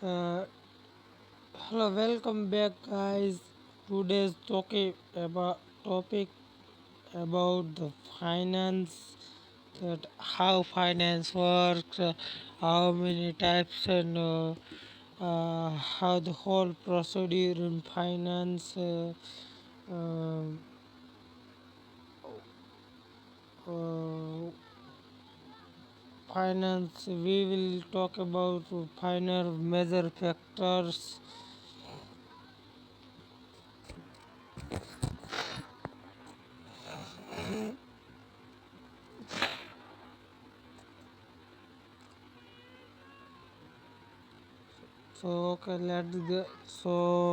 Uh, Hello, welcome back, guys. Today's topic about the finance, that how finance works, how many types, and how the whole procedure in finance. Um, uh, Finance. We will talk about finance major factors.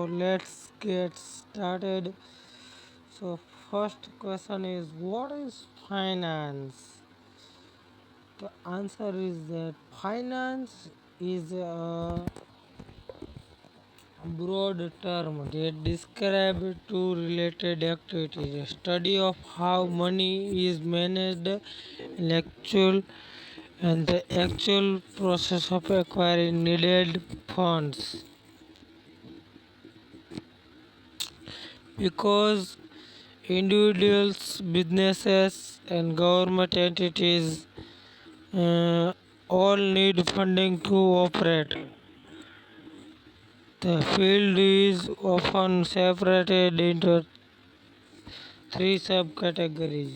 Let's get started. So first question is, what is finance? The answer is that finance is a broad term that describes two related activities: a study of how money is managed in actual and the actual process of acquiring needed funds. Because individuals, businesses, and government entities all need funding to operate. The field is often separated into three subcategories: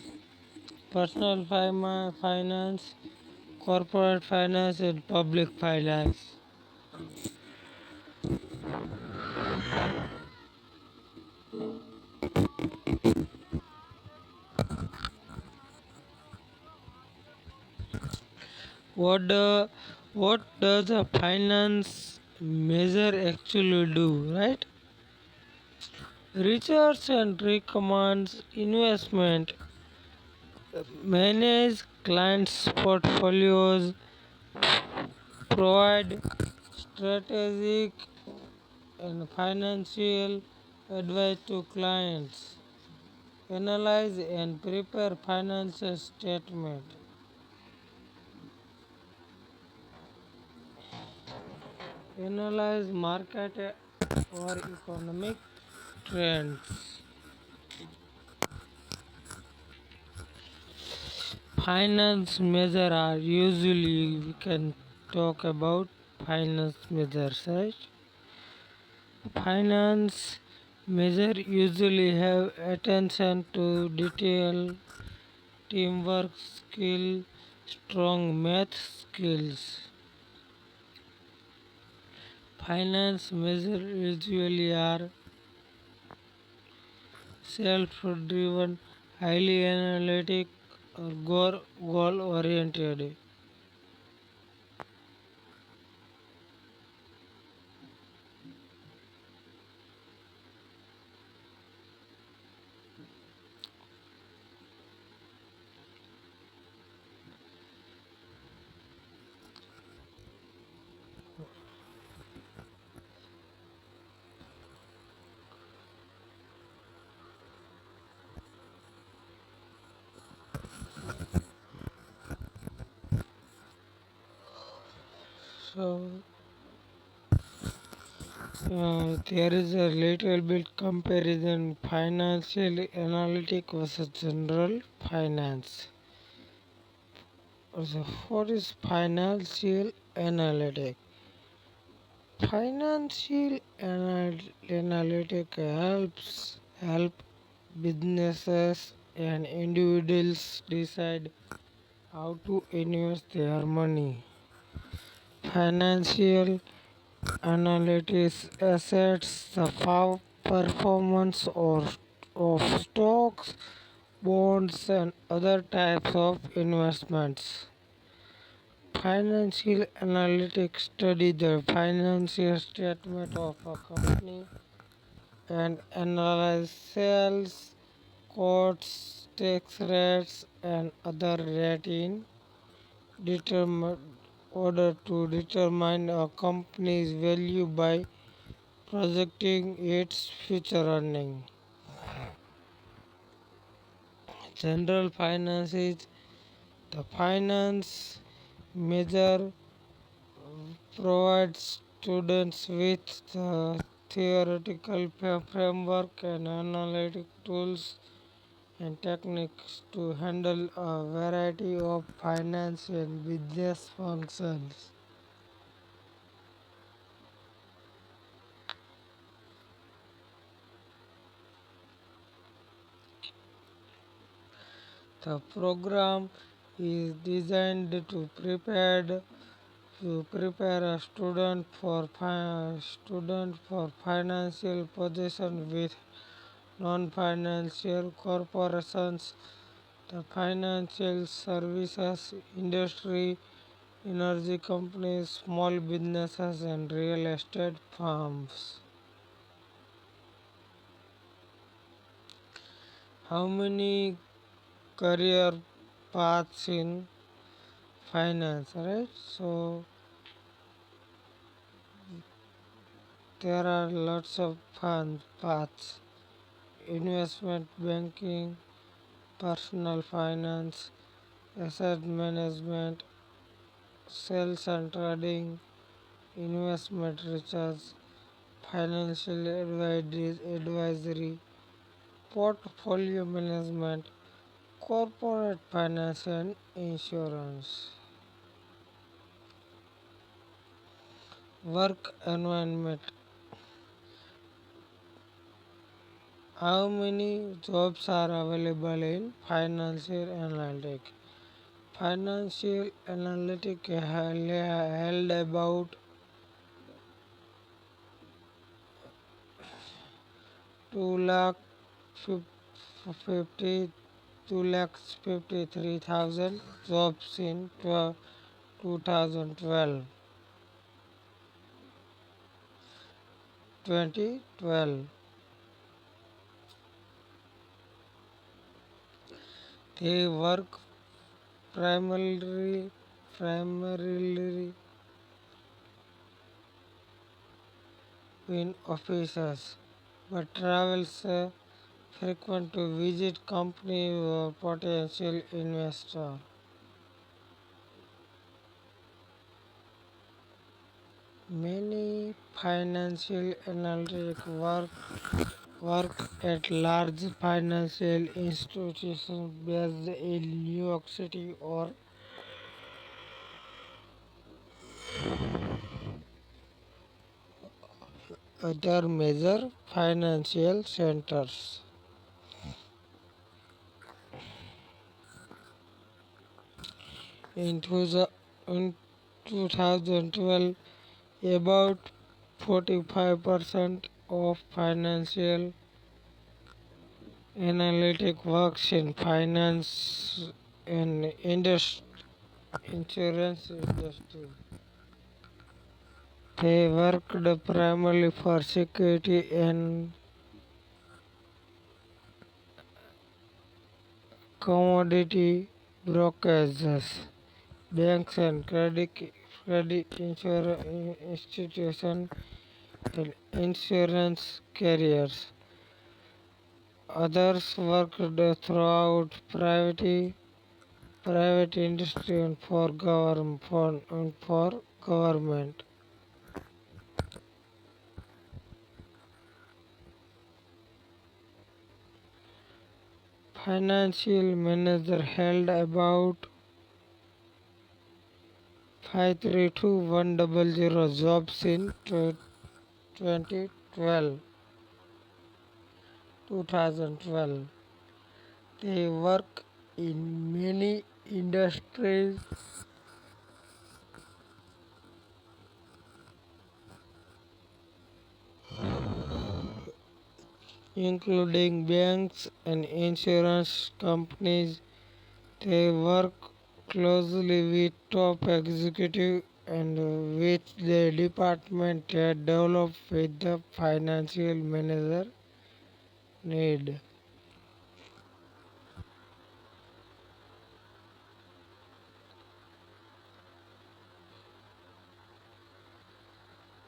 personal finance, corporate finance, and public finance. What, the, what does a finance measure actually do, right? Research and recommends investment, manage clients' portfolios, provide strategic and financial advice to clients, analyze and prepare financial statement, analyze market or economic trends. Finance measure are usually we can talk about finance measures, right? Finance measure usually have attention to detail, teamwork skill, strong math skills. Finance measure usually are self-driven, highly analytic, or goal-oriented. So there is a little bit comparison: financial analytic versus general finance. So what is financial analytic? Financial analytic help businesses and individuals decide how to invest their money. Financial analytics assets the performance of stocks, bonds, and other types of investments. Financial analytics study the financial statement of a company and analyze sales, costs, tax rates, and other data in order to determine a company's value by projecting its future earnings. General finance is the finance measure provides students with the theoretical framework and analytic tools and techniques to handle a variety of finance and business functions. The program is designed to prepare a student for financial position with non-financial corporations, the financial services industry, energy companies, small businesses, and real estate firms. How many career paths in finance, right? So there are lots of fun paths: investment banking, personal finance, asset management, sales and trading, investment research, financial advisory, portfolio management, corporate finance, and insurance. Work environment. How many jobs are available in financial analytics? Financial analytics held about 2 lakh 50 2,53,000 jobs in 2012. 2012. They work primarily in offices, but travels frequent to visit company or potential investor. Many financial analysts work at large financial institutions based in New York City or other major financial centers. In 2012, about 45% of financial analytic works in finance and insurance industry. They worked primarily for security and commodity brokerages, banks and credit institutions, and insurance carriers. Others worked throughout private industry and for government. Financial manager held about 532,100 jobs in 2012. 2012. They work in many industries including banks and insurance companies. They work closely with top executives and with the department that develop with the financial manager need.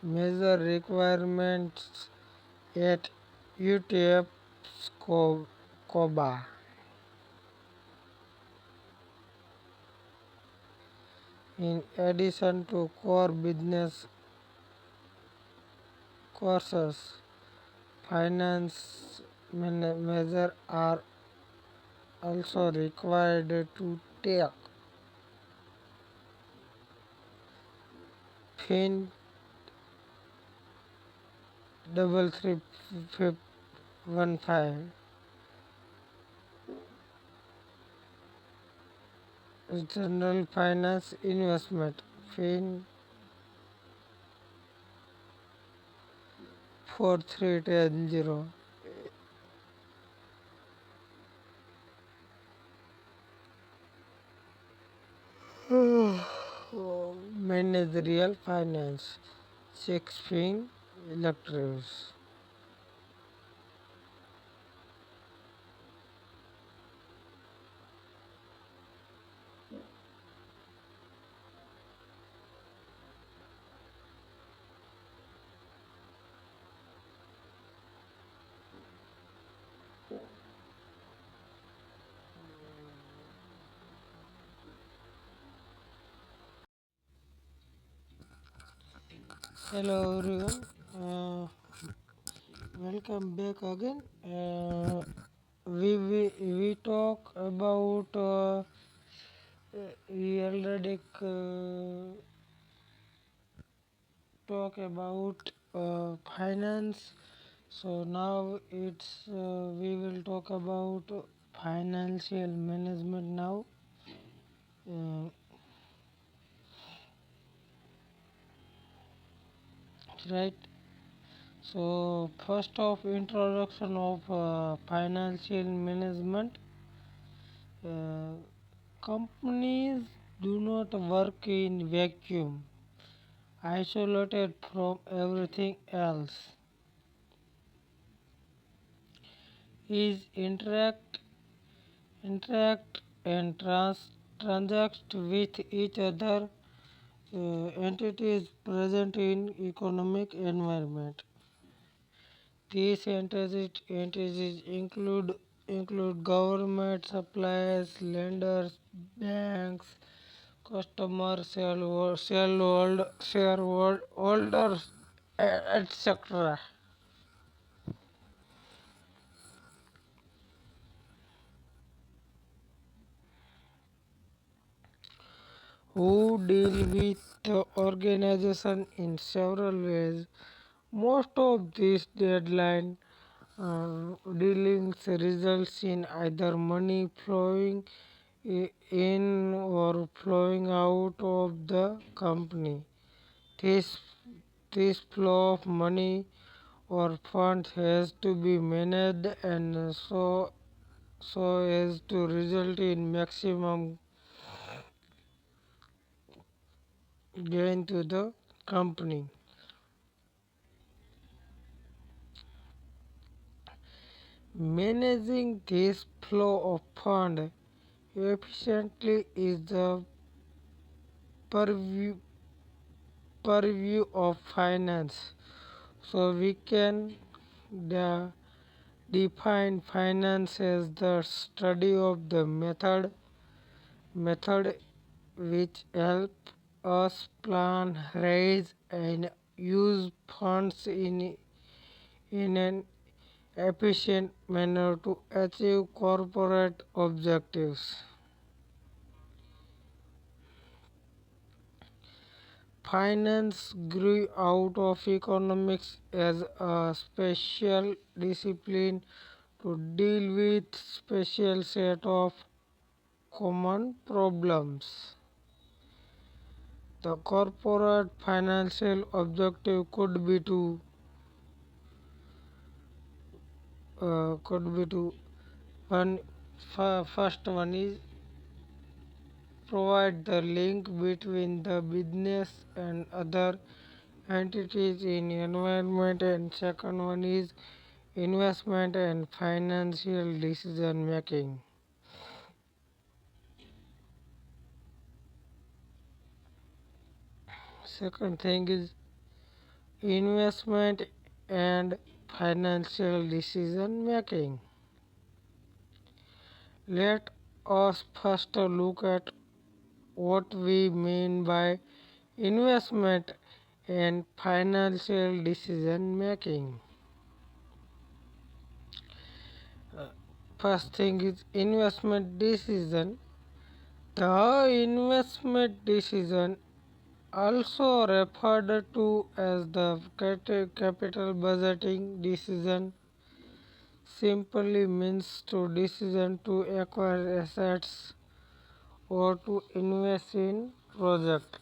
Major requirements at UTF COBA. In addition to core business courses finance measure are also required to take. Fin double three fifth 15 general finance investment. Fin 4310 managerial finance. 6 fin electives. Hello everyone. Welcome back again. We talk about we already talk about finance. So now it's we will talk about financial management now. Uh, right. So first of introduction of financial management. Uh, Companies do not work in vacuum, isolated from everything else. Is interact and transact with each other entities present in economic environment. These entities include government, suppliers, lenders, banks, customers, shareholders, etc. who deal with the organization in several ways. Most of these deadline dealings results in either money flowing in or flowing out of the company. This, this flow of money or funds has to be managed and so as to result in maximum gain to the company. Managing this flow of fund efficiently is the purview, purview of finance. So we can the, define finance as the study of the method which help us plan, raise and use funds in an efficient manner to achieve corporate objectives. Finance grew out of economics as a special discipline to deal with special set of common problems. The corporate financial objective could be to one first one is provide the link between the business and other entities in environment, and second one is investment and financial decision making. Second thing is investment and financial decision making. Let us first look at what we mean by investment. and financial decision making. First thing is investment decision. The investment decision, also referred to as the capital budgeting decision, simply means to decision to acquire assets or to invest in project.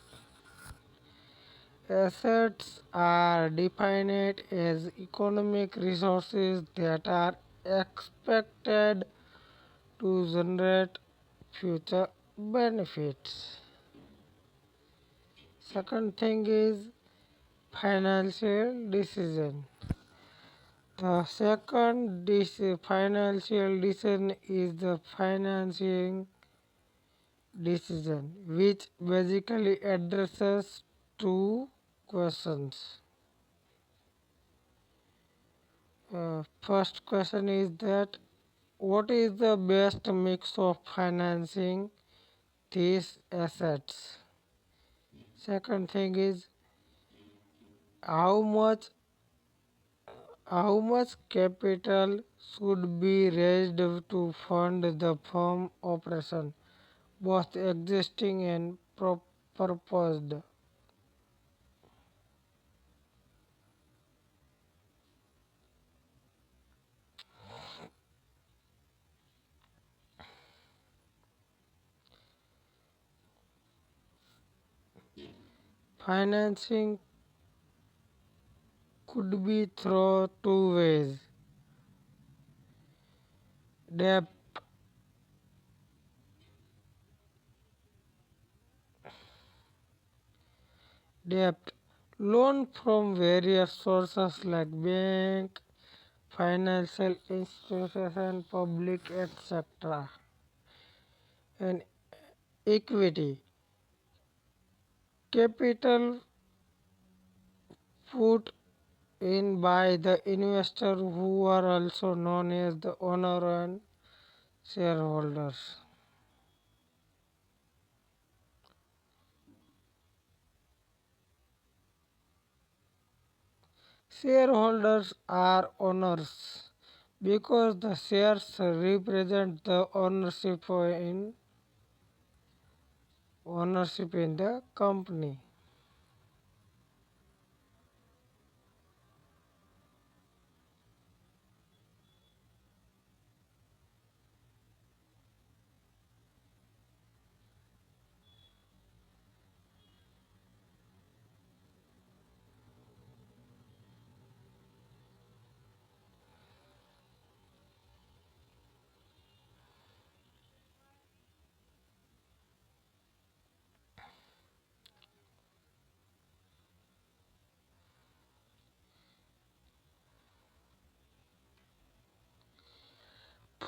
Assets are defined as economic resources that are expected to generate future benefits. Second thing is financial decision. The second financial decision is the financing decision, which basically addresses two questions. First question is that what is the best mix of financing these assets? Second thing is how much how much capital should be raised to fund the firm operation, both existing and proposed. Financing could be through two ways: debt, debt, loan from various sources like bank, financial institution, public, etc., and equity, capital put in by the investor who are also known as the owner and shareholders. Shareholders are owners because the shares represent the ownership in the company.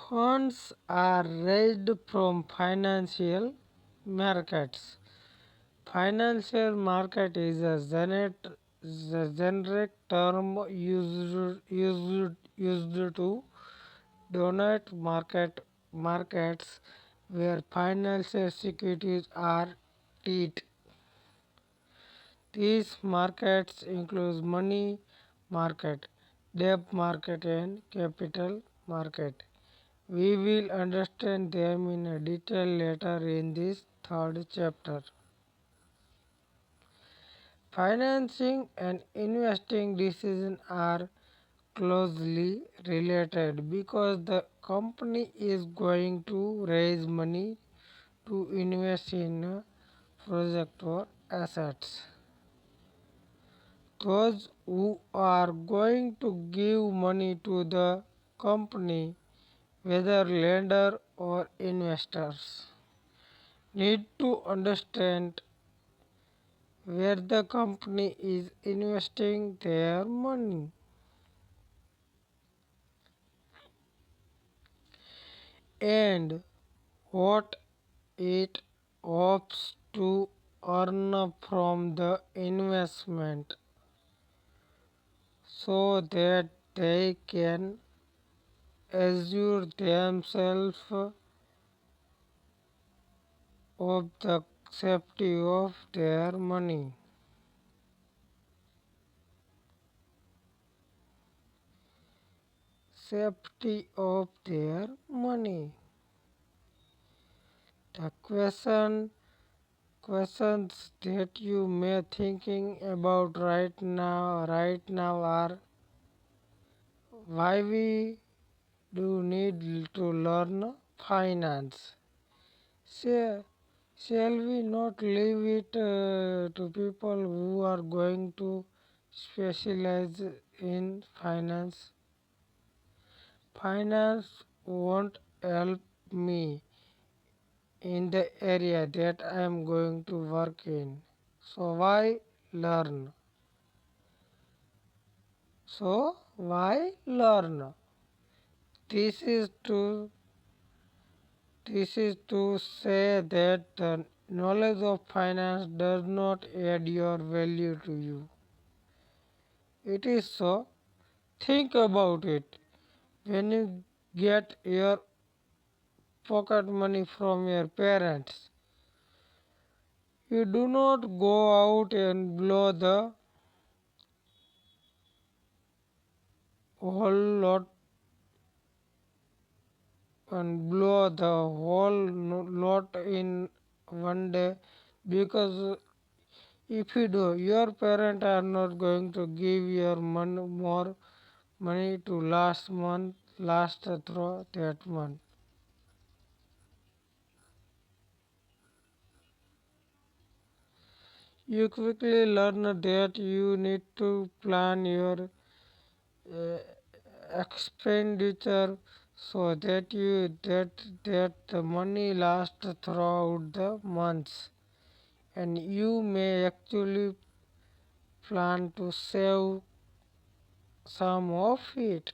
Funds are raised from financial markets. Financial market is a generic term used to denote markets where financial securities are traded. These markets include money market, debt market, and capital market. We will understand them in a detail later in this third chapter. Financing and investing decisions are closely related because the company is going to raise money to invest in a project or assets. Those who are going to give money to the company, whether lender or investors, need to understand where the company is investing their money and what it hopes to earn from the investment so that they can assure themselves of the safety of their money. safety of their money. The questions that you may thinking about right now are why we do need to learn finance. Shall, shall we not leave it to people who are going to specialize in finance? Finance won't help me in the area that I am going to work in. So why learn? So why learn? This is to this is to say that the knowledge of finance does not add your value to you. It is so. Think about it. When you get your pocket money from your parents, you do not go out and whole lot blow the whole lot in one day, because if you do, your parents are not going to give your more money to last through that month. You quickly learn that you need to plan your uh, expenditure so that the money lasts throughout the months, and you may actually plan to save some of it.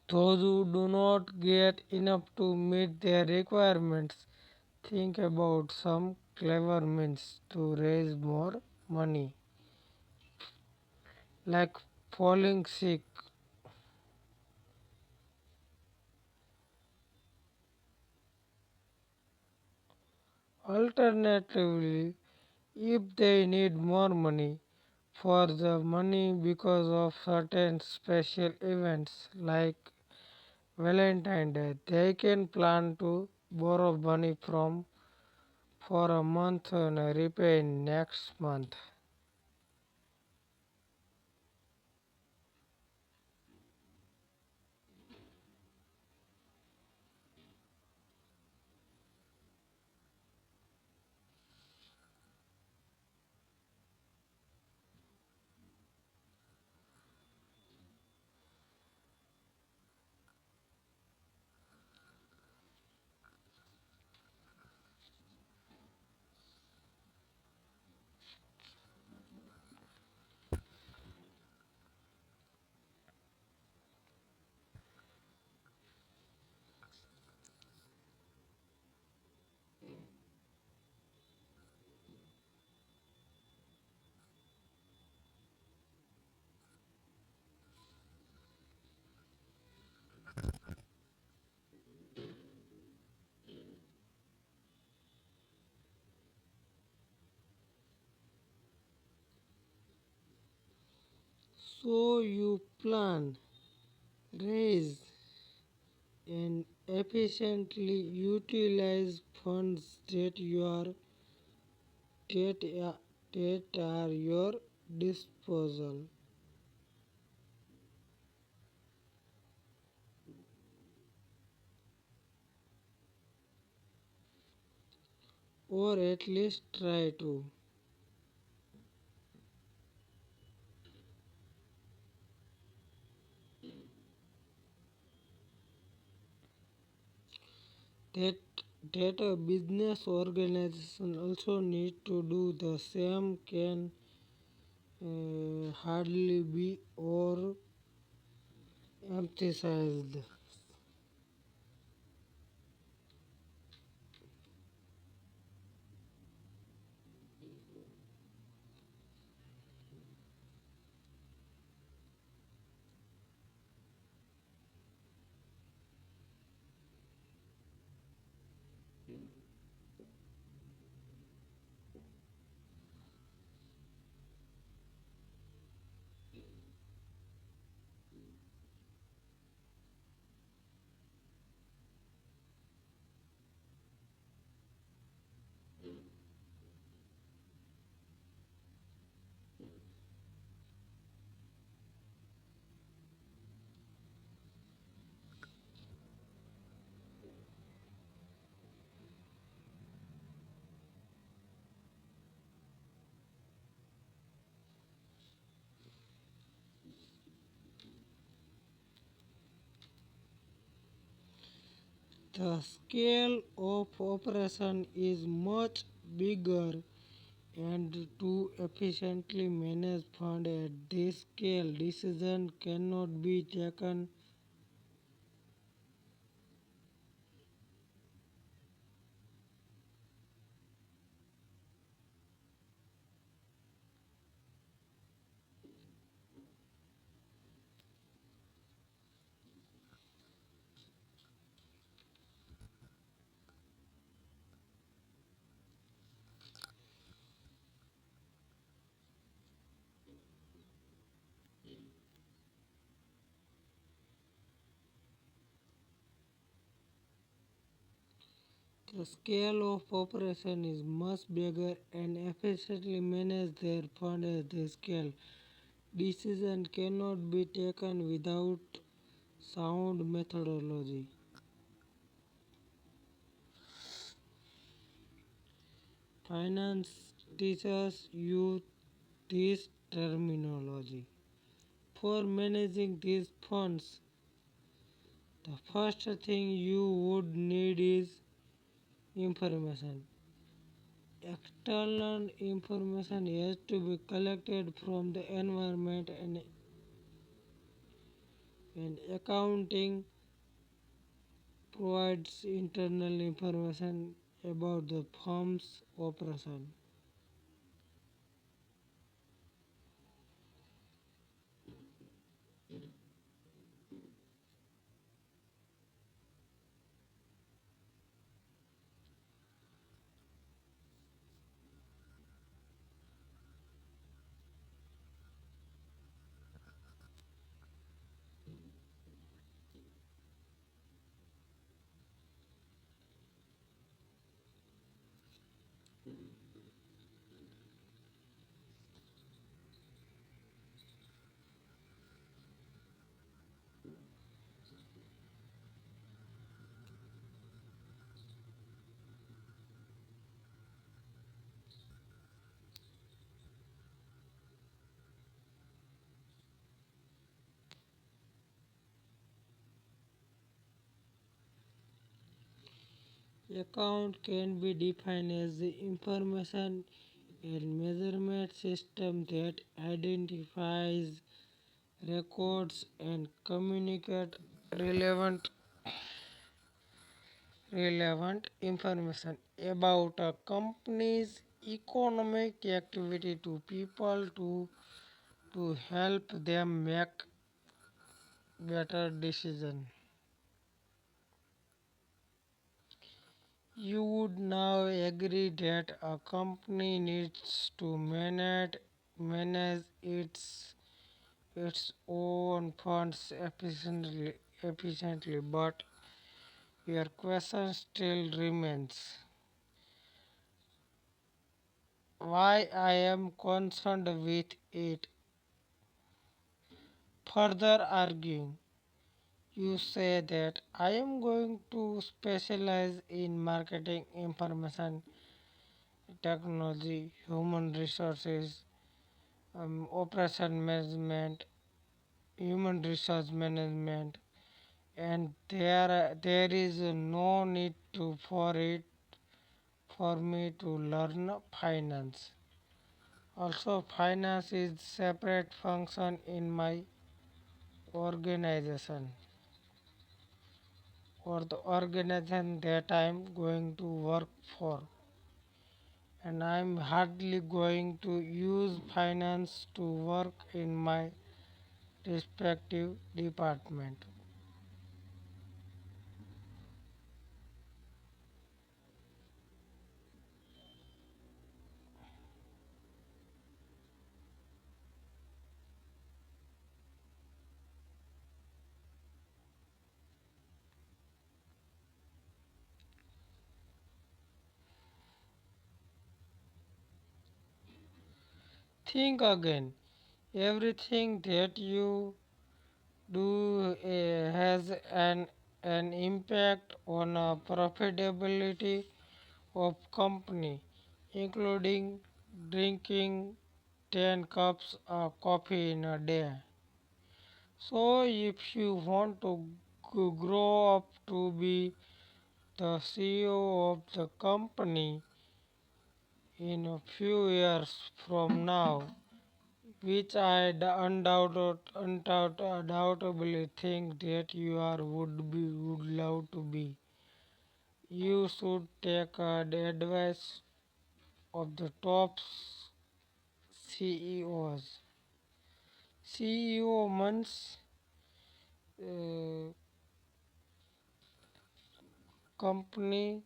Those who do not get enough to meet their requirements think about some clever means to raise more money, like falling sick. Alternatively, if they need more money for the money because of certain special events like Valentine Day, they can plan to borrow money from for a month and repay next month. So you plan, raise, and efficiently utilize funds that are your disposal, or at least try to. That that a business organization also need to do the same can hardly be or emphasized. The scale of operation is much bigger, and to efficiently manage fund at this scale, decision cannot be taken. The scale of operation is much bigger and efficiently manage their fund at this scale. Decision cannot be taken without sound methodology. Finance teachers use this terminology. For managing these funds, the first thing you would need is information. External information has to be collected from the environment, and accounting provides internal information about the firm's operation. Account can be defined as the information and measurement system that identifies, records, and communicate relevant information about a company's economic activity to people to help them make better decisions. You would now agree that a company needs to manage its own funds efficiently, but your question still remains why I am concerned with it. Further arguing, you say that I am going to specialize in marketing, information technology, human resources, operation management, human resource management, and there is no need for me to learn finance. Also, finance is separate function in my organization or the organization that I am going to work for, and I am hardly going to use finance to work in my respective department. Think again. Everything that you do has an impact on profitability of company, including drinking 10 cups of coffee in a day. So if you want to grow up to be the CEO of the company in a few years from now, which I undoubtedly think that you are would love to be. You should take the advice of the top CEOs. CEO means uh, company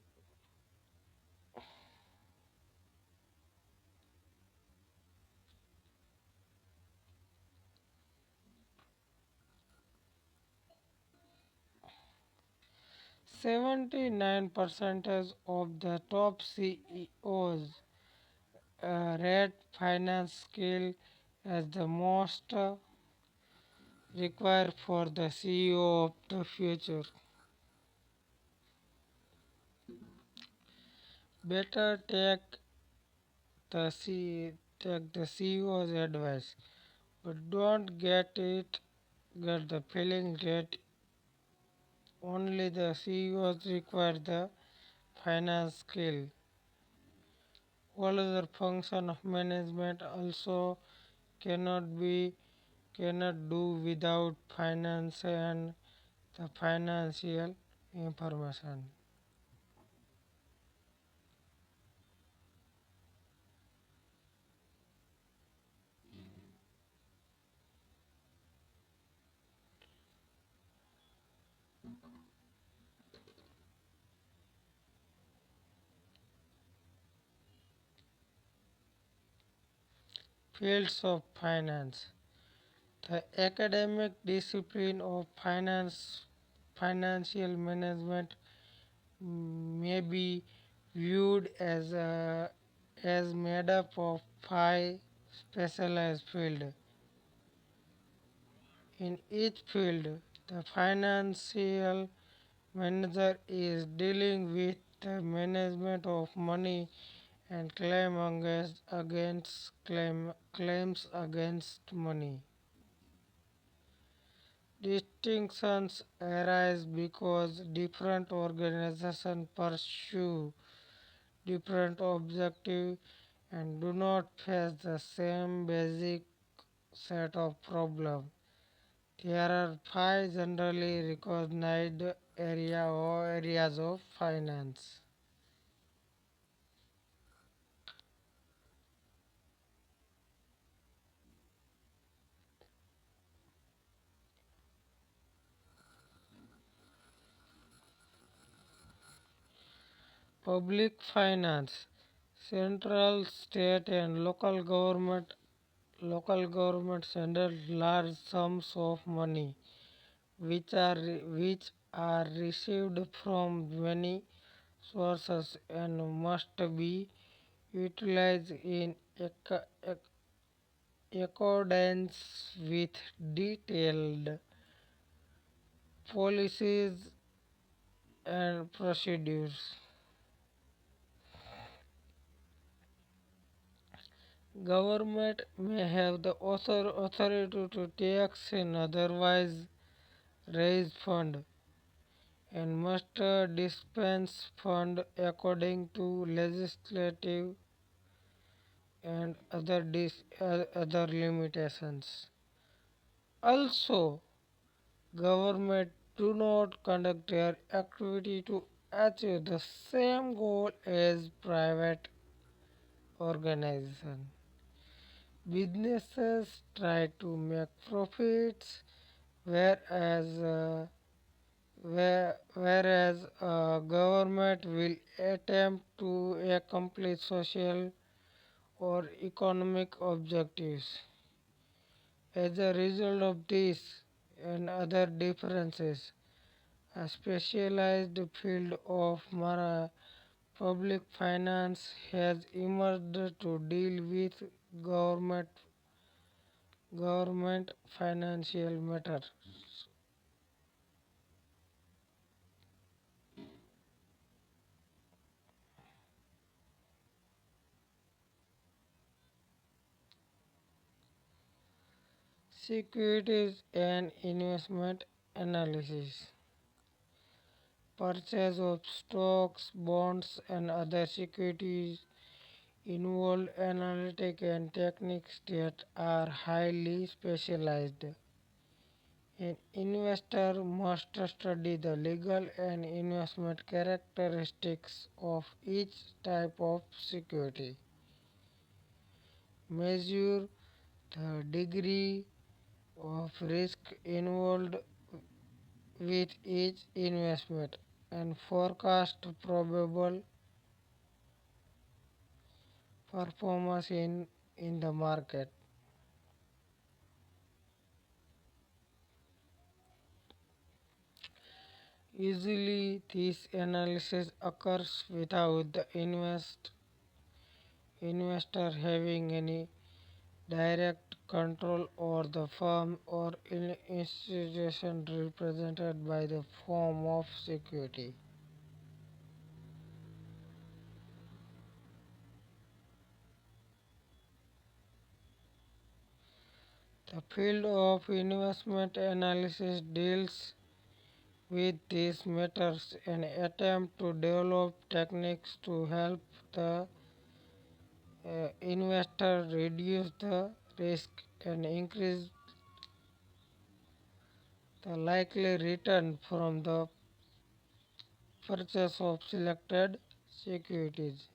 79% of the top CEOs rate finance skill as the most required for the CEO of the future. Better take the CEO's advice, but don't get the feeling that only the CEOs require the finance skill. All other function of management also cannot be cannot do without finance and the financial information. Fields of finance. The academic discipline of financial management may be viewed as made up of five specialized fields. In each field, the financial manager is dealing with the management of money and claims against money. Distinctions arise because different organizations pursue different objectives and do not face the same basic set of problems. There are five generally recognized areas of finance. Public finance, central, state, and local governments handle large sums of money which are received from many sources and must be utilized in accordance with detailed policies and procedures. Government may have the authority to tax and otherwise raise fund and must dispense fund according to legislative and other limitations. Also, government do not conduct their activity to achieve the same goal as private organization. Businesses try to make profits, whereas government will attempt to accomplish social or economic objectives. As a result of this and other differences, a specialized field of public finance has emerged to deal with government government financial matters. Securities and investment analysis. purchase of stocks, bonds, and other securities involve analytic and techniques that are highly specialized. An investor must study the legal and investment characteristics of each type of security, measure the degree of risk involved with each investment, and forecast probable performance in the market. Usually, this analysis occurs without the investor having any direct control over the firm or institution represented by the form of security. The field of investment analysis deals with these matters and attempt to develop techniques to help the investor reduce the risk and increase the likely return from the purchase of selected securities.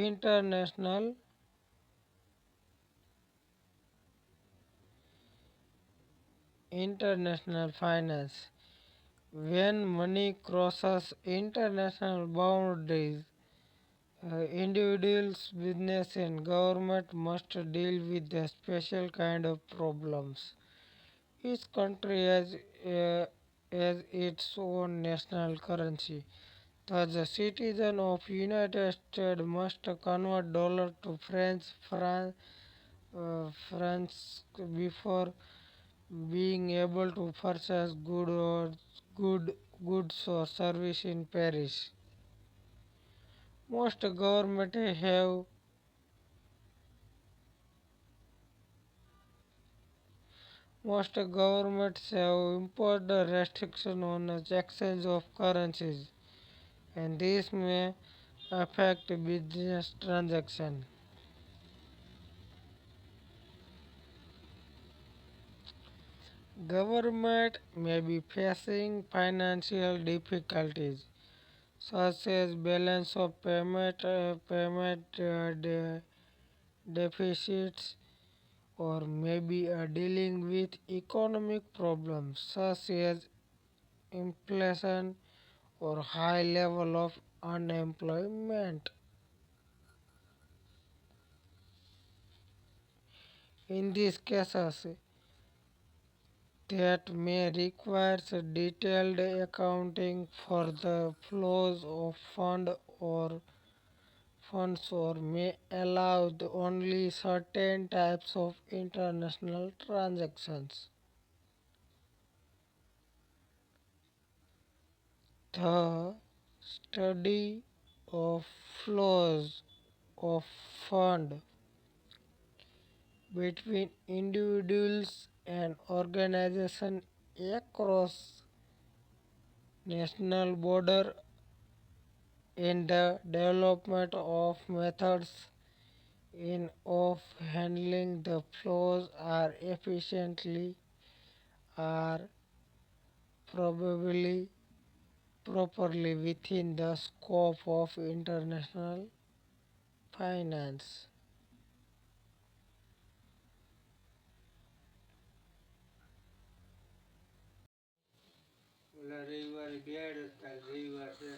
International international finance. When money crosses international boundaries, individuals, business, and government must deal with a special kind of problems. Each country has its own national currency. Thus, a citizen of United States must convert dollar to France before being able to purchase goods or service in Paris. Most government have most governments have imposed a restriction on the exchange of currencies, and this may affect business transaction. Government may be facing financial difficulties such as balance of payment deficits, or maybe dealing with economic problems such as inflation or high level of unemployment. In these cases, that may require detailed accounting for the flows of funds or may allow only certain types of international transactions. The study of flows of fund between individuals and organizations across national border in the development of methods in of handling the flows are efficiently are probably properly within the scope of international finance. ઓલા રવિવારે bed હતા રવિવાર છે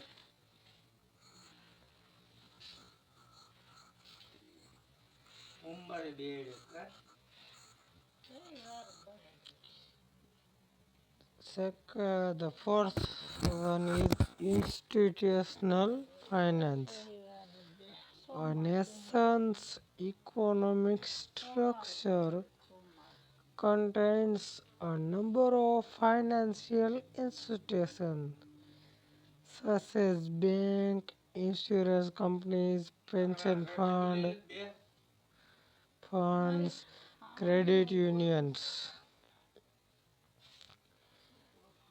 સોમવારે bed હતા the fourth one is institutional finance. A nation's Economic structure contains a number of financial institutions such as bank, insurance companies, pension funds, credit unions.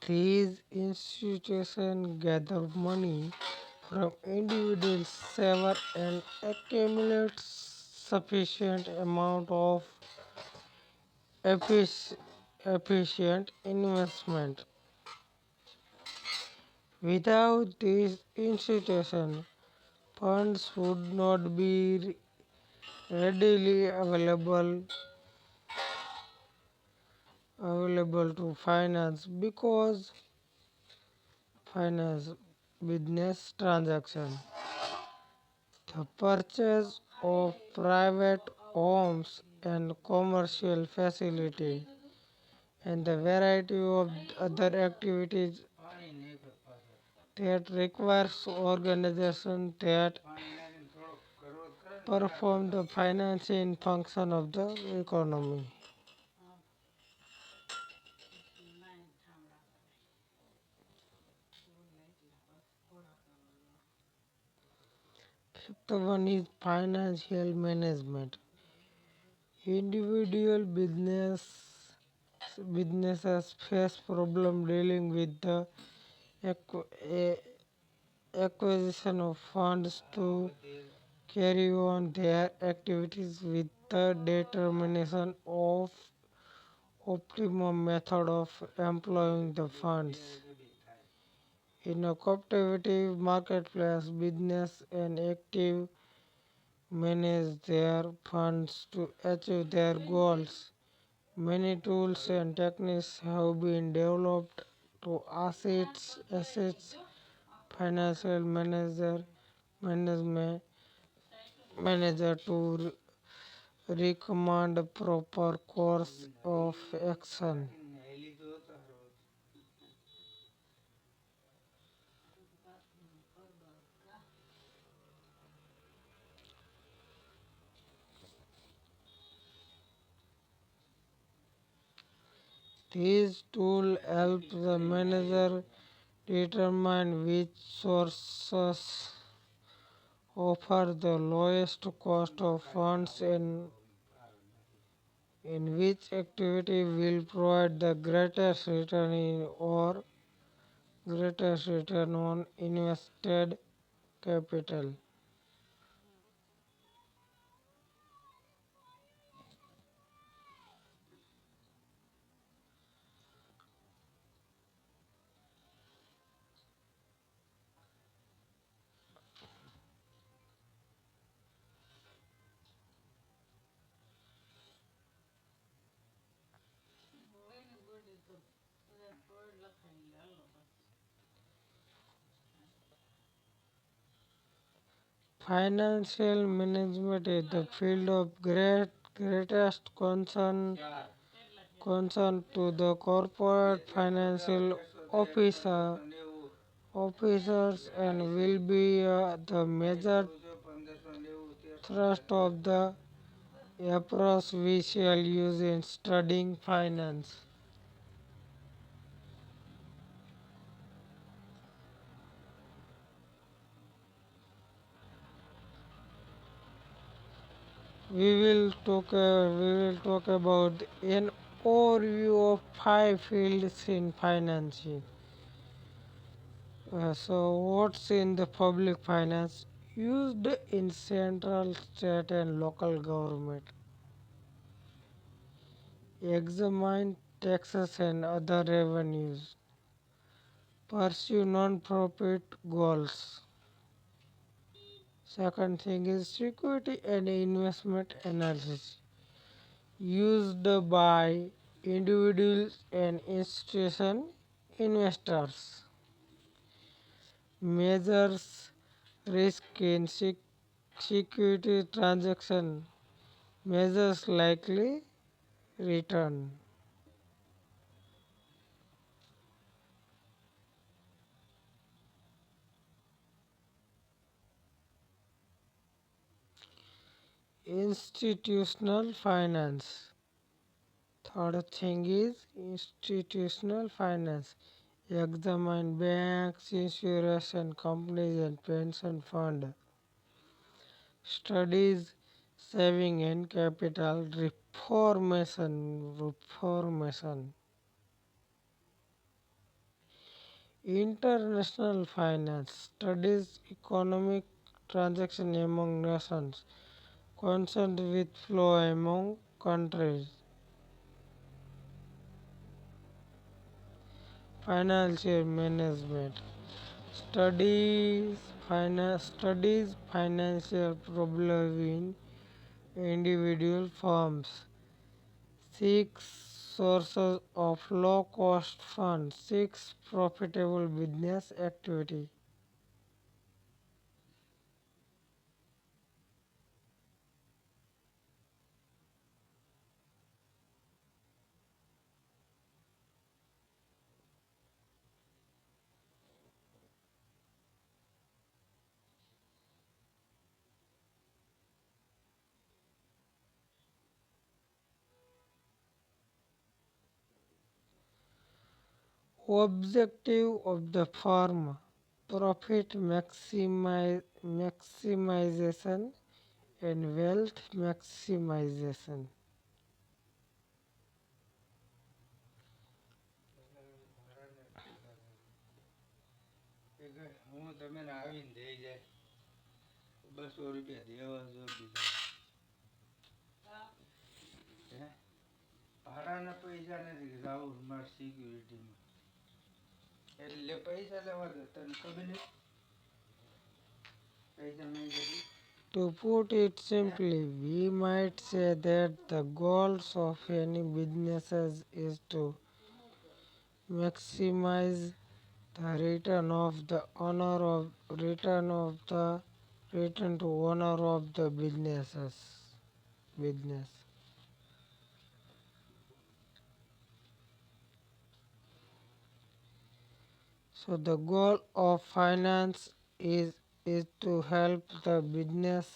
These institutions gather money from individuals, save and accumulate sufficient amount of efficient investment. Without these institutions, funds would not be readily available to finance business transactions. The purchase of private homes and commercial facilities and the variety of other activities that requires organization that perform the financing function of the economy. Fifth one is financial management. Individual businesses face problem dealing with the acquisition of funds to carry on their activities with the determination of optimum method of employing the funds. In a competitive marketplace, business and active manage their funds to achieve their goals. Many tools and techniques have been developed to assist financial management manager to recommend proper course of action. These tools help the manager determine which sources offer the lowest cost of funds and in which activity will provide the greatest return on invested capital. Financial management is the field of greatest concern to the corporate financial officers and will be the major thrust of the approach we shall use in studying finance. We will talk about an overview of five fields in financing. So, what's in the public finance used in central, state, and local government? Examine taxes and other revenues. Pursue non-profit goals. Second thing is security and investment analysis used by individuals and institution investors. Measures risk in security transaction. Measures likely return. institutional finance. Third thing is institutional finance. Examine banks, insurance and companies and pension fund. Studies saving and capital reformation. International finance studies economic transaction among nations, concerned with flow among countries. Financial management studies financial problems in individual firms. Six sources of low cost funds. Six profitable business activity. Objective of the firm: profit maximization and wealth maximization. હું તમે આવીને દઈ જાય 200 રૂપિયા દેવા જો બીજા હે ભાડાના પૈસા નથી રાહુલ માર સિક્યુરિટીમાં એટલે પૈસા લેવા દે તને ખબર નહીં પૈસા નહીં કરી To put it simply, we might say that the goals of any businesses is to maximize the return to owner of the business. So the goal of finance is to help the business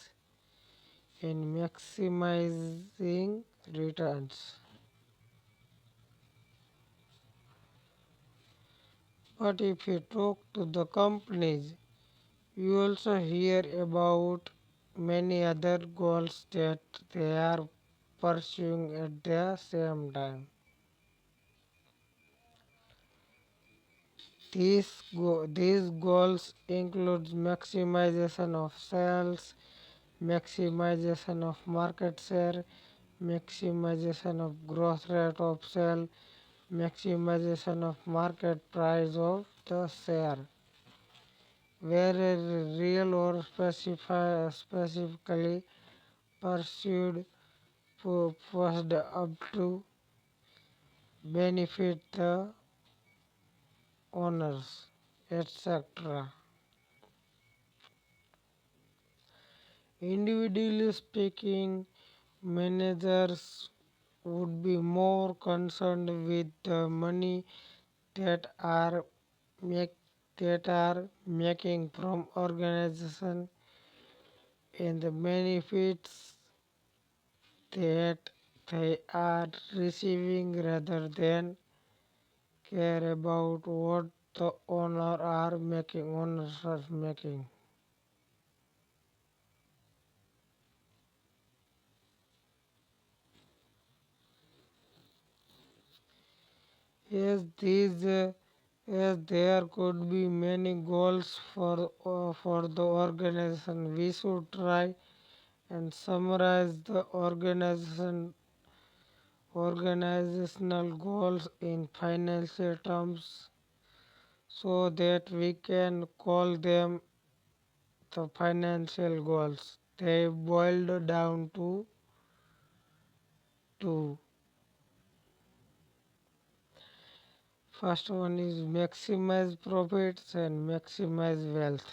in maximizing returns. But if you talk to the companies, you also hear about many other goals that they are pursuing at the same time. These goals include maximization of sales, maximization of market share, maximization of growth rate of sale, maximization of market price of the share, where real or specifically pursued purposed up to benefit the owners, etc. Individually speaking, managers would be more concerned with the money that are make, that are making from organization and the benefits that they are receiving rather than care about what the owners are making. Yes, as there could be many goals for the organization, we should try and summarize the organizational goals in financial terms so that we can call them the financial goals. They boiled down to two. First one is maximize profits and maximize wealth.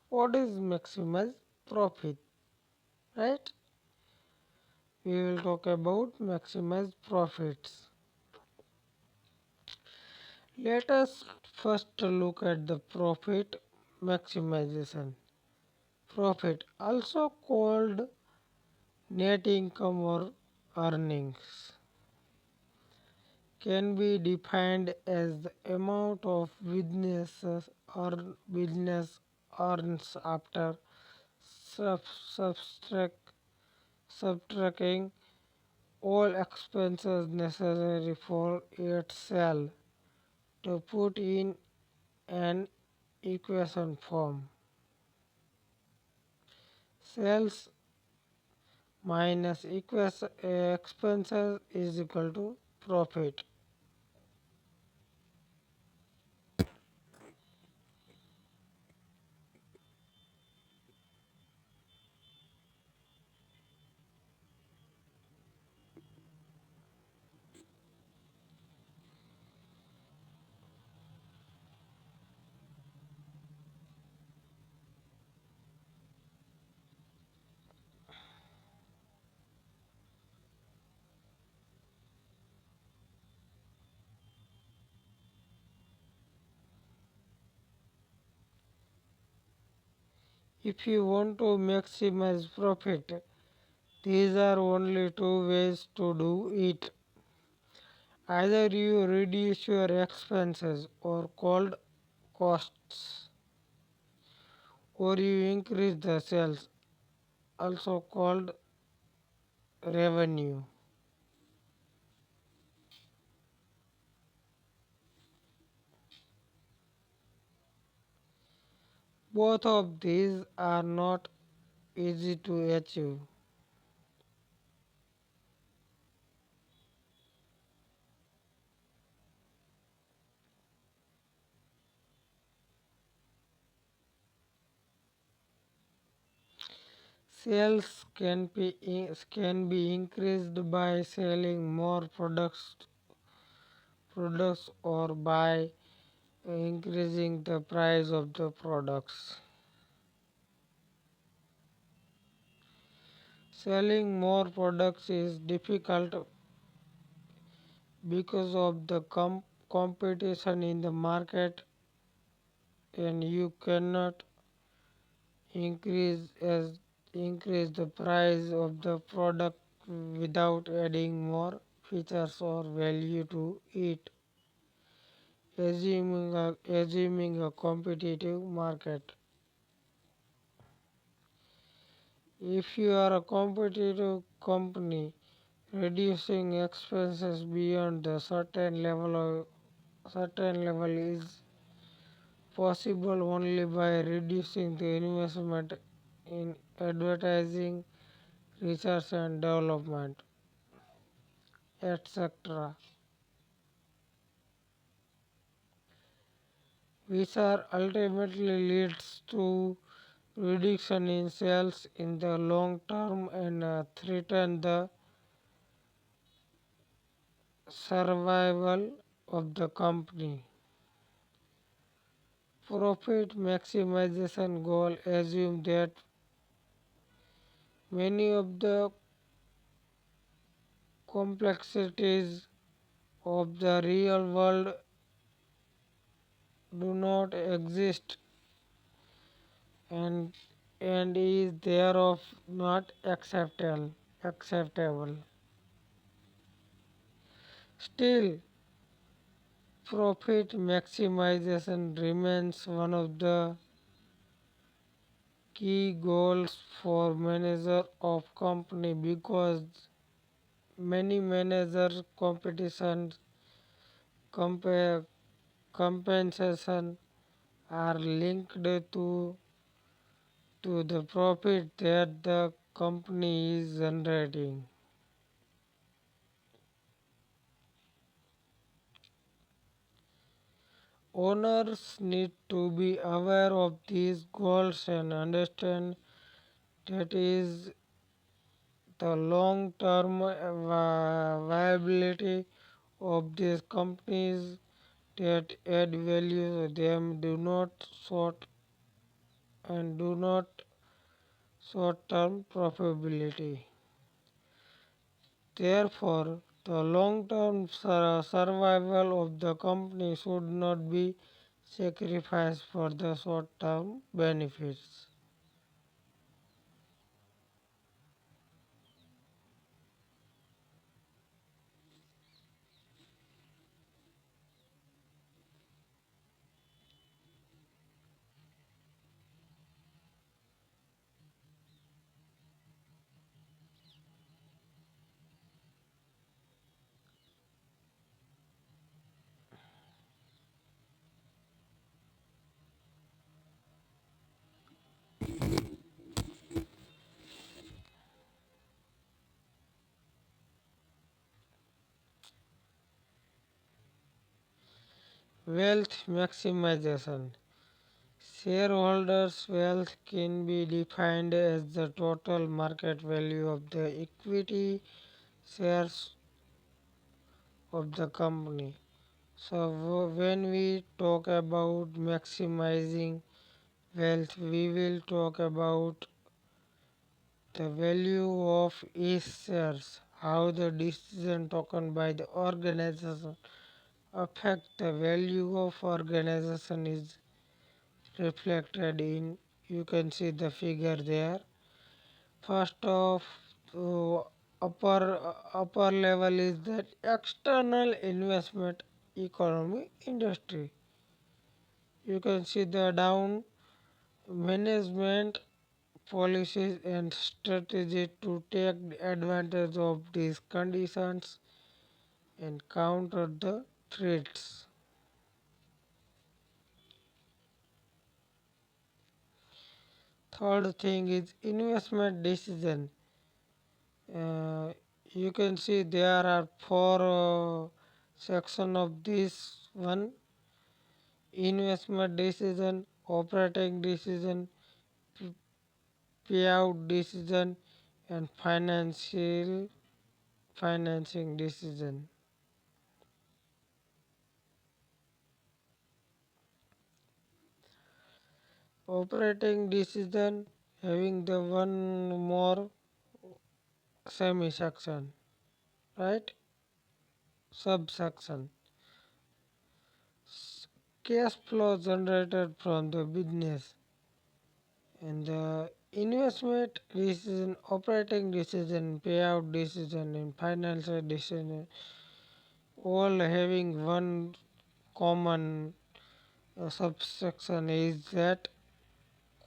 What is maximize profit? Right? We will talk about maximize profits. Let us first look at the profit maximization. Profit, also called net income or earnings, can be defined as the amount of business earns after sub- subtract, subtracting all expenses necessary for its sale. To put in an equation form, sales minus expenses is equal to profit. If you want to maximize profit, these are only two ways to do it. Either you reduce your expenses or called costs, or you increase the sales, also called revenue. Both of these are not easy to achieve. Sales can be increased by selling more products or by increasing the price of the products. Selling more products is difficult because of the competition in the market, and you cannot increase as increase the price of the product without adding more features or value to it, assuming a competitive market. If you are a competitive company, reducing expenses beyond the certain level is possible only by reducing the investment in advertising, research and development, etc., which are ultimately leads to reduction in sales in the long term and threaten the survival of the company. Profit maximization goal assume that many of the complexities of the real world do not exist and is thereof not acceptable. Still, profit maximization remains one of the key goals for manager of company because many manager competitions compare compensation are linked to the profit that the company is generating. Owners need to be aware of these goals and understand that is the long term viability of these companies that add value to them do not short term profitability. Therefore, the long term survival of the company should not be sacrificed for the short term benefits. Wealth maximization. Shareholders' wealth can be defined as the total market value of the equity shares of the company. So, when we talk about maximizing wealth, we will talk about the value of each shares, how the decision taken by the organization affect the value of organization is reflected in, you can see the figure there. First of uh, upper level is that external investment economy industry. You can see the down management policies and strategies to take advantage of these conditions and counter the threats. Third thing is investment decision. Uh, you can see there are four section of this one: investment decision, operating decision, payout decision, and financing decision. Operating decision having the one more semi section, right? Subsection. Cash flow generated from the business, and the investment decision, operating decision, payout decision, and financial decision, all having one common subsection is that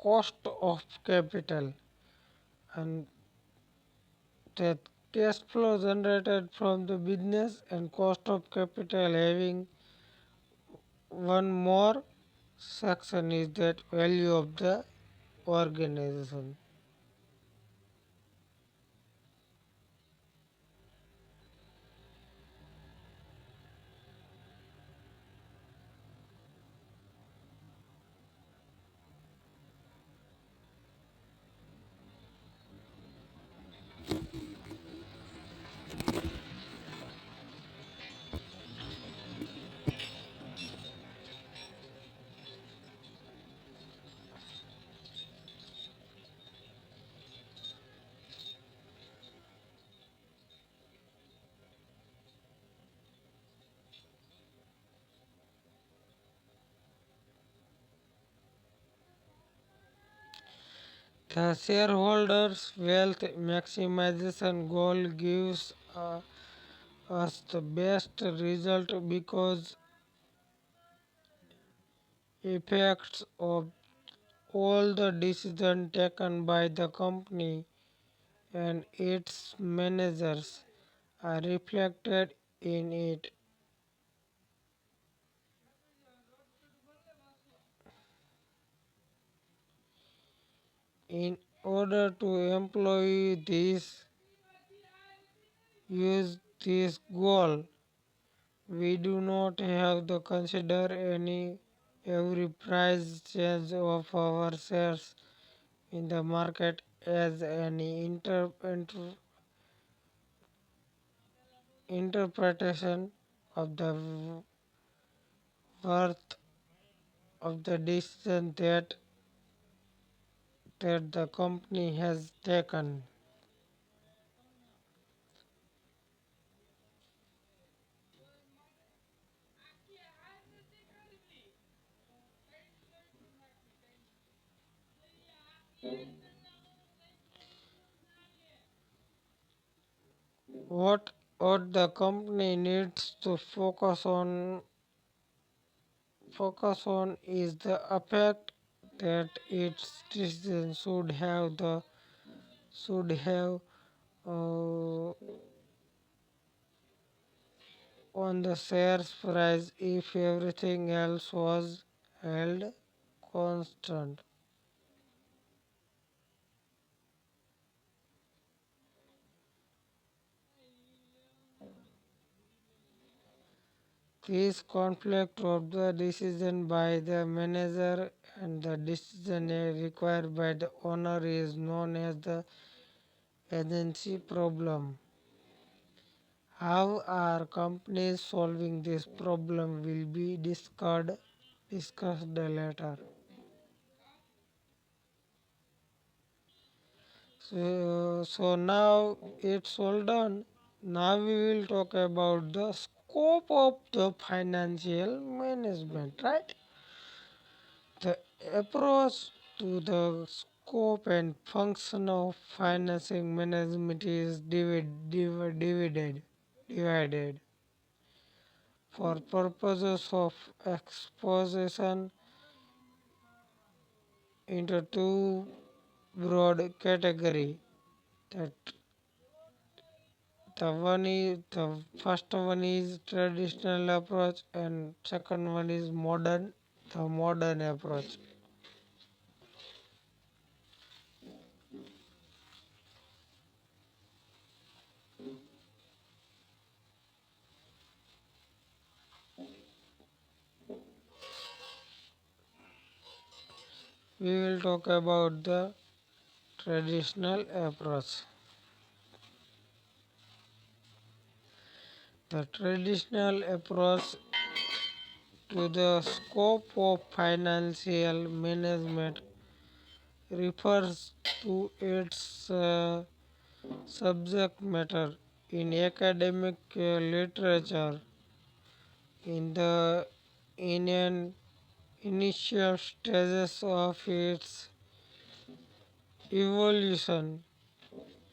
cost of capital, and that cash flow generated from the business and cost of capital having one more section is that value of the organization. The shareholders' wealth maximization goal gives us the best result because effects of all the decisions taken by the company and its managers are reflected in it. In order to employ this use this goal, we do not have to consider any every price change of our shares in the market as any interpretation of the worth of the decision that the company has taken. What the company needs to focus on is the effect that its decision should have uh, on the shares price if everything else was held constant. This conflict of the decision by the manager and the decision required by the owner is known as the agency problem. How are companies solving this problem will be discussed later. So now it's all done. Now we will talk about the scope of the financial management, right? The approach to the scope and function of financing management is divided for purposes of exposition into two broad category. That the first one is traditional approach and second one is modern approach. We will talk about the traditional approach. The traditional approach to the scope of financial management refers to its subject matter in academic literature in the in an initial stages of its evolution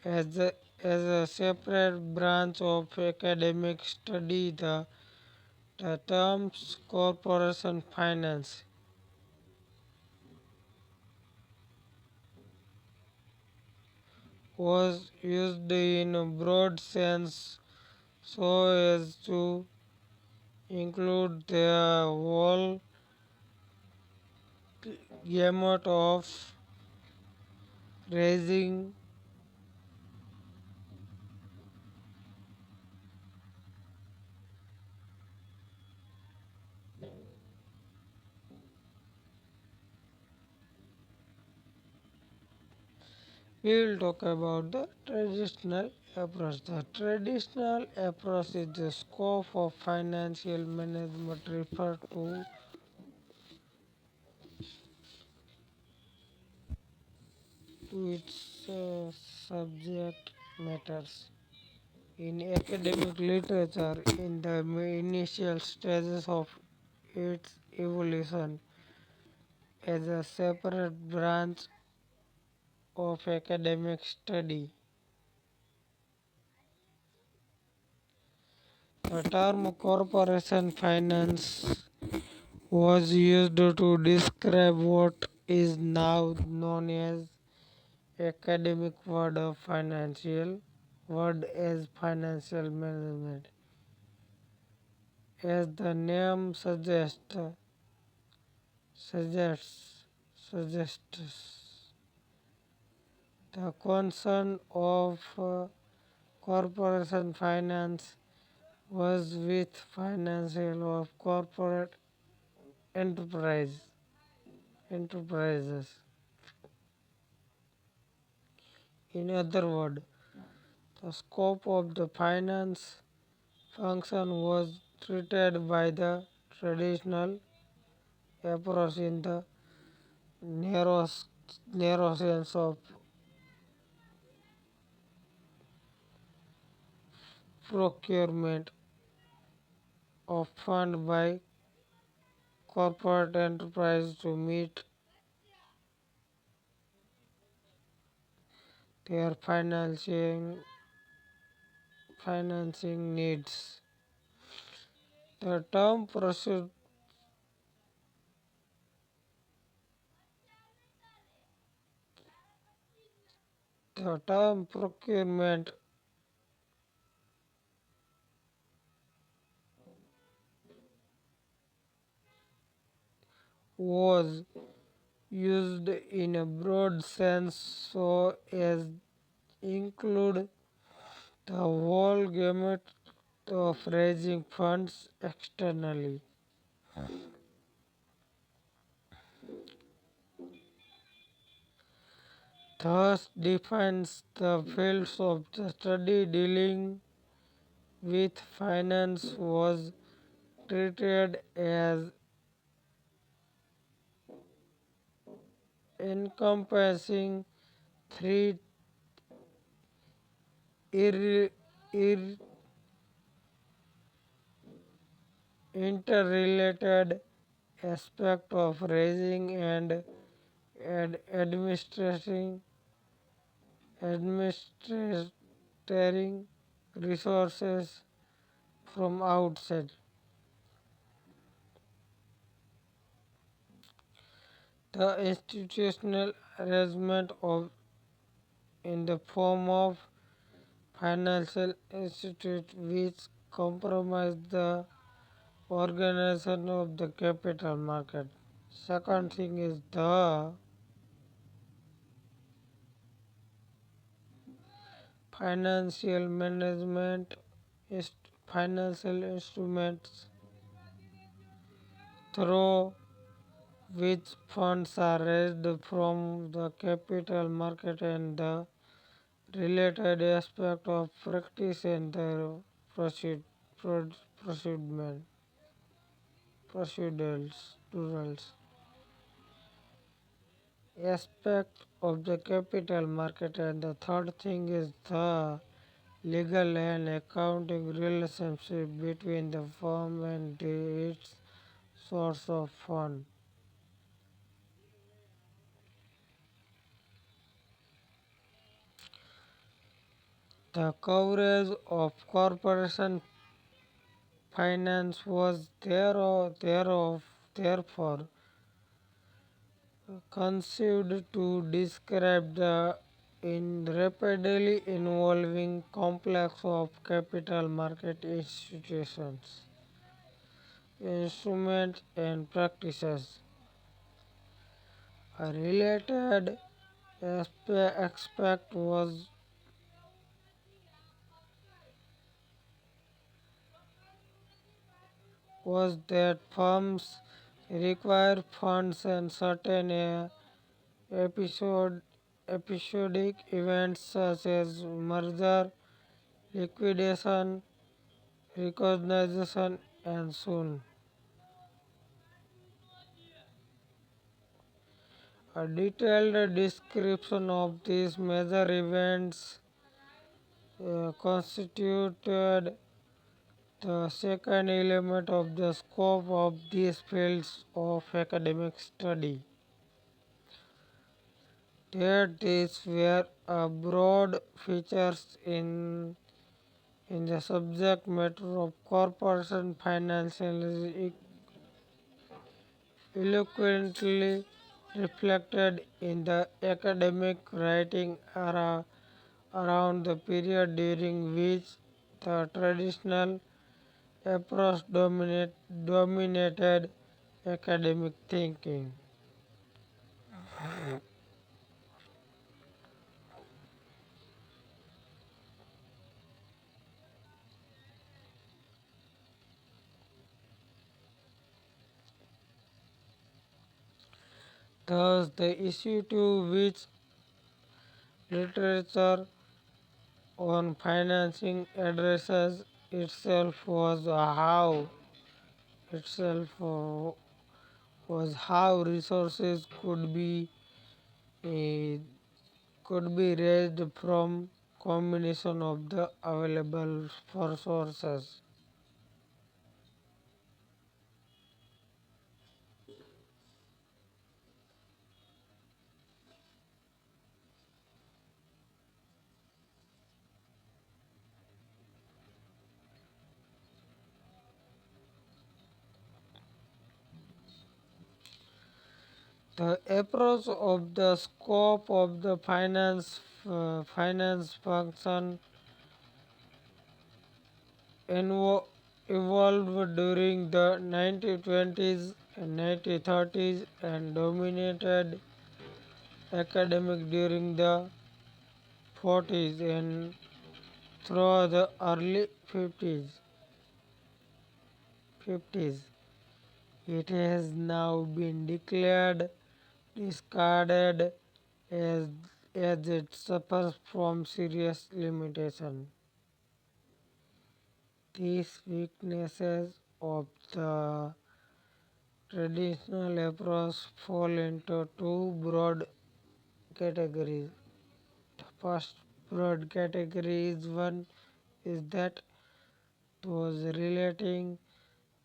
as a separate branch of academic study. The terms corporation finance was used in a broad sense so as to include the whole gamut of raising we will talk about the traditional approach. The traditional approach is the scope of financial management referred to its subject matters in academic literature in the initial stages of its evolution as a separate branch of academic study. The term corporation finance was used to describe what is now known as academic word as financial management. As the name suggests, suggests the concern of corporation finance was with financial of corporate enterprises. In other words, the scope of the finance function was treated by the traditional approach in the narrow, narrow sense of procurement of fund by corporate enterprise to meet their financing needs. The term the term procurement was used in a broad sense so as include the whole gamut of raising funds externally. Thus defines the fields of the study dealing with finance was treated as encompassing three ir- ir- interrelated aspects of raising and administering resources from outside. The institutional arrangement of in the form of financial institute which compromise the organization of the capital market. Second thing is the financial management is financial instruments through which funds are raised from the capital market and the related aspect of practice and the proceed, procurement procedures aspect of the capital market. And the third thing is the legal and accounting relationship between the firm and its source of fund. The coverage of corporation finance was therefore conceived to describe the in rapidly evolving complex of capital market institutions, instruments and practices. A related aspect was that firms require funds and certain episode, episodic events such as merger, liquidation, recognition, and soon. A detailed description of these major events constituted the second element of the scope of these fields of academic study. That these were a broad features in the subject matter of corporation finance is eloquently reflected in the academic writing around the period during which the traditional approach dominated academic thinking. Thus, the issue to which literature on financing addresses itself itself uh, was how resources eh, could be raised from combination of the available sources. The approach of the scope of the finance function evolved during the 1920s and 1930s and dominated academic during the 40s and through the early 50s. 1950s. It has now been declared discarded as, as it suffers from serious limitation. These weaknesses of the traditional approach fall into two broad categories. The first broad category is one is that those relating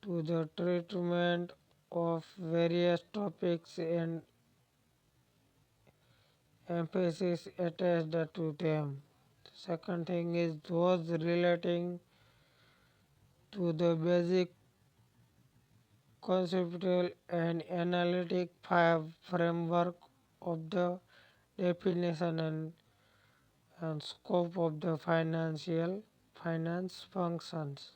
to the treatment of various topics and emphasis attached to them. The second thing is those relating to the basic conceptual and analytic framework of the definition and scope of the finance functions.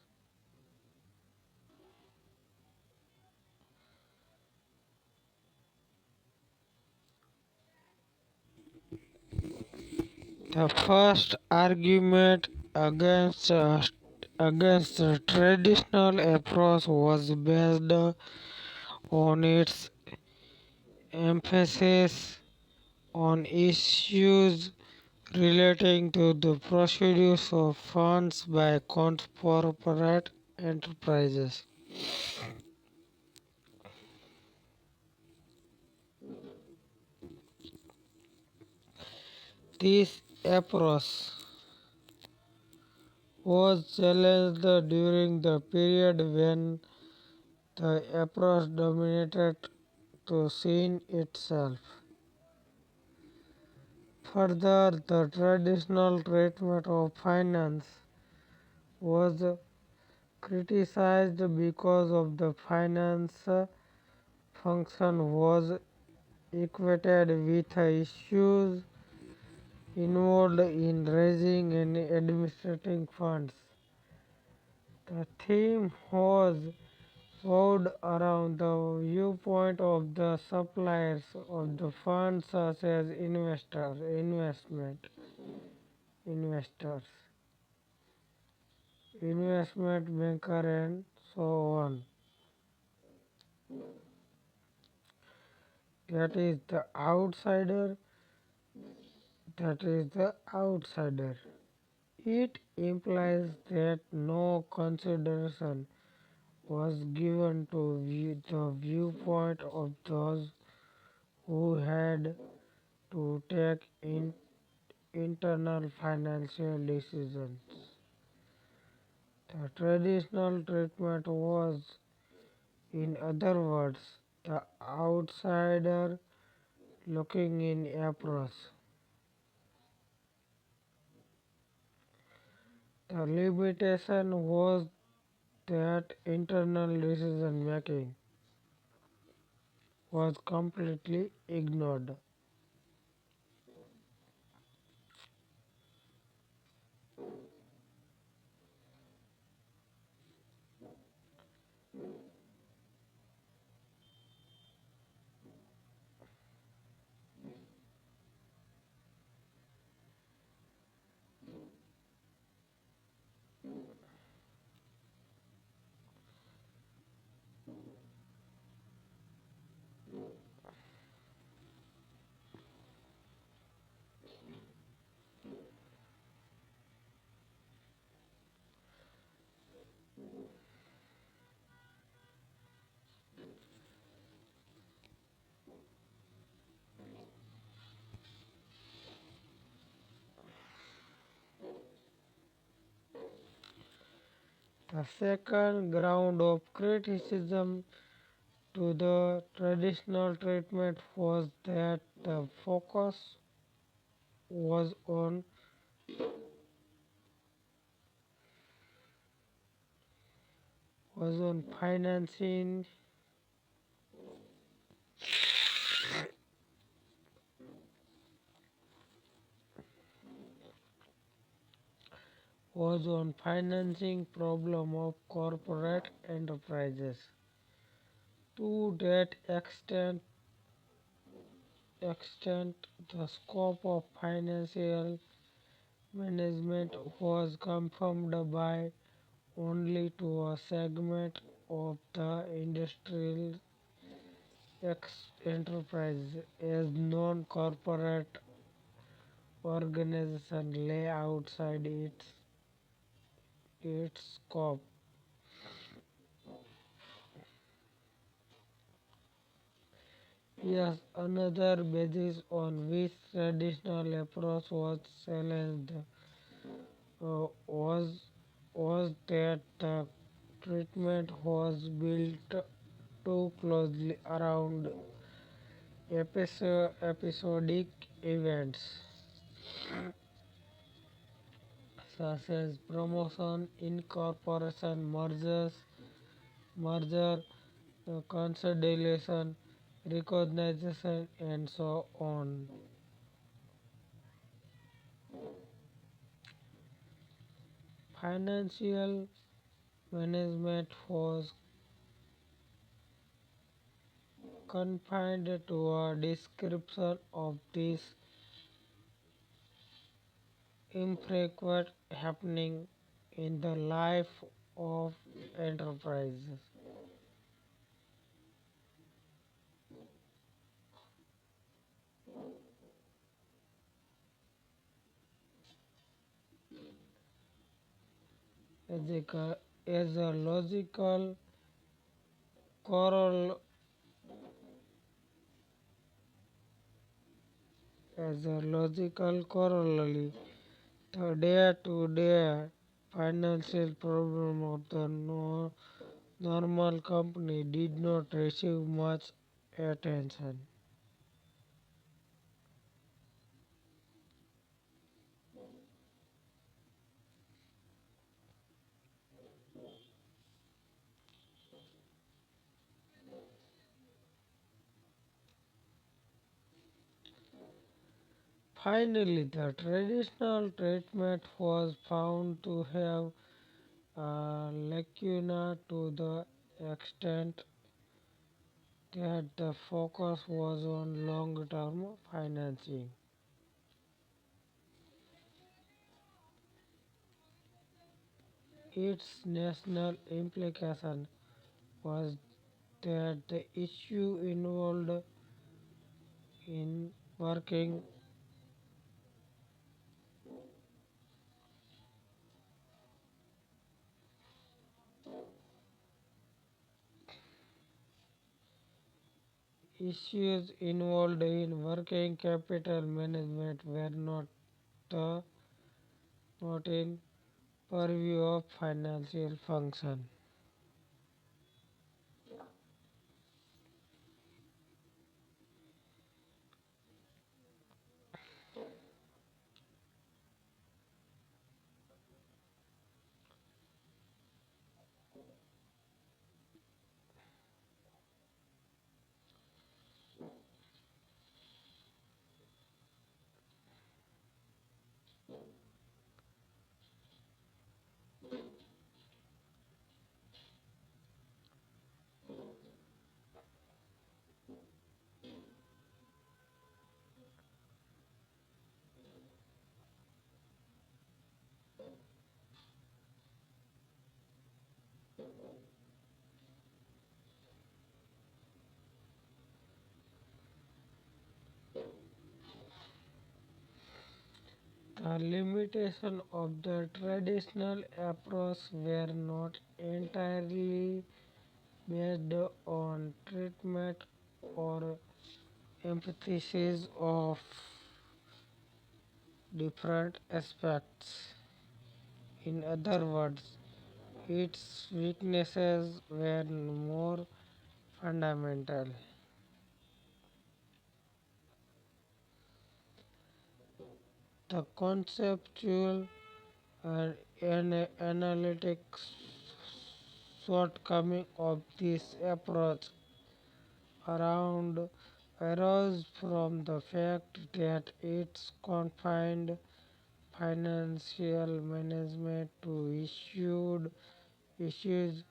The first argument against the traditional approach was based on its emphasis on issues relating to the procedures of funds by corporate enterprises. This approach was challenged during the period when the approach dominated the scene itself. Further, the traditional treatment of finance was criticized because of the finance function was equated with issues involved in raising and administrating funds. The theme was revolved around the viewpoint of the suppliers of the funds such as investors, investment banker and so on. That is the outsider, that is the outsider. It implies that no consideration was given to the viewpoint of those who had to take internal financial decisions. The traditional treatment was, in other words, the outsider looking in approach. The limitation was that internal decision making was completely ignored. The second ground of criticism to the traditional treatment was that the focus was on financing problem of corporate enterprises. To that extent, the scope of financial management was confirmed by only to a segment of the industrial enterprise as non-corporate organizations lay outside its scope. Yes, another basis on which traditional approach was challenged uh, was was that the treatment was built too closely around episodic events such as promotion, incorporation, merger, consolidation, recognition, and so on. Financial management was confined to a description of this infrequent happening in the life of enterprises. As a, as a logical coroll- as a logical corollary, the day-to-day financial problem of the normal company did not receive much attention. Finally, the traditional treatment was found to have a lacuna to the extent that the focus was on long-term financing. Its national implication was that the issue involved in working issues involved in working capital management were the, not in purview of financial function. The limitations of the traditional approach were not entirely based on treatment or emphasis of different aspects. In other words, its weaknesses were more fundamental. The conceptual and analytic shortcoming of this approach around arose from the fact that it confined financial management to issues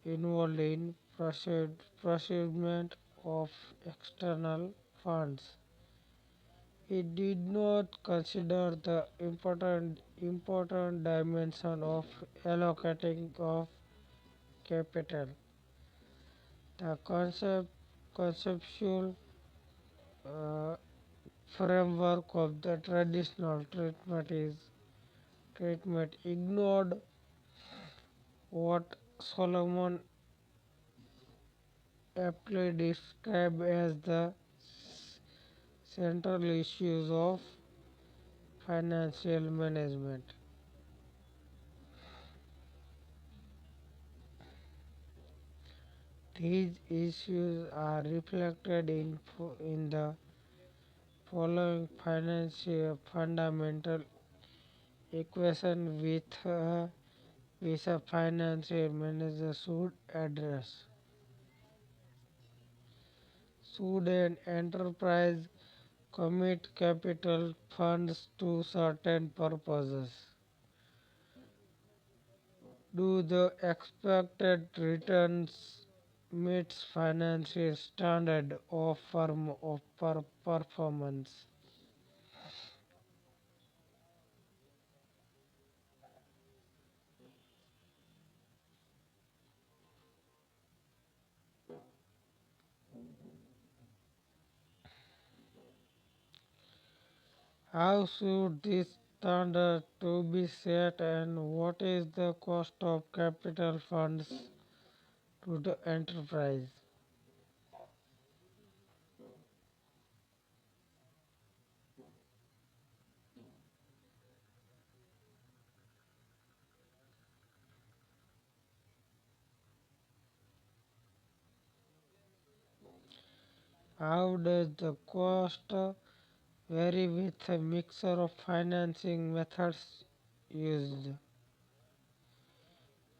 involved in procurement of external funds. It did not consider the important dimension of allocating of capital. The conceptual uh, framework of the traditional treatment ignored what Solomon aptly described as the central issues of financial management. These issues are reflected in the following financial fundamental equation which a financial manager should address. Should an enterprise commit capital funds to certain purposes? Do the expected returns meet financial standard of performance? How should this standard to be set and what is the cost of capital funds to the enterprise? How does the cost vary with a mixture of financing methods used?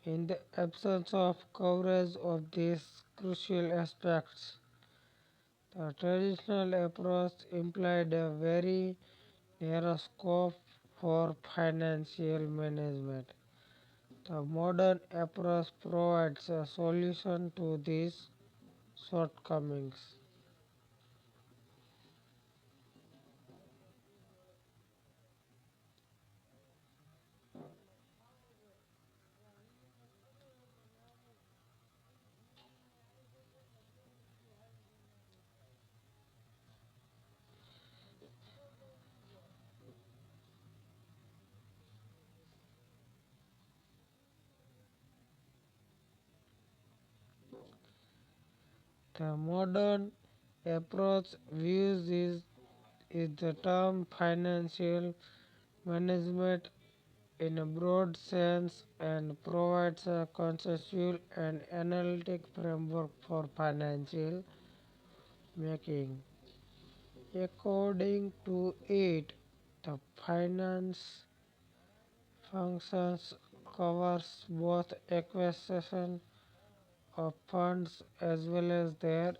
In the absence of coverage of these crucial aspects, the traditional approach implied a very narrow scope for financial management. The modern approach provides a solution to these shortcomings. The modern approach is the term financial management in a broad sense and provides a conceptual and analytic framework for financial making. According to it, the finance functions covers both acquisition of funds as well as their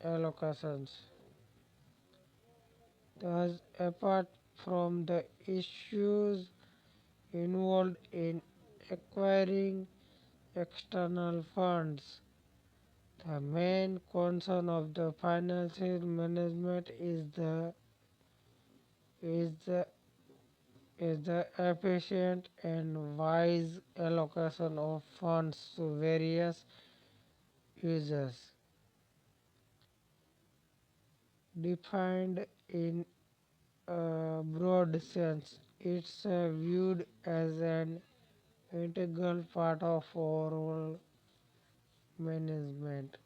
allocations. Thus, apart from the issues involved in acquiring external funds, the main concern of the financial management is the is the efficient and wise allocation of funds to various users. Defined in a broad sense, it's viewed as an integral part of overall management.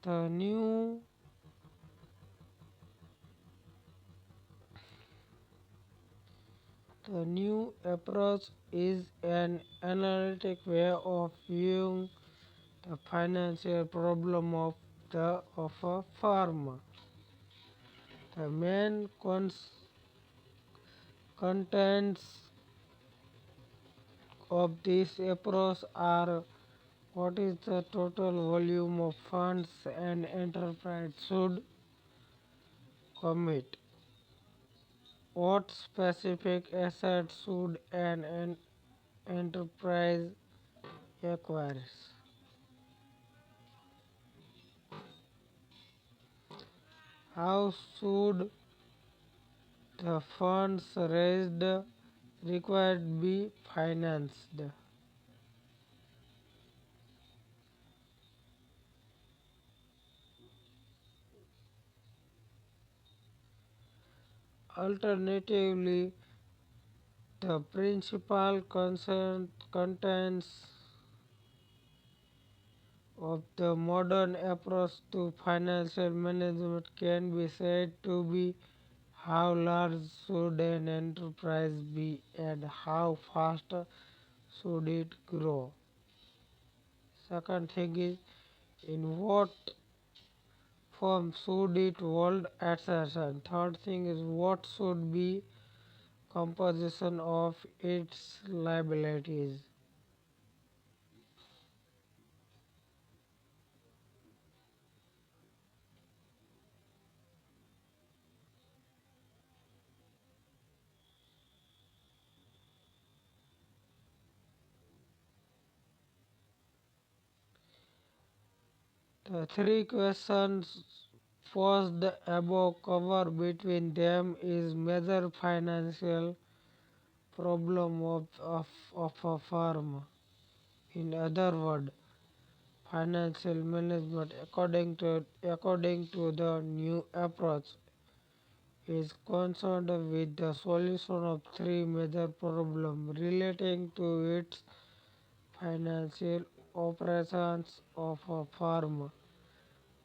The new approach is an analytic way of viewing the financial problem of a farmer. The main contents of this approach are: what is the total volume of funds an enterprise should commit? What specific assets should an enterprise acquire? How should the funds raised required be financed? Alternatively, the principal contents of the modern approach to financial management can be said to be: how large should an enterprise be and how fast should it grow? Second thing is, in what form should it hold assets? And third thing is, what should be composition of its liabilities? The three questions posed above cover between them is major financial problem of a firm. In other words, financial management according to the new approach is concerned with the solution of three major problems relating to its financial operations of a firm,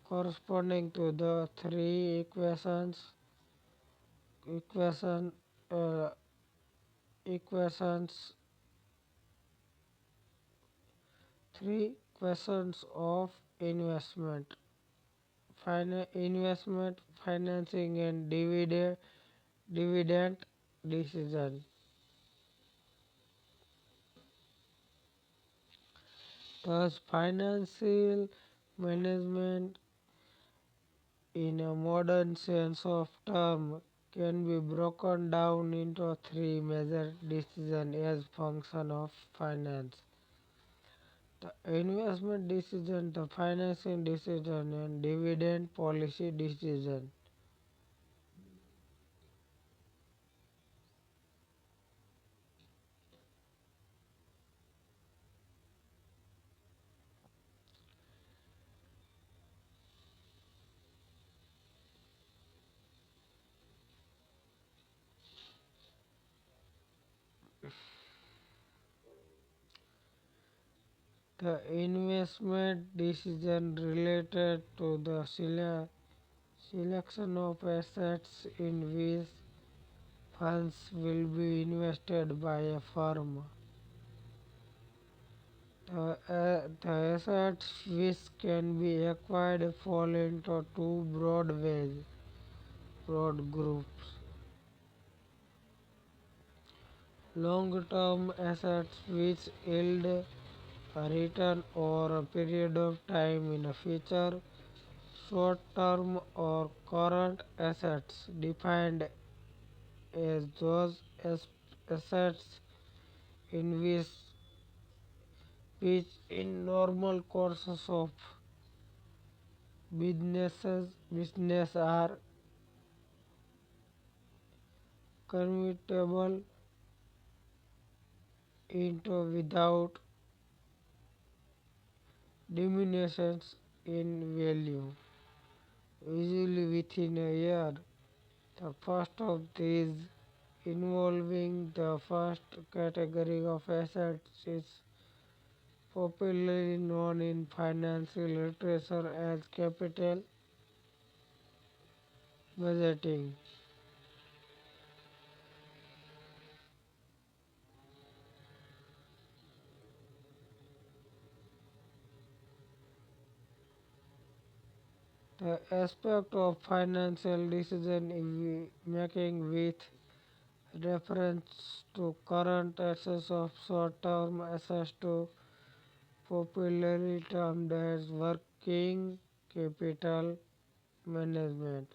corresponding to the equation uh, equations three questions of investment, investment, financing, and dividend decision. Thus, financial management in a modern sense of term can be broken down into three major decisions as function of finance: the investment decision, the financing decision, and dividend policy decision. The investment decision related to the selection of assets in which funds will be invested by a firm. The assets which can be acquired fall into two broad groups: long-term assets which yield a return over a period of time in the future, short-term or current assets defined as those assets in which in normal courses of business are convertible into without diminutions in value, usually within a year. The first of these, involving the first category of assets, is popularly known in financial literature as capital budgeting. The aspect of financial decision making with reference to current assets of short-term assets to popularly termed as working capital management.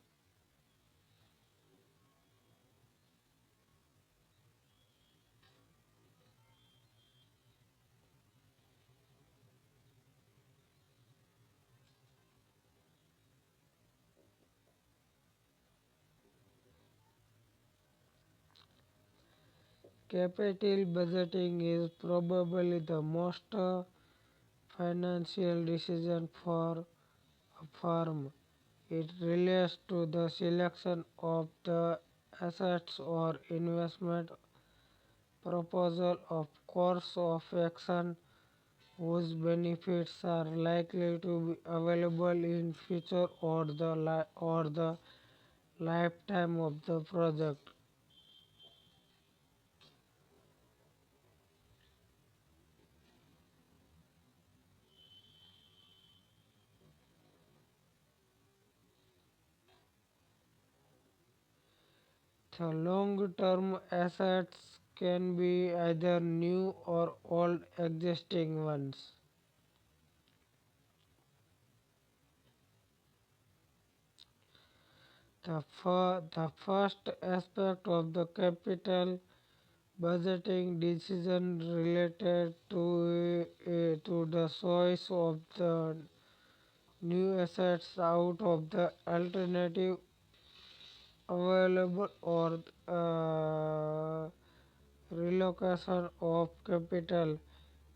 Capital budgeting is probably the most financial decision for a firm. It relates to the selection of the assets or investment proposal of course of action whose benefits are likely to be available in future or the lifetime of the project. The long-term assets can be either new or old existing ones. The first aspect of the capital budgeting decision related to the choice of the new assets out of the alternative available or relocation of capital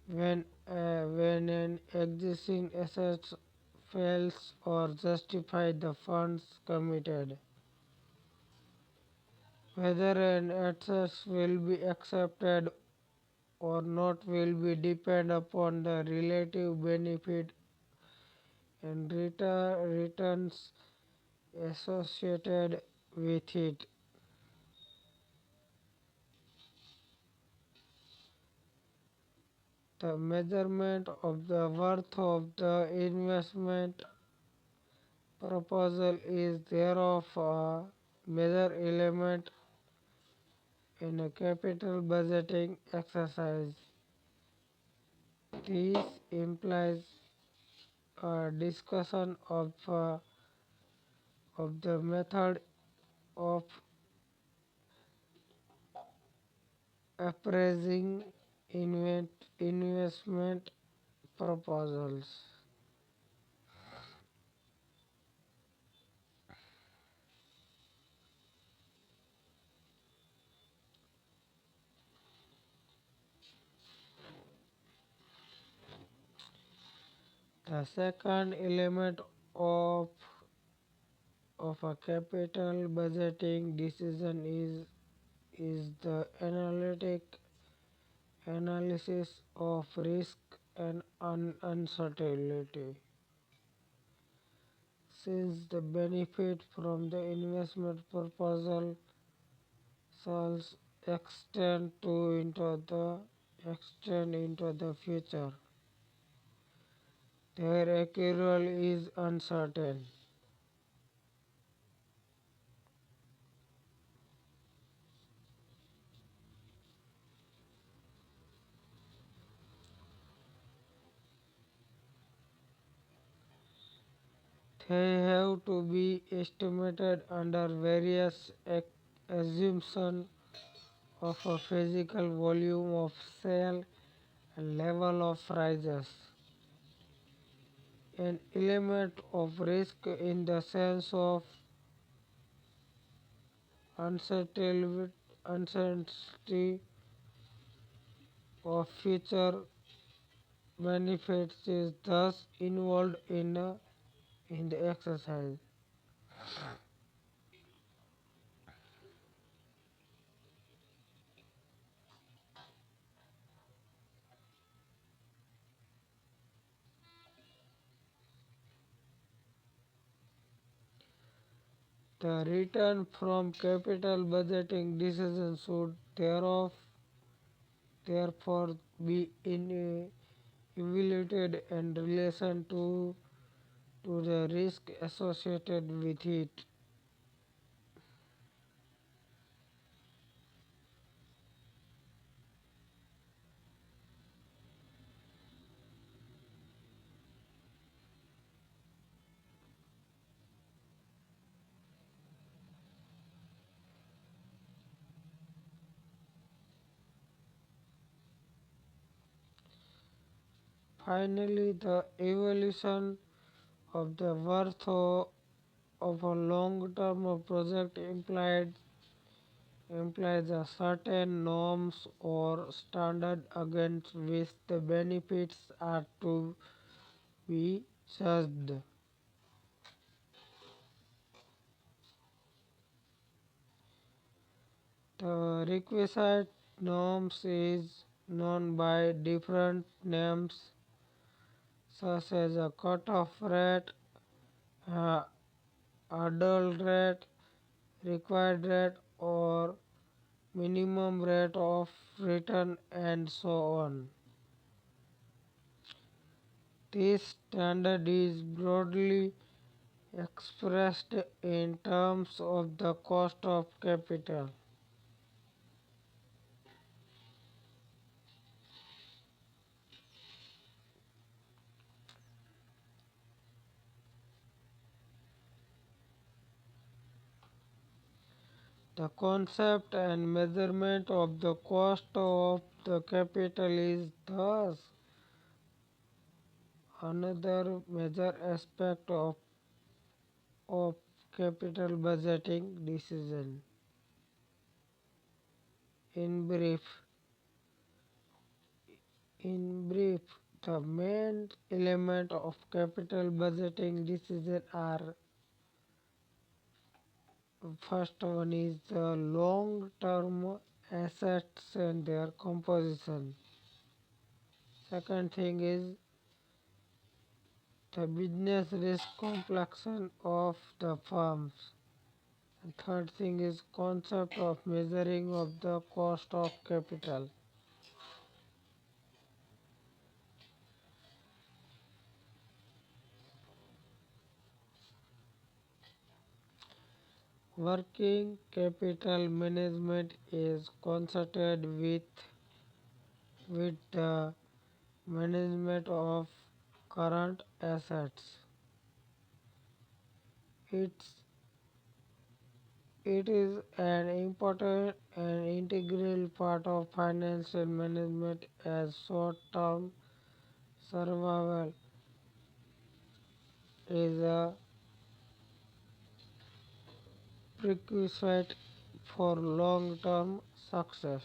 when an existing asset fails or justify the funds committed. Whether an asset will be accepted or not will be depend upon the relative benefit and returns associated with it. The measurement of the worth of the investment proposal is thereof a major element in a capital budgeting exercise. This implies a discussion of the method of appraising investment proposals. The second element of a capital budgeting decision is the analysis of risk and uncertainty. Since the benefit from the investment proposal shall extend into the future, their accrual is uncertain. They have to be estimated under various assumptions of a physical volume of sale and level of prices. An element of risk in the sense of uncertainty of future benefits is thus involved in the exercise. The return from capital budgeting decisions should therefore be evaluated in relation to to the risk associated with it. Finally, the evaluation of the worth of a long-term project implies a certain norms or standard against which the benefits are to be judged. The requisite norms is known by different names such as a cutoff rate, uh, adult rate, required rate, or minimum rate of return, and so on. This standard is broadly expressed in terms of the cost of capital. The concept and measurement of the cost of the capital is thus another major aspect of capital budgeting decision. In brief, in brief, the main element of capital budgeting decision are: first one is the long term assets and their composition. Second thing is the business risk complexion of the firms. And third thing is concept of measuring of the cost of capital. Working capital management is concerned with the management of current assets. It's It is an important and integral part of financial management as short-term survival is a prerequisite for long-term success.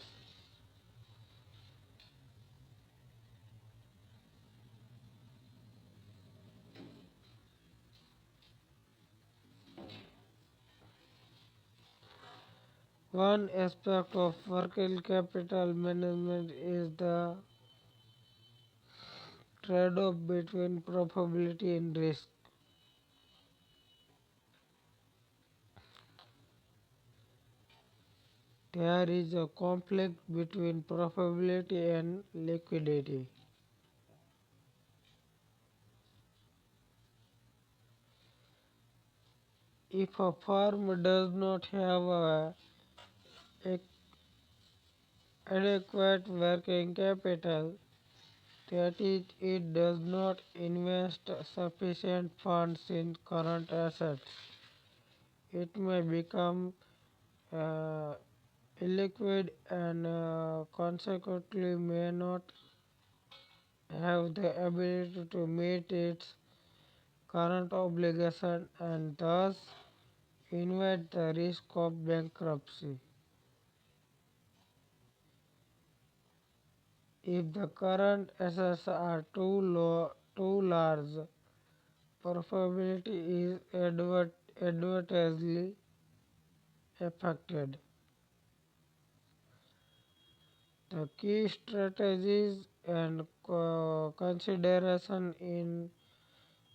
One aspect of working capital management is the trade-off between profitability and risk. There is a conflict between profitability and liquidity. If a firm does not have a adequate working capital, that is, it does not invest sufficient funds in current assets, it may become uh, illiquid and consequently may not have the ability to meet its current obligation and thus invite the risk of bankruptcy. If the current assets are too large, profitability is adversely affected. The key strategies and consideration in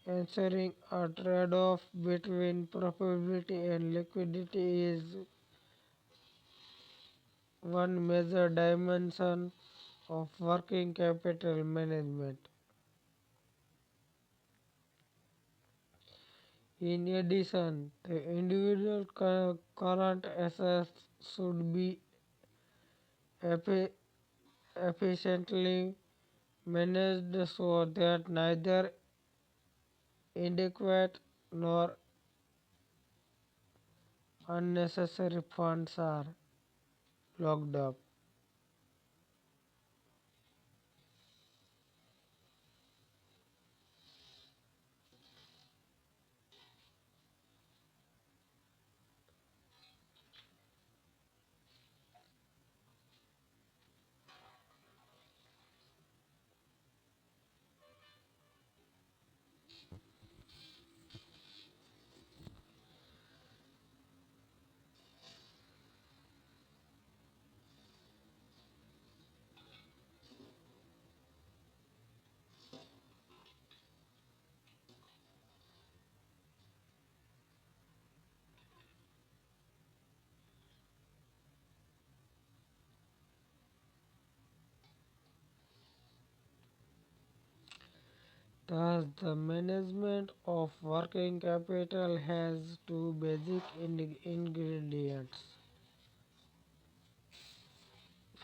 ensuring a trade-off between profitability and liquidity is one major dimension of working capital management. In addition, the individual current assets should be effi- efficiently managed so that neither inadequate nor unnecessary funds are locked up. Thus, the management of working capital has two basic ingredients.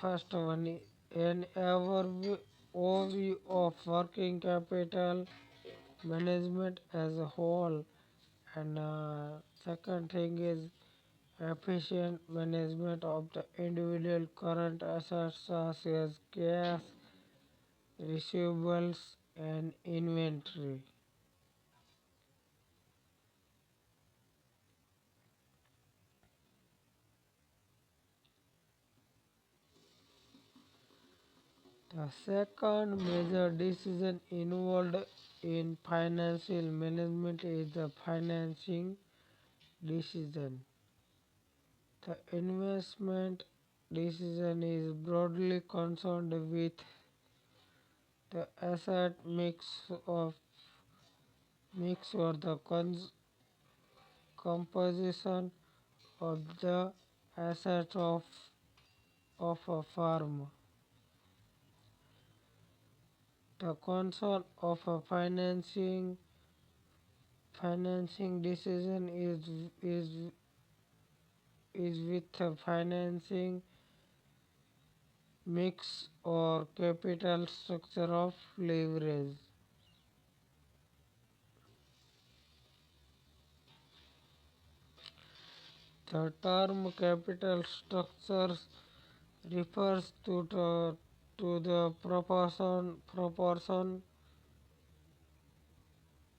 First one, an overview of working capital management as a whole, and second thing is efficient management of the individual current assets such as cash, receivables, and inventory. The second major decision involved in financial management is the financing decision. The investment decision is broadly concerned with the asset mix or the composition of the assets of a firm. The concern of a financing decision is with the financing mix or capital structure of leverage. The term capital structures refers to the proportion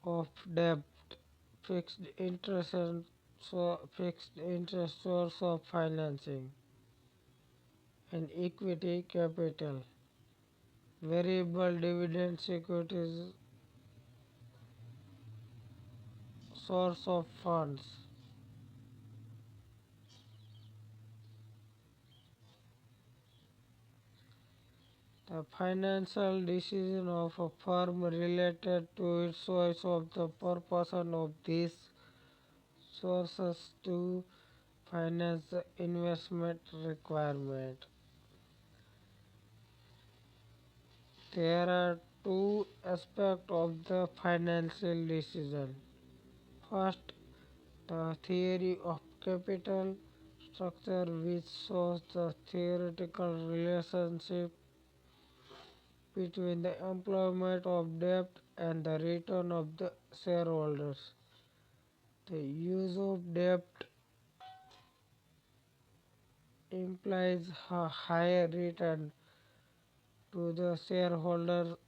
of debt, fixed interest and fixed interest source of financing, and equity capital, variable dividend securities source of funds. The financial decision of a firm related to its choice of the proportion of these sources to finance the investment requirement. There are two aspects of the financial decision. First, the theory of capital structure, which shows the theoretical relationship between the employment of debt and the return of the shareholders. The use of debt implies a higher return to the shareholder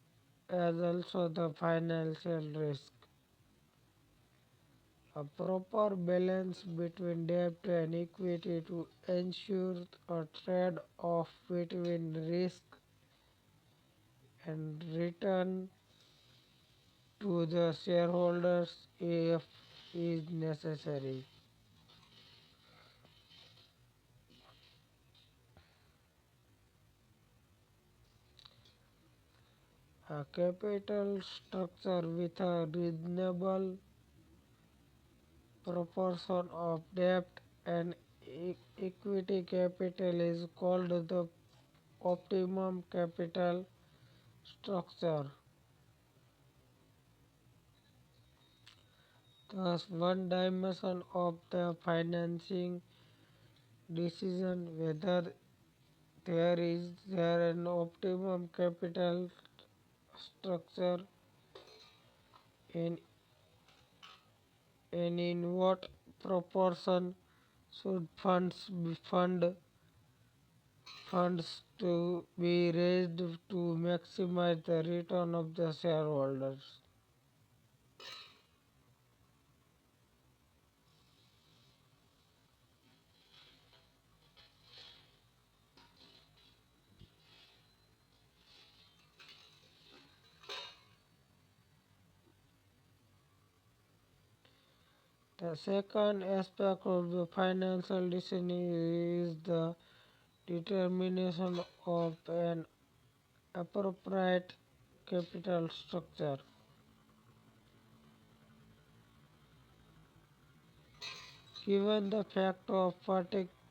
as also the financial risk. A proper balance between debt and equity to ensure a trade-off between risk and return to the shareholders if is necessary. A capital structure with a reasonable proportion of debt and equity capital is called the optimum capital structure. Thus, one dimension of the financing decision whether there an optimum capital structure and, and in what proportion should funds to be raised to maximize the return of the shareholders. The second aspect of the financial decision is the determination of an appropriate capital structure. Given the fact of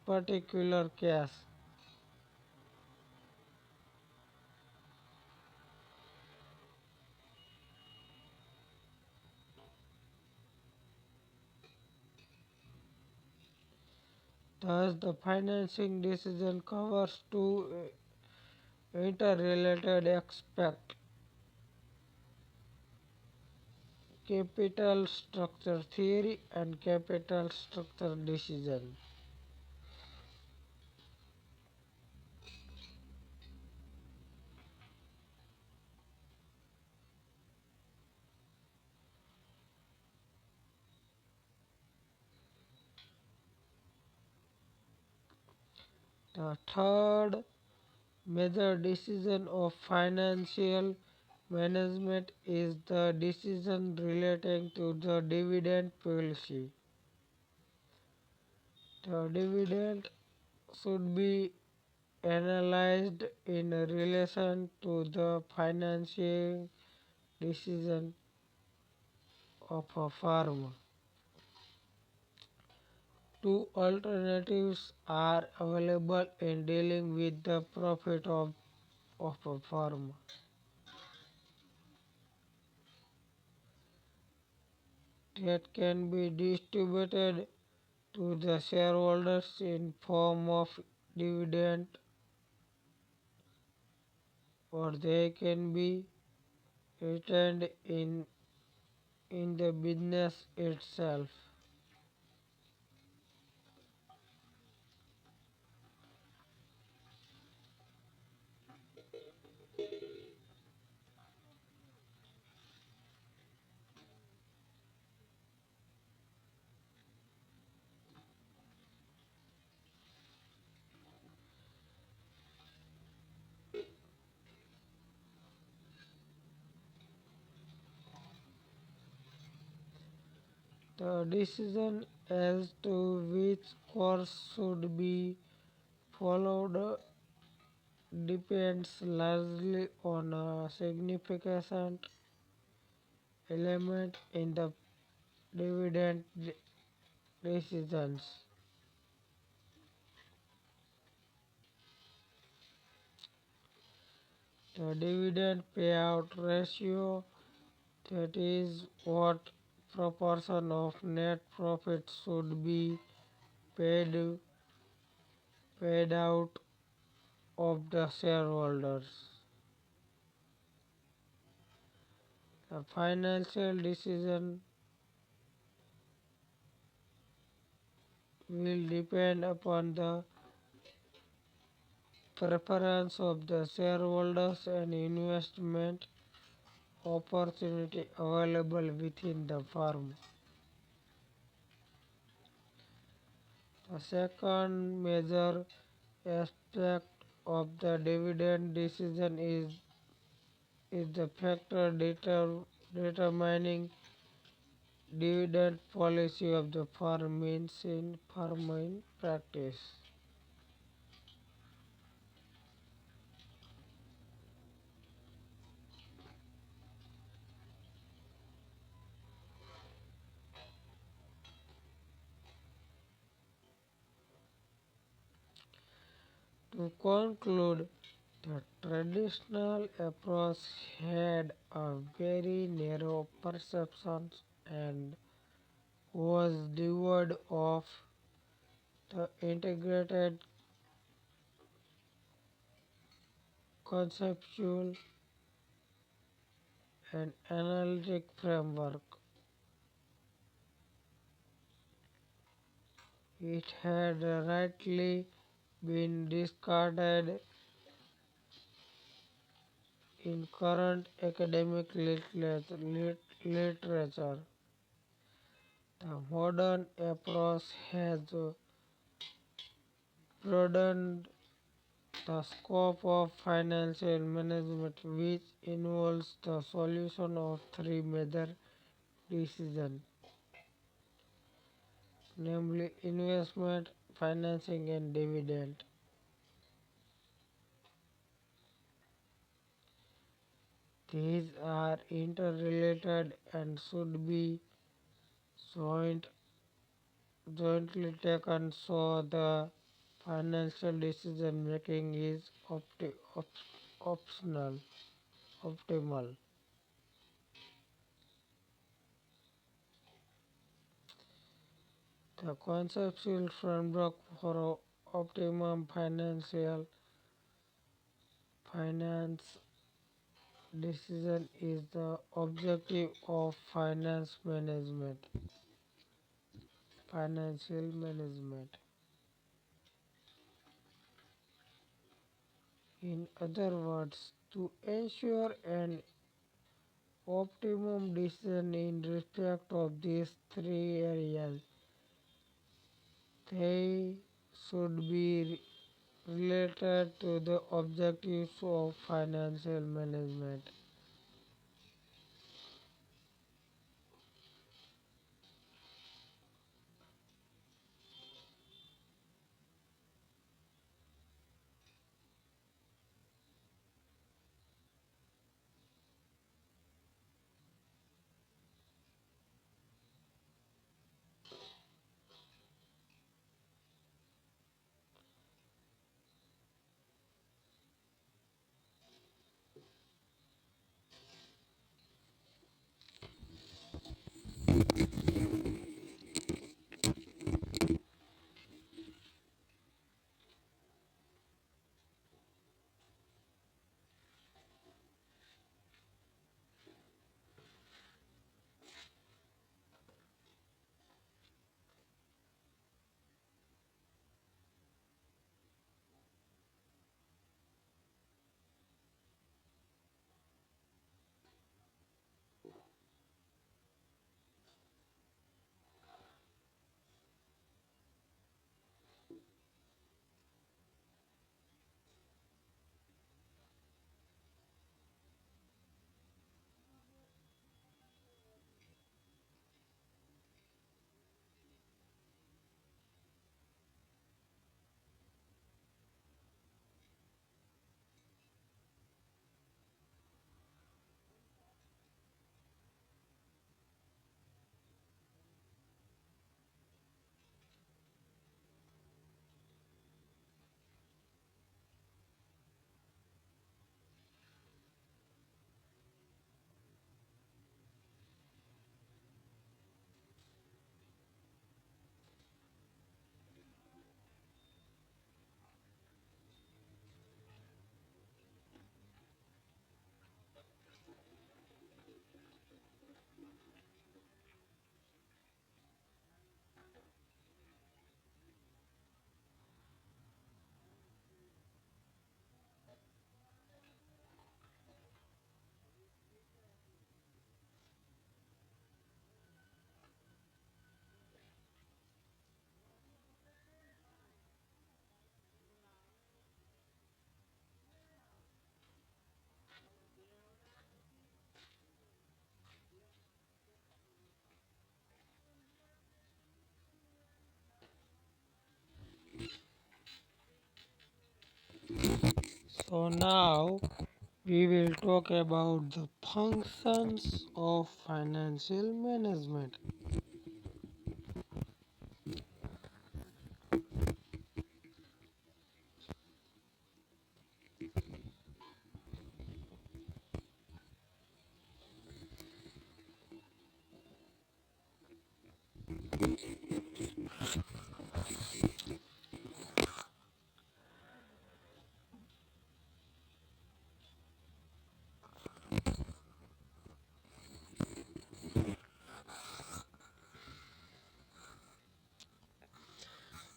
particular case, thus the financing decision covers two interrelated aspects: capital structure theory and capital structure decision. The third major decision of financial management is the decision relating to the dividend policy. The dividend should be analyzed in relation to the financing decision of a firm. Two alternatives are available in dealing with the profit of a firm. That can be distributed to the shareholders in form of dividend, or they can be retained in the business itself. The decision as to which course should be followed depends largely on a significant element in the dividend decisions. The dividend payout ratio, that is, what proportion of net profit should be paid paid out of the shareholders. The financial decision will depend upon the preference of the shareholders and investment opportunity available within the firm. The second major aspect of the dividend decision is the factor determining dividend policy of the firm in practice. To conclude, the traditional approach had a very narrow perceptions and was devoid of the integrated conceptual and analytic framework. It had rightly been discarded in current academic literature. The modern approach has broadened the scope of financial management, which involves the solution of three major decisions, namely investment, financing, and dividend. These are interrelated and should be joint, jointly taken so the financial decision making is optional, optimal. The conceptual framework for optimum finance decision is the objective of financial management. In other words, to ensure an optimum decision in respect of these three areas, they should be related to the objectives of financial management. So now we will talk about the functions of financial management.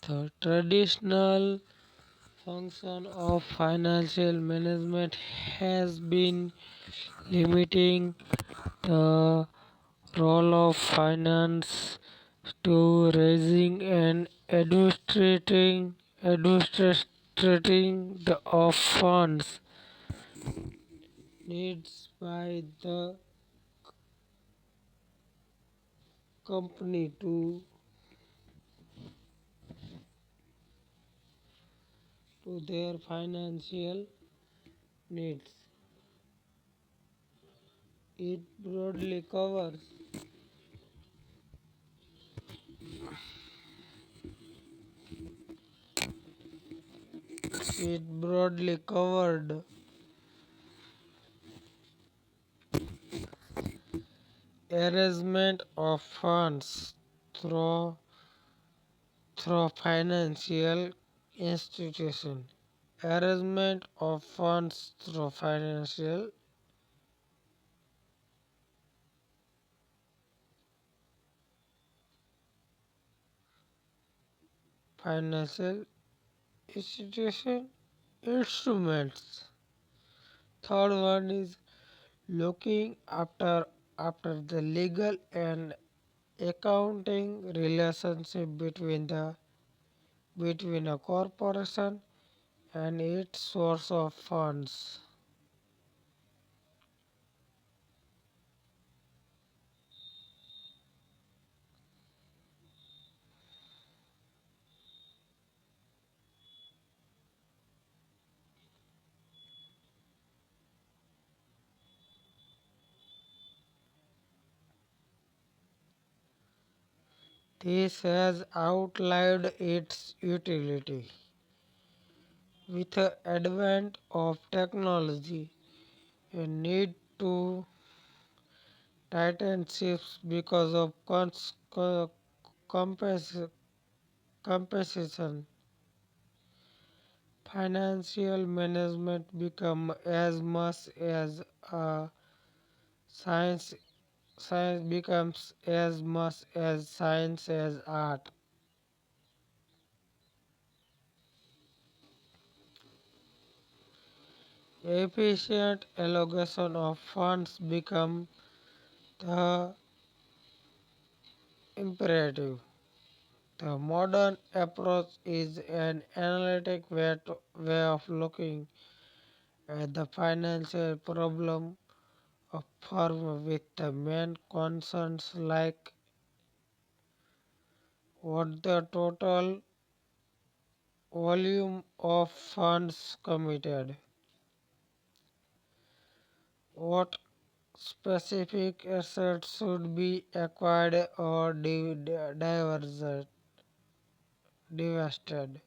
The traditional function of financial management has been limiting the role of finance to raising and administrating the of funds needs by the company to their financial needs. It broadly covers it broadly covered arrangement of funds through financial institution. Arrangement of funds through financial institution instruments. Third one is looking after the legal and accounting relationship between a corporation and its source of funds. This has outlived its utility. With the advent of technology, a need to tighten ships because of compens- compensation. Financial management become as much as a science. Science becomes as much as science as art. Efficient allocation of funds become the imperative. The modern approach is an analytic way of looking at the financial problem of firm with the main concerns like what the total volume of funds committed, what specific assets should be acquired or divested,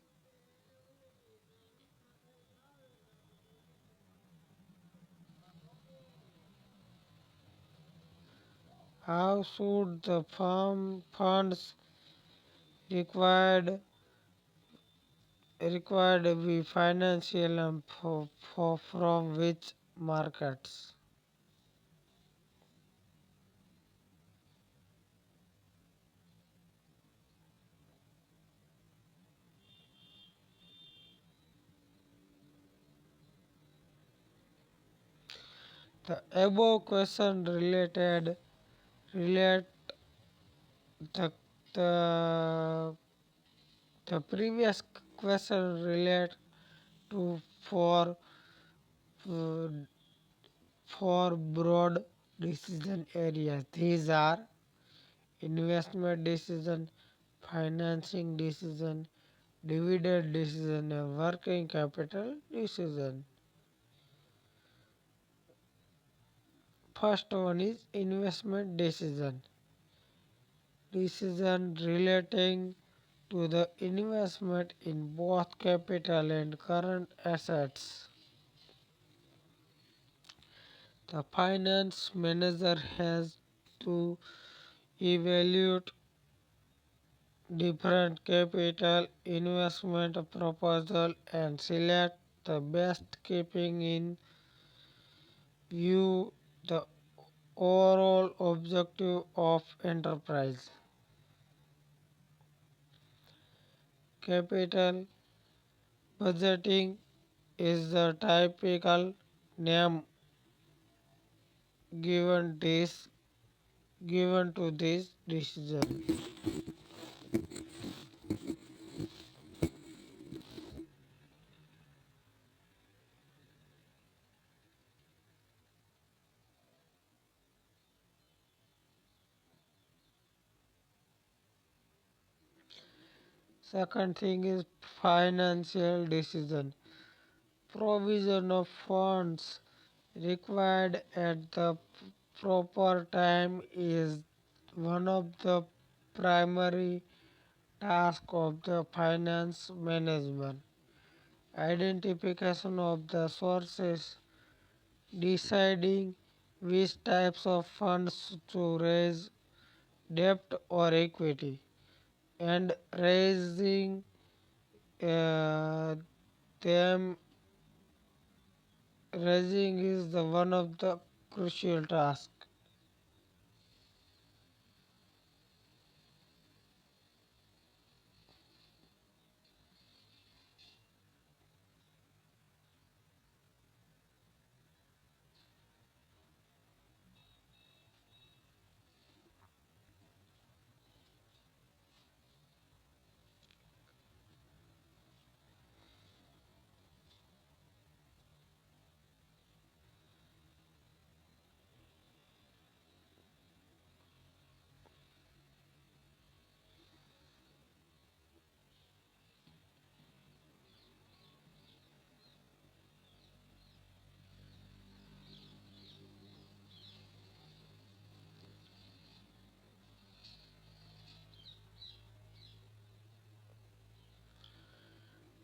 how should the firm funds required be financial and from which markets. The above question relate the the the previous question relate to uh, four broad decision areas. These are investment decision, financing decision, dividend decision, and working capital decision. First one is investment decision. Decision relating to the investment in both capital and current assets. The finance manager has to evaluate different capital investment proposal and select the best, keeping in view the overall objective of enterprise. Capital budgeting is the typical name given this given to this decision. Second thing is financial decision. Provision of funds required at the proper time is one of the primary tasks of the finance management. Identification of the sources, deciding which types of funds to raise, debt or equity, and uh, them raising is the one of the crucial tasks.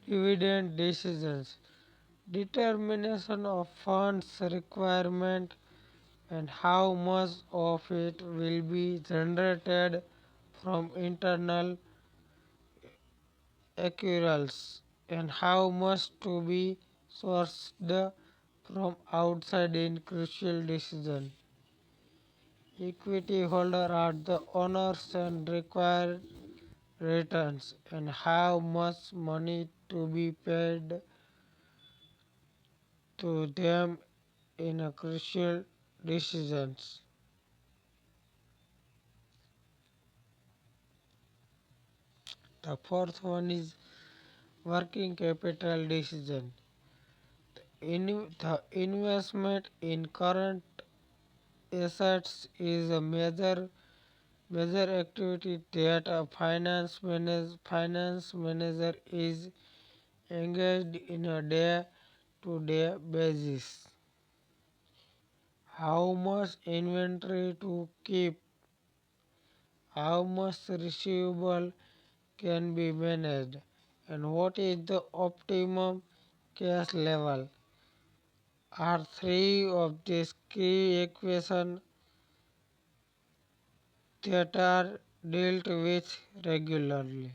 Dividend decisions, determination of funds requirement and how much of it will be generated from internal accruals and how much to be sourced from outside in crucial decision. Equity holder are the owners and require returns and how much money to be paid to them in a crucial decisions. The fourth one is working capital decision. The investment in current assets is a major activity that a finance manager is engaged in a day-to-day basis. How much inventory to keep, how much receivable can be managed, and what is the optimum cash level are three of these key equations that are dealt with regularly.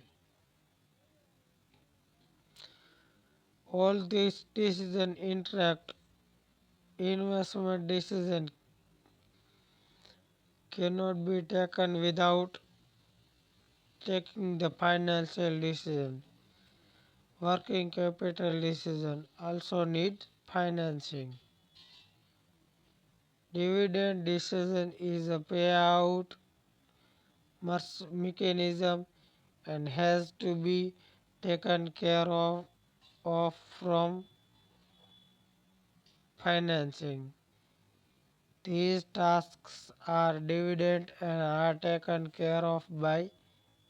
All these decisions interact. Investment decision cannot be taken without taking the financial decision. Working capital decision also need financing. Dividend decision is a payout mechanism and has to be taken care of from financing. These tasks are dividend and are taken care of by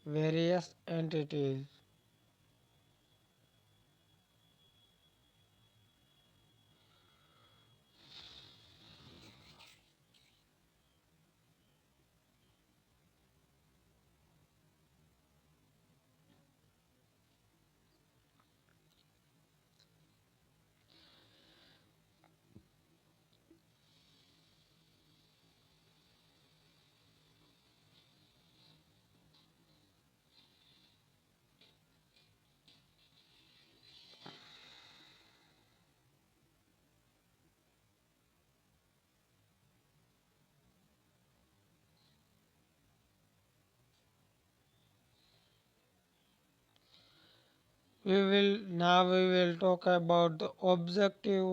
various entities. We will talk about the objective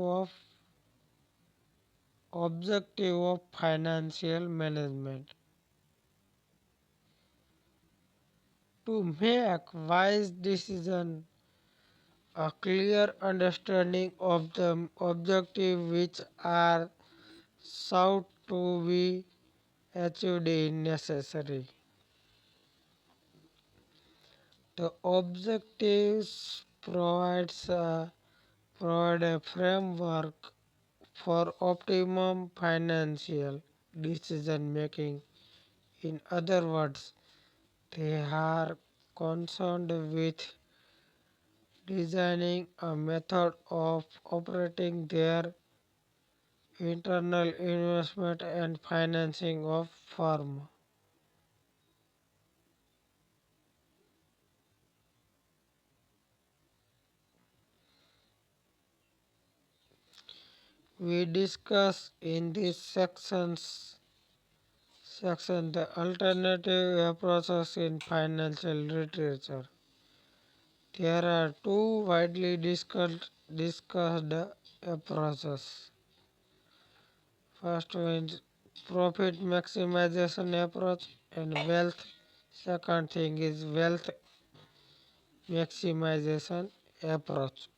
of financial management. To make wise decision, a clear understanding of the objective which are sought to be achieved is necessary. The objectives provide a framework for optimum financial decision making. In other words, they are concerned with designing a method of operating their internal investment and financing of firm. We discuss in this section the alternative approaches in financial literature. There are two widely discussed approaches. First one is profit maximization approach and wealth. Second thing is wealth maximization approach.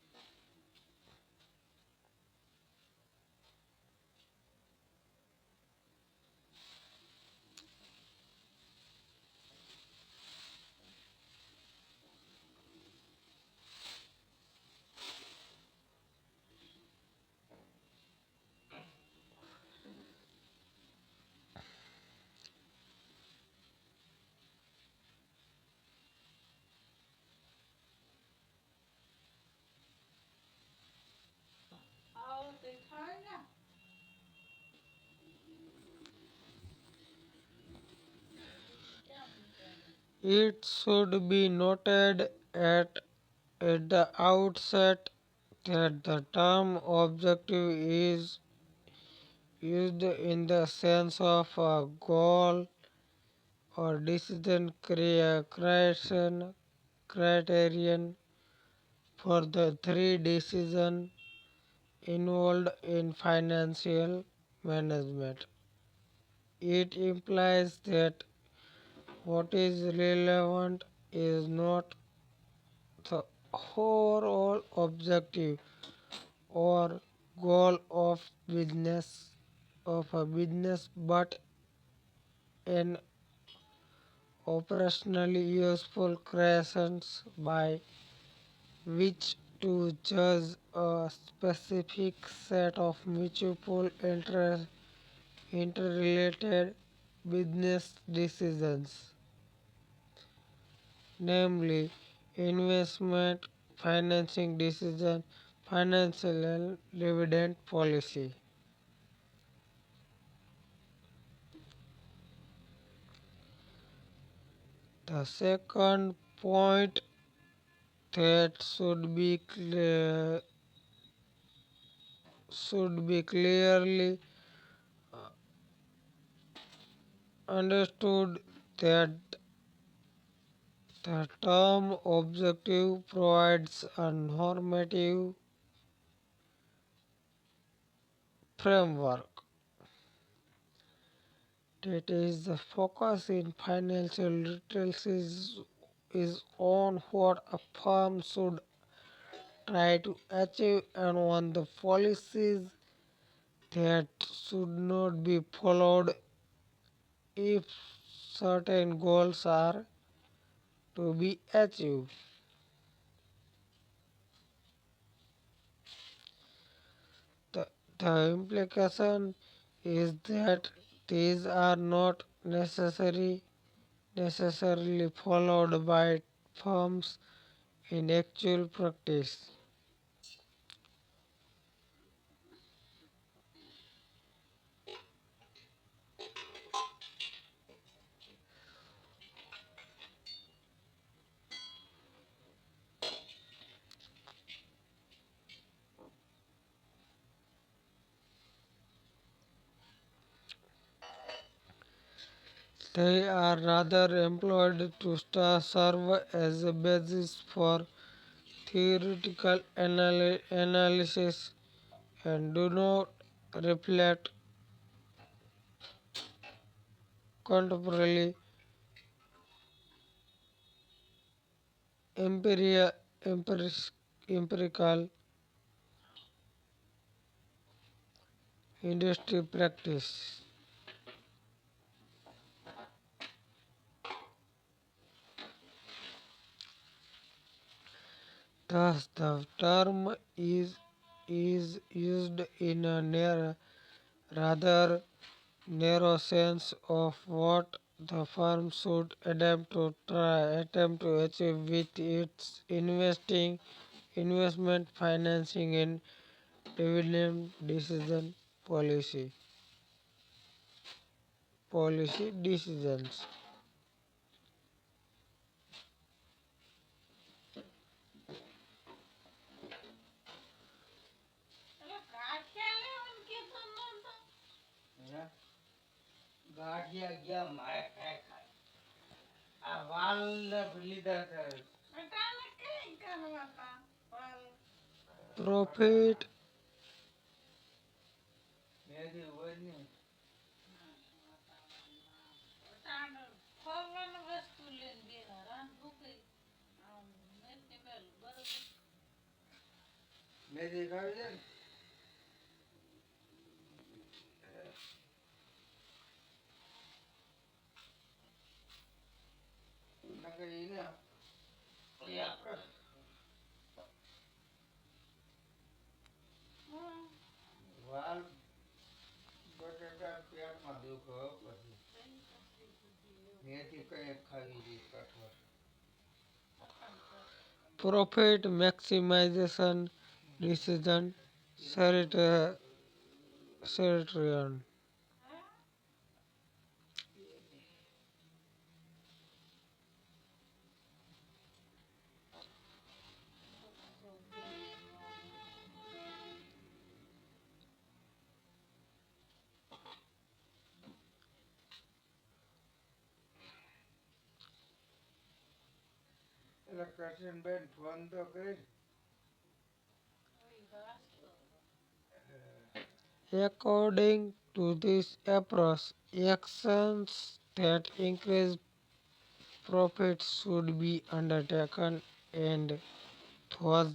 It should be noted at the outset that the term objective is used in the sense of a goal or decision creation criterion for the three decisions involved in financial management. It implies that what is relevant is not the overall objective or goal of a business but an operationally useful creations by which to judge a specific set of mutual interrelated business decisions, namely investment, financing decision, financial and dividend policy. The second point that should be clearly understood that the term objective provides a normative framework. That is, the focus in financial literacy is on what a firm should try to achieve and on the policies that should not be followed if certain goals are to be achieved. The, the implication is that these are not necessarily followed by firms in actual practice. They are rather employed to serve as a basis for theoretical analysis and do not reflect contemporary empirical, empirical industry practice. Thus, the term is used in a rather narrow sense of what the firm should attempt to achieve with its investment financing and dividend policy decisions. હે? ગાંઠિયા ગયા મારે ખાય ખાય આ વાલ લીધા હતા Profit મેદી હોય ને મેદી ખાવી છે ને નકર એને એ આપણે વાલ બટાટા પેટમાં દુખો પછી મેથી કઈ ખાવી જોઈએ કઠોળ profit maximization decision criterion. એટલે કરશનબેન ફોન તો કરી According to this approach, actions that increase profits should be undertaken and those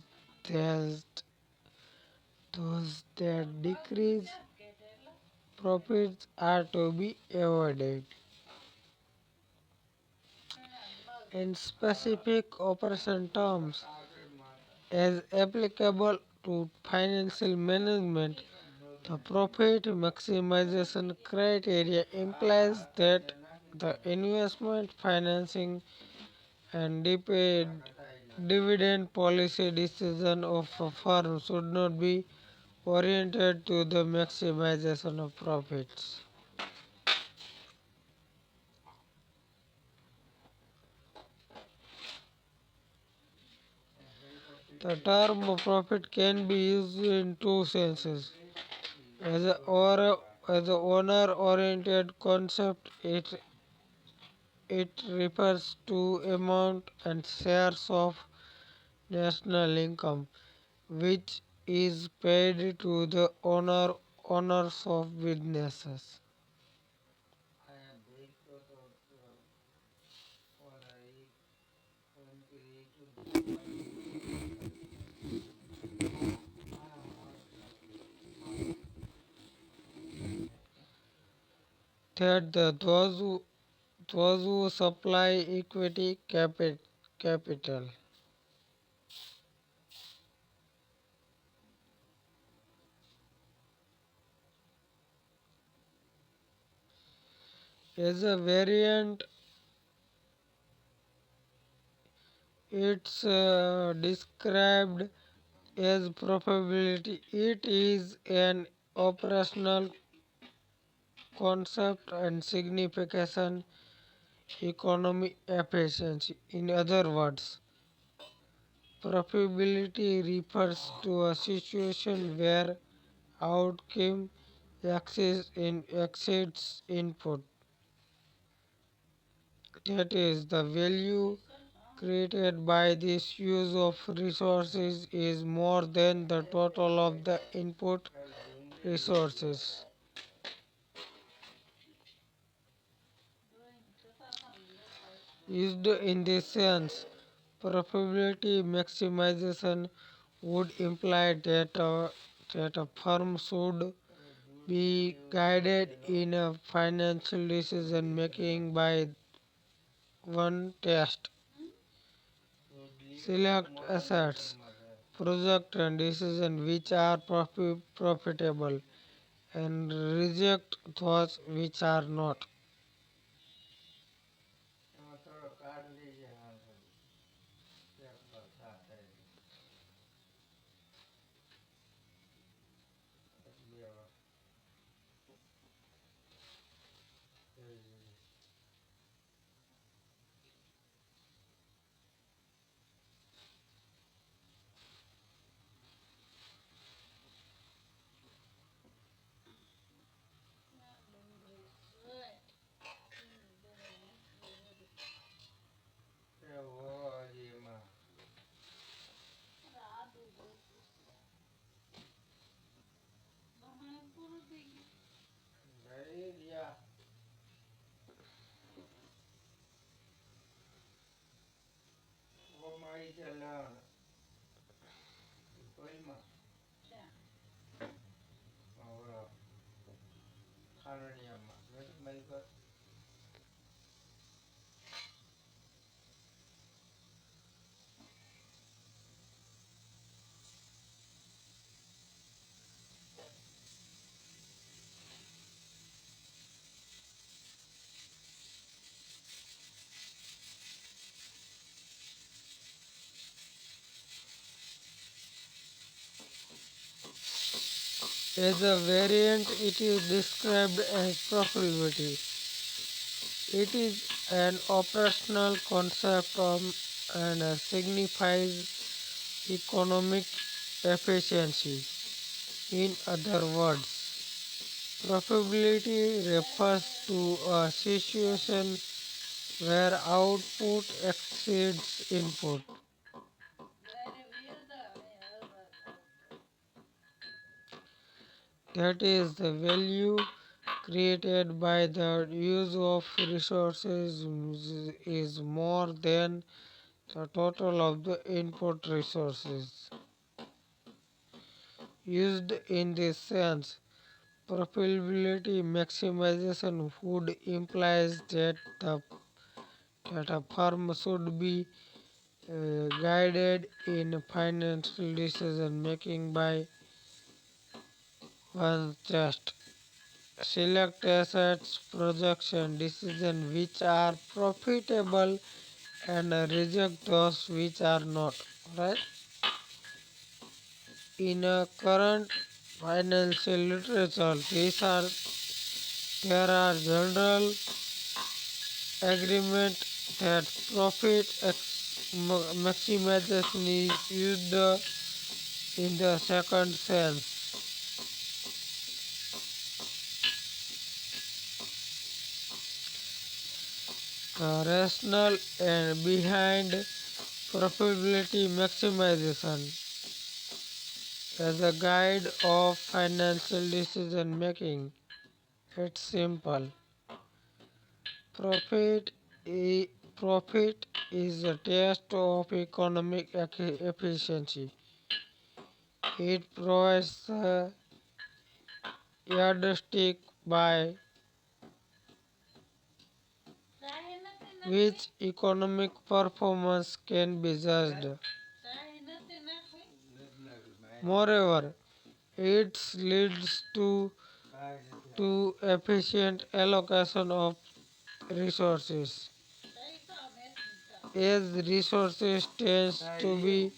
that decrease profits are to be avoided. In specific operation terms, as applicable to financial management, the profit maximization criteria implies that the investment financing and dividend policy decision of a firm should not be oriented to the maximization of profits. The term profit can be used in two senses. As a owner-oriented concept, it refers to amount and shares of national income which is paid to the owners of businesses. અહીંયા ભેગતો તો ઓલા એ phone કરી That those who supply equity capital. As a variant, it's described as profitability. It is an operational concept and signification economy efficiency. In other words, profitability refers to a situation where outcome exceeds input. That is, the value created by this use of resources is more than the total of the input resources. Used in this sense, profitability maximization would imply that a firm should be guided in a financial decision making by one test: select assets, project and decisions which are profitable and reject those which are not. એમાં થોડો card લેજે હા ઘડી એક પર સાત બે વાર એવો હજી એમાં ભરી ગયા ઓમાં આવી છે લણ કોઈમાં ઓલો ખારણિયામાં ગજમાઈ કર As a variant, it is described as profitability. It is an operational concept and signifies economic efficiency. In other words, profitability refers to a situation where output exceeds input. That is, the value created by the use of resources is more than the total of the input resources. Used in this sense, profitability maximization would implies that a firm should be guided in financial decision making by one test: select assets, projects and decisions which are profitable and reject those which are not. Right? In a current financial literature, there are general agreement that maximization is used in the second sense. The rationale and behind profitability maximization as a guide of financial decision making. It's simple. Profit profit is a test of economic efficiency. It provides a yardstick by which economic performance can be judged. Moreover, it leads to efficient allocation of resources. As resources tends to be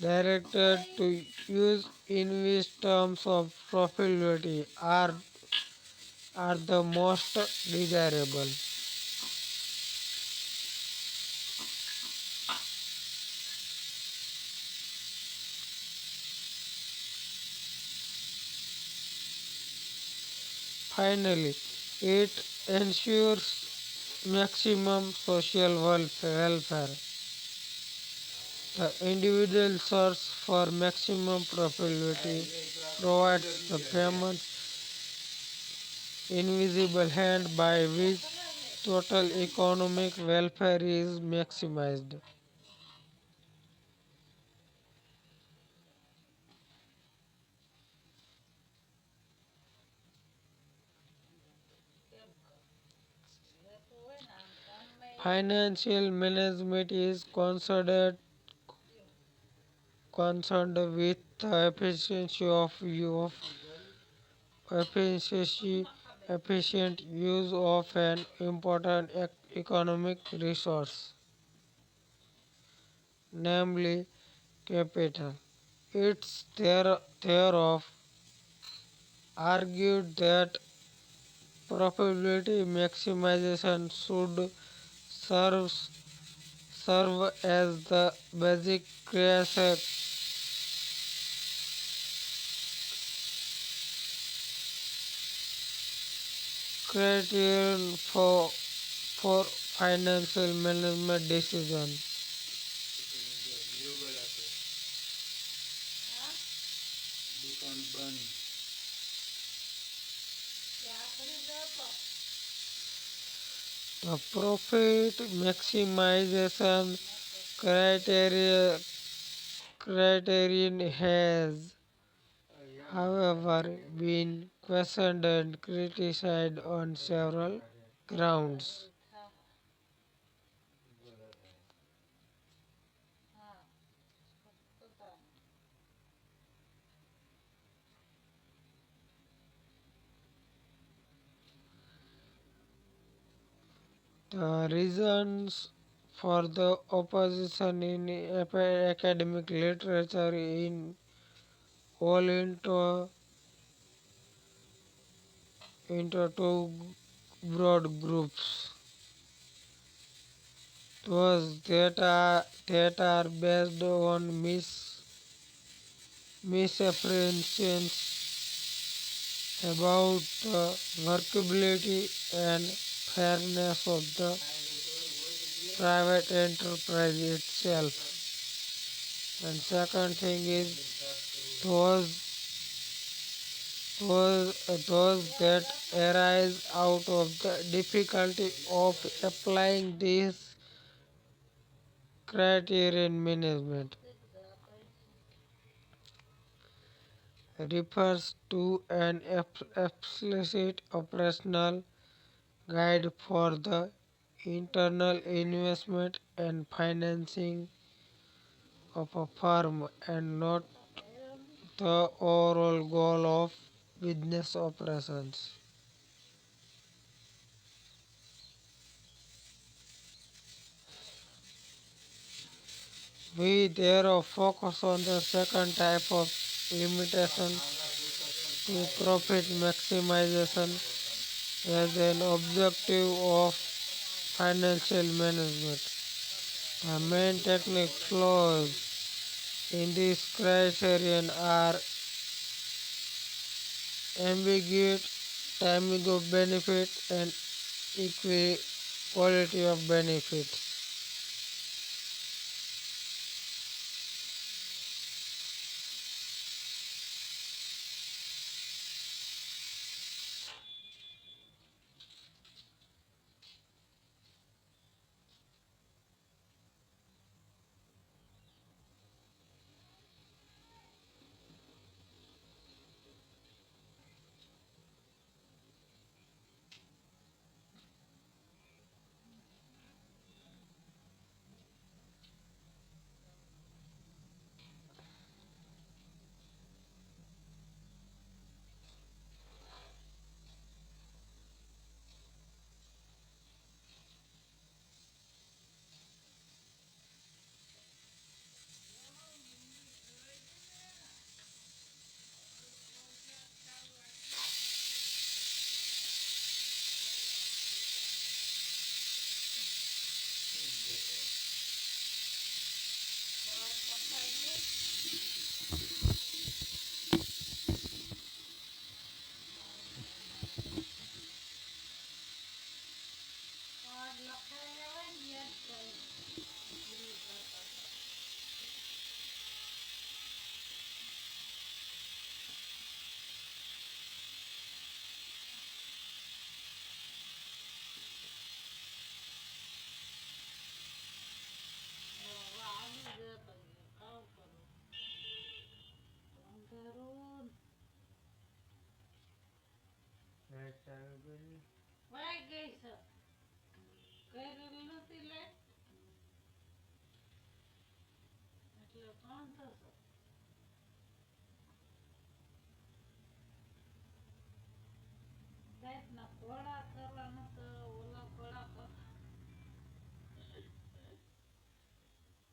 directed to use in which terms of profitability are the most desirable. Finally, it ensures maximum social welfare. The individual search for maximum profitability provides the famous invisible hand by which total economic welfare is maximized. Financial management is concerned with the efficiency, efficient use of an important economic resource, namely capital. It's thereof argued that profitability maximization should serve serve as the basic criterion for financial management decision. दुकान बंद. The profit maximization criterion has, however, been questioned and criticized on several grounds. The reasons for the opposition in academic literature in fall into two broad groups. Those that are based on misapprehensions about the workability and fairness of the private enterprise itself. And second thing is those those that arise out of the difficulty of applying this criterion management refers to an explicit operational guide for the internal investment and financing of a firm and not the overall goal of business operations. We therefore focus on the second type of limitation to profit maximization as an objective of financial management. The main technical flaws in this criterion are ambiguity, timing of benefit, and equality of benefit.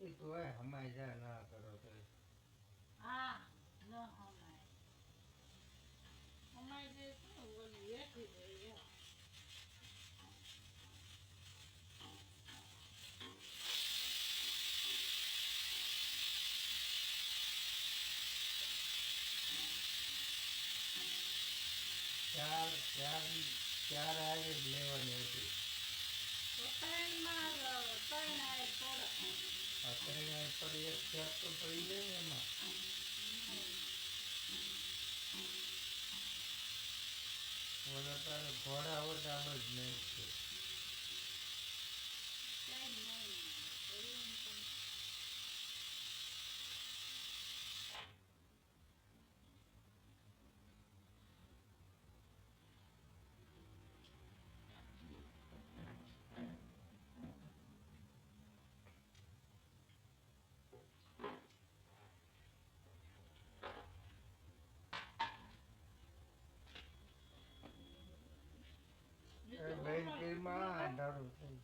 એ તો હમાય જા ના કરો તો ચાર ચાર ચાર આવે જ લેવાની હતી અત્યારે પર એક ચાર તો પડી જાય ને એમાં ઓલા તારે ઘોડા વડા જ નહીં છે બેંકમાં અંધારું થઈ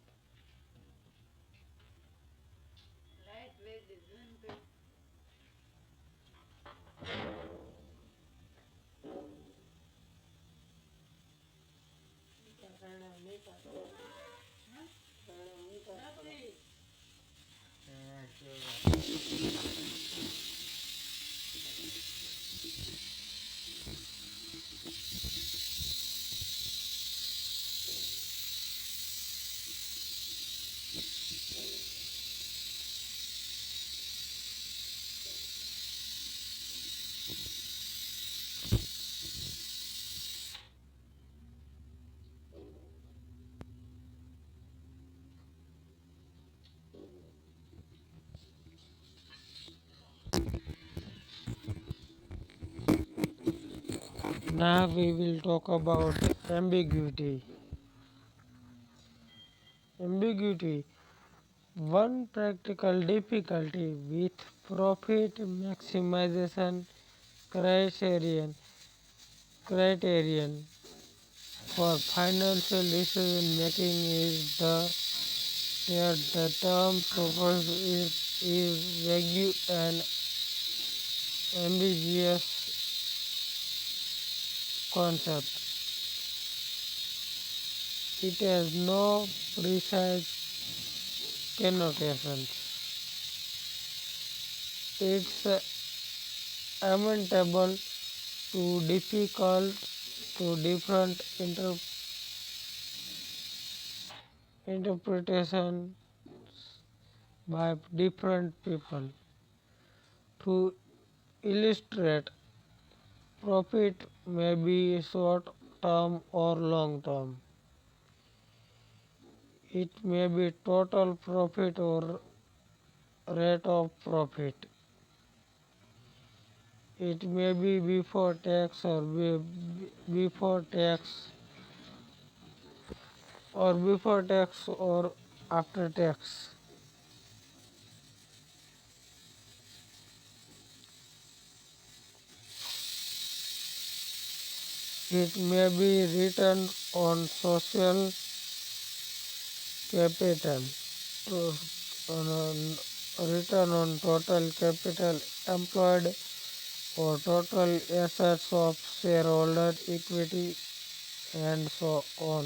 Now we will talk about ambiguity. Ambiguity, one practical difficulty with profit maximization criterion for financial decision making is that the term proposed is vague and ambiguous concept. It has no precise connotations. It's amenable to difficult to different interpretation by different people. To illustrate, profit may be short term or long term. It may be total profit or rate of profit. It may be before tax or before tax or after tax. It may be return on social capital, return on total capital employed or total assets of shareholder equity and so on.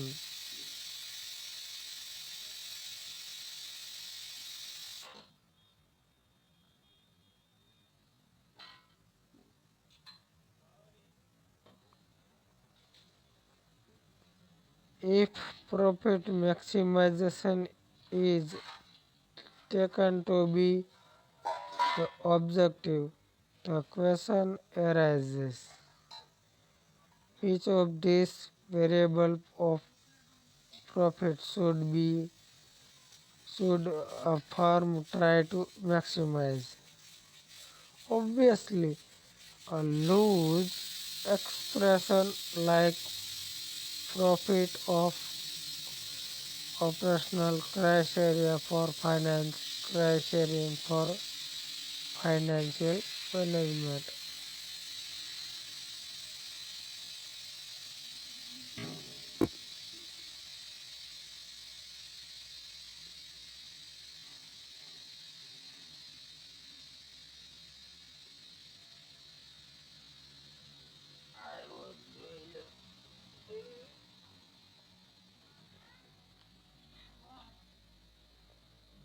If profit maximization is taken to be the objective, the question arises, which of these variables of profit should a firm try to maximize? Obviously, a loose expression like profit of operational criteria for finance, criterion for financial management.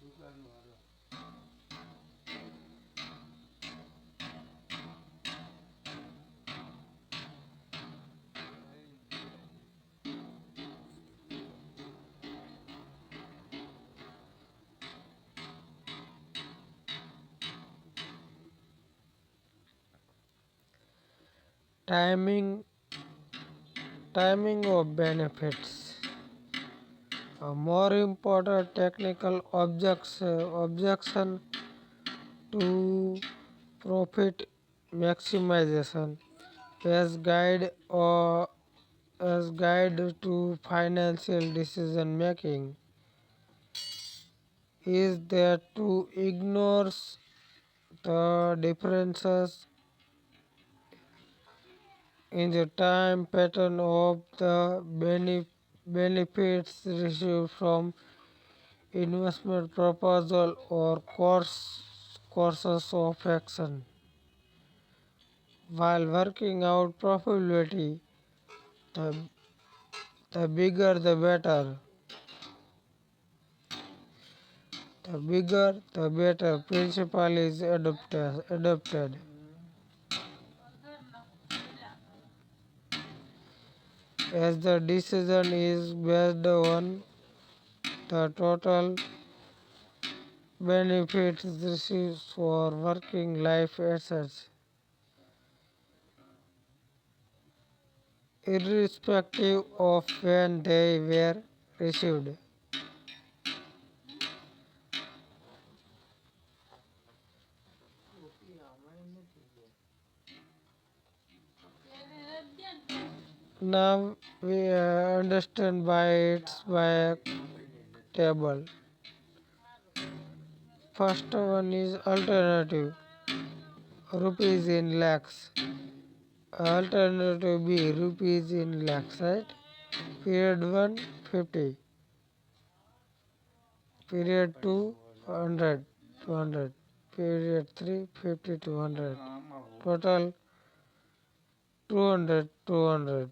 દુકાનવાળો Timing timing of benefits. A more important technical objection to profit maximization as guide to financial decision making is that to ignores the differences in the time pattern of the benefits received from investment proposal or courses of action. While working out profitability, the, the bigger the better. The bigger the better principle is adopted. As the decision is based on the total benefits received for working life assets, irrespective of when they were received. Now we understand by its by a table. First one is alternative, rupees in lakhs. Alternative B, rupees in lakhs, right? Period 1, 50. Period 2, 100, 200. Period 3, 50 to 100. આમાં હું Total 200, 200.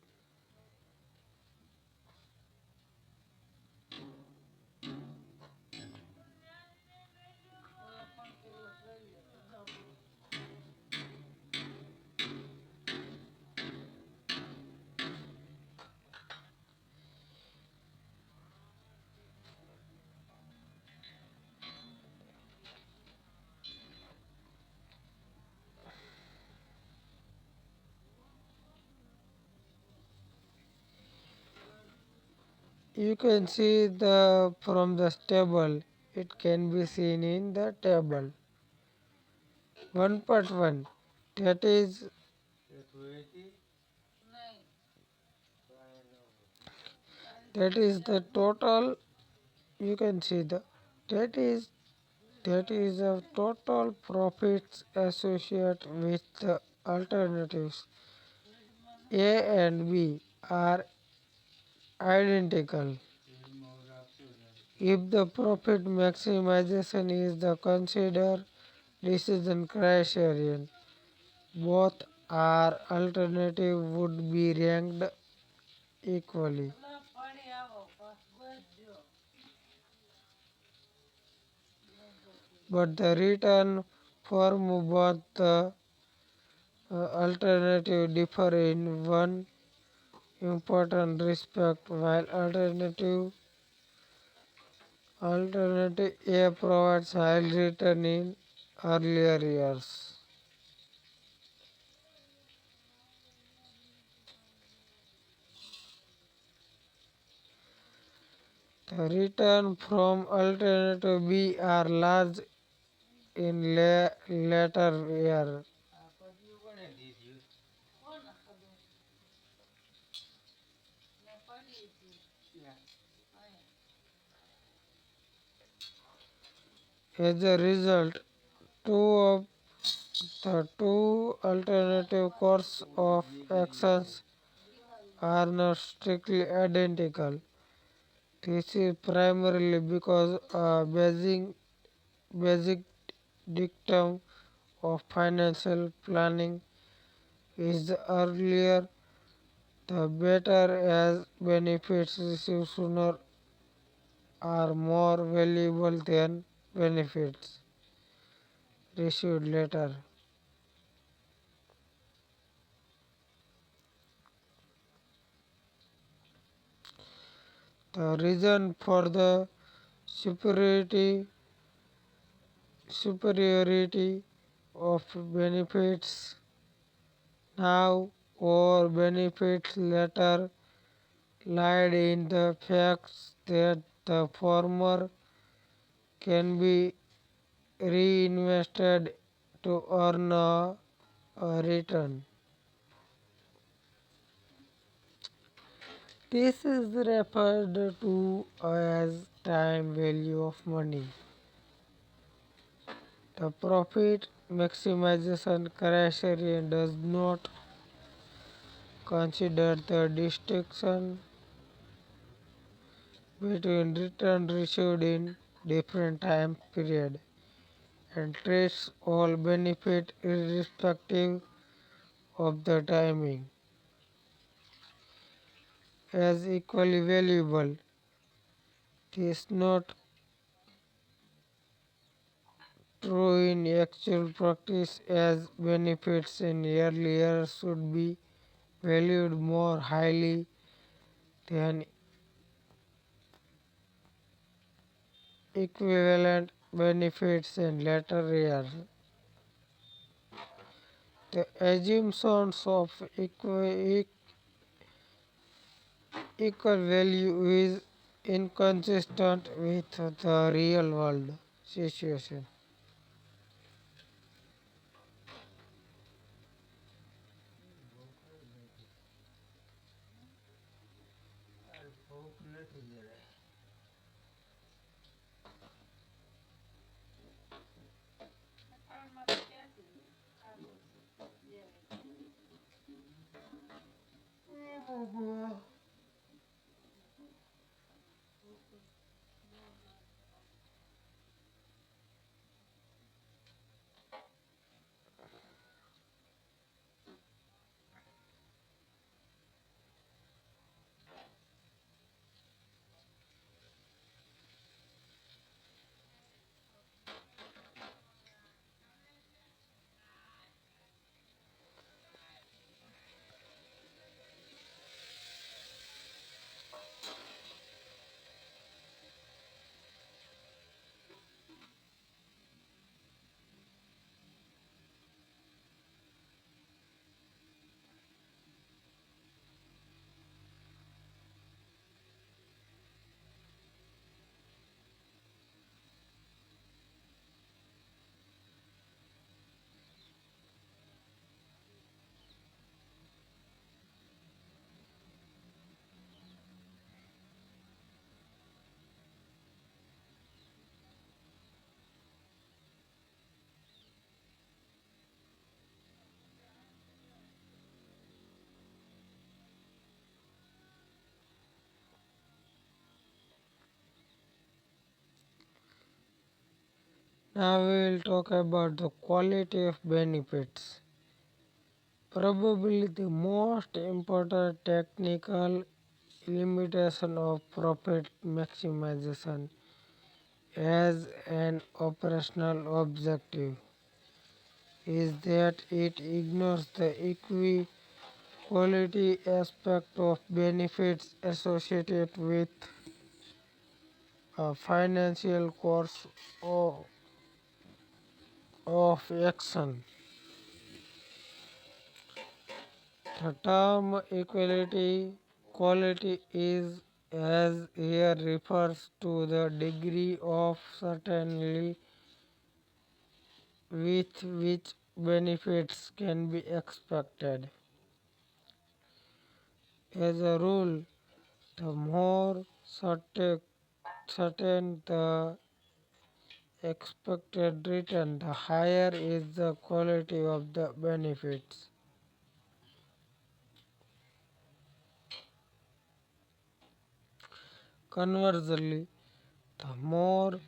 You can see the from the table. It can be seen in the table. 1.1. That is the total. You can see that is the total profits associated with the alternatives A and B are identical. If the profit maximization is the considered decision criterion, both are alternative would be ranked equally. But the return from both the alternative differ in one important respect. While alternative A provides high return in earlier years, the return from alternative B are large in later years. આ પદ્યું કોને દીધું As a result, two of the two alternative course of actions are not strictly identical. This is primarily because a basic dictum of financial planning is the earlier the better, as benefits received sooner are more valuable than benefits received later. The reason for the superiority of benefits now or benefits later lied in the fact that the former can be reinvested to earn a return. This is referred to as time value of money. The profit maximization criterion does not consider the distinction between return received in different time period and treats all benefit irrespective of the timing as equally valuable. This is not true in actual practice, as benefits in early years should be valued more highly than equivalent benefits in later years. The assumptions of equal value is inconsistent with the real world situation. હાલ ભૂખ નથી જરાય. Now we will talk about the quality of benefits. Probably the most important technical limitation of profit maximization as an operational objective is that it ignores the equality aspect of benefits associated with a financial course of action. The term equality quality is as here refers to the degree of certainty with which benefits can be expected. As a rule, the more certain the expected return, the higher is the quality of the benefits. Conversely, the more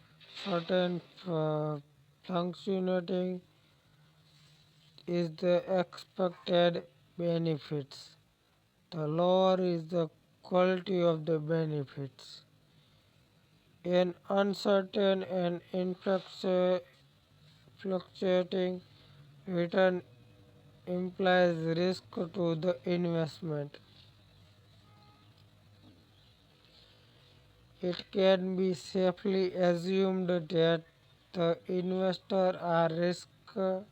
certain functioning is the expected benefits, the lower is the quality of the benefits. An uncertain and fluctuating return implies risk to the investment. It can be safely assumed that the investor are risk uh,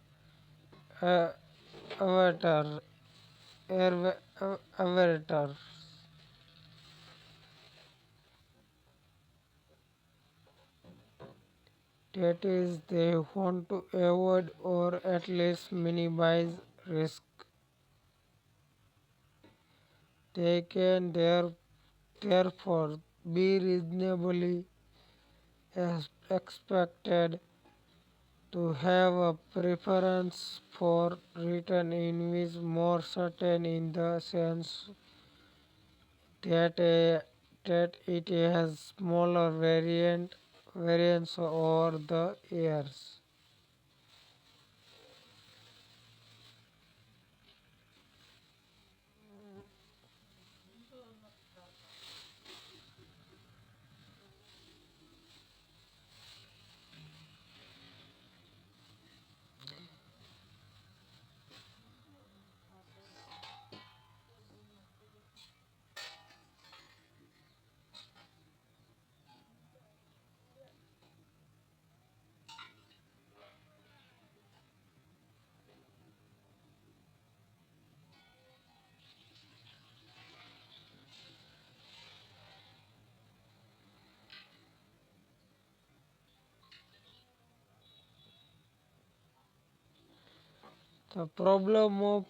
averter, averter. That is, they want to avoid or at least minimize risk. They can therefore be reasonably expected to have a preference for return in which more certain in the sense that, that it has smaller variance over the years. The problem of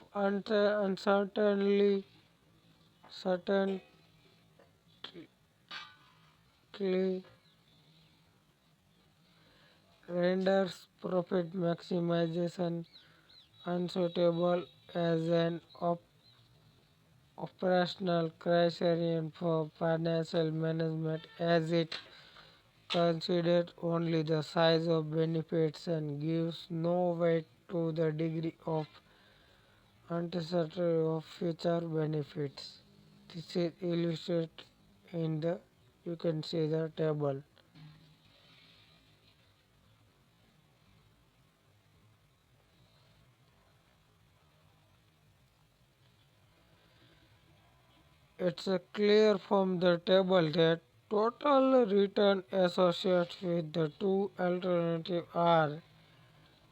certainly renders profit maximization unsuitable as an operational criterion for financial management as it considers only the size of benefits and gives no weight to the degree of uncertainty of future benefits. This is illustrated in the you can see the table. It's clear from the table that total return associated with the two alternatives are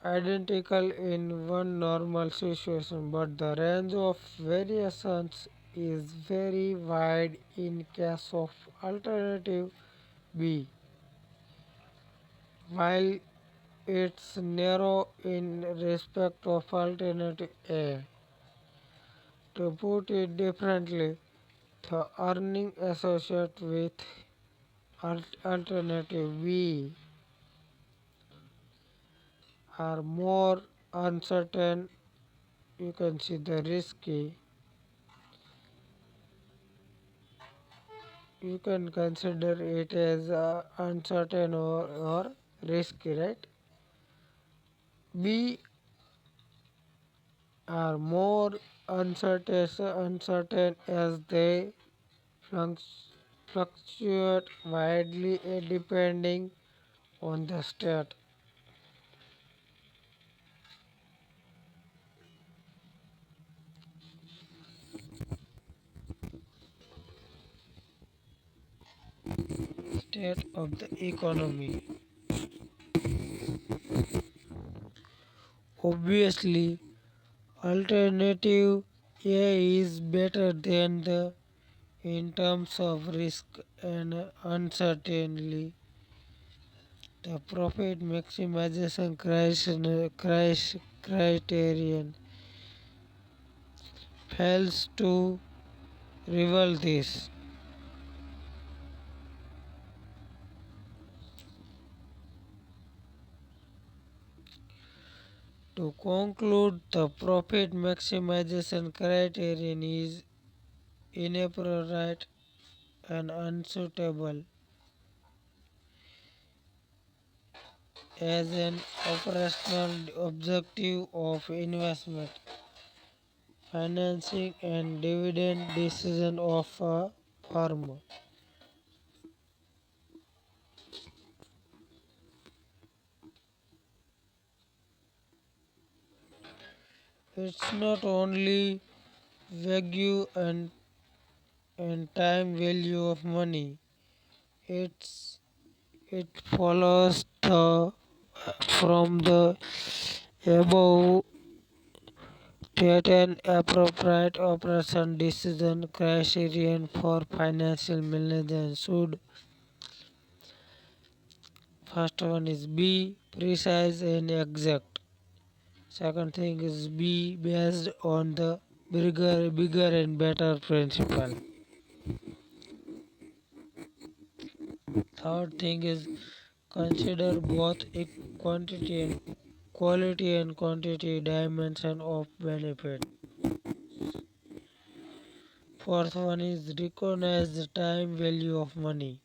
identical in one normal situation, but the range of variations is very wide in case of alternative B, while it's narrow in respect of alternative A. To put it differently, the earning associated with alternative B are more uncertain. You can see the risky. You can consider it as uncertain or risky, right? B are more uncertain as they fluctuate widely depending on the state of the economy. Obviously, alternative A is better than the in terms of risk and uncertainty. The profit maximization criterion fails to reveal this. To conclude, the profit maximization criterion is inappropriate and unsuitable as an operational objective of investment, financing, and dividend decision of a firm. It's not only value and time value of money. It's it follows the from the above that an appropriate operation decision criterion for financial management should first one is be precise and exact. Second thing is be based on the bigger and better principle. Third thing is consider both quantity and quality and quantity dimension of benefit. Fourth one is recognize the time value of money.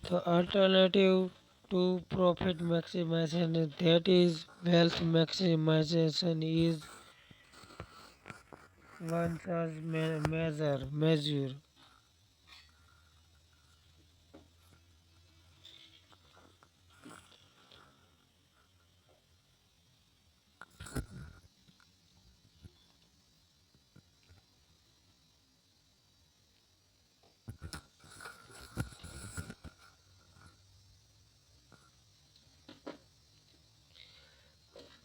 The alternative to profit maximization, that is wealth maximization, is one such measure.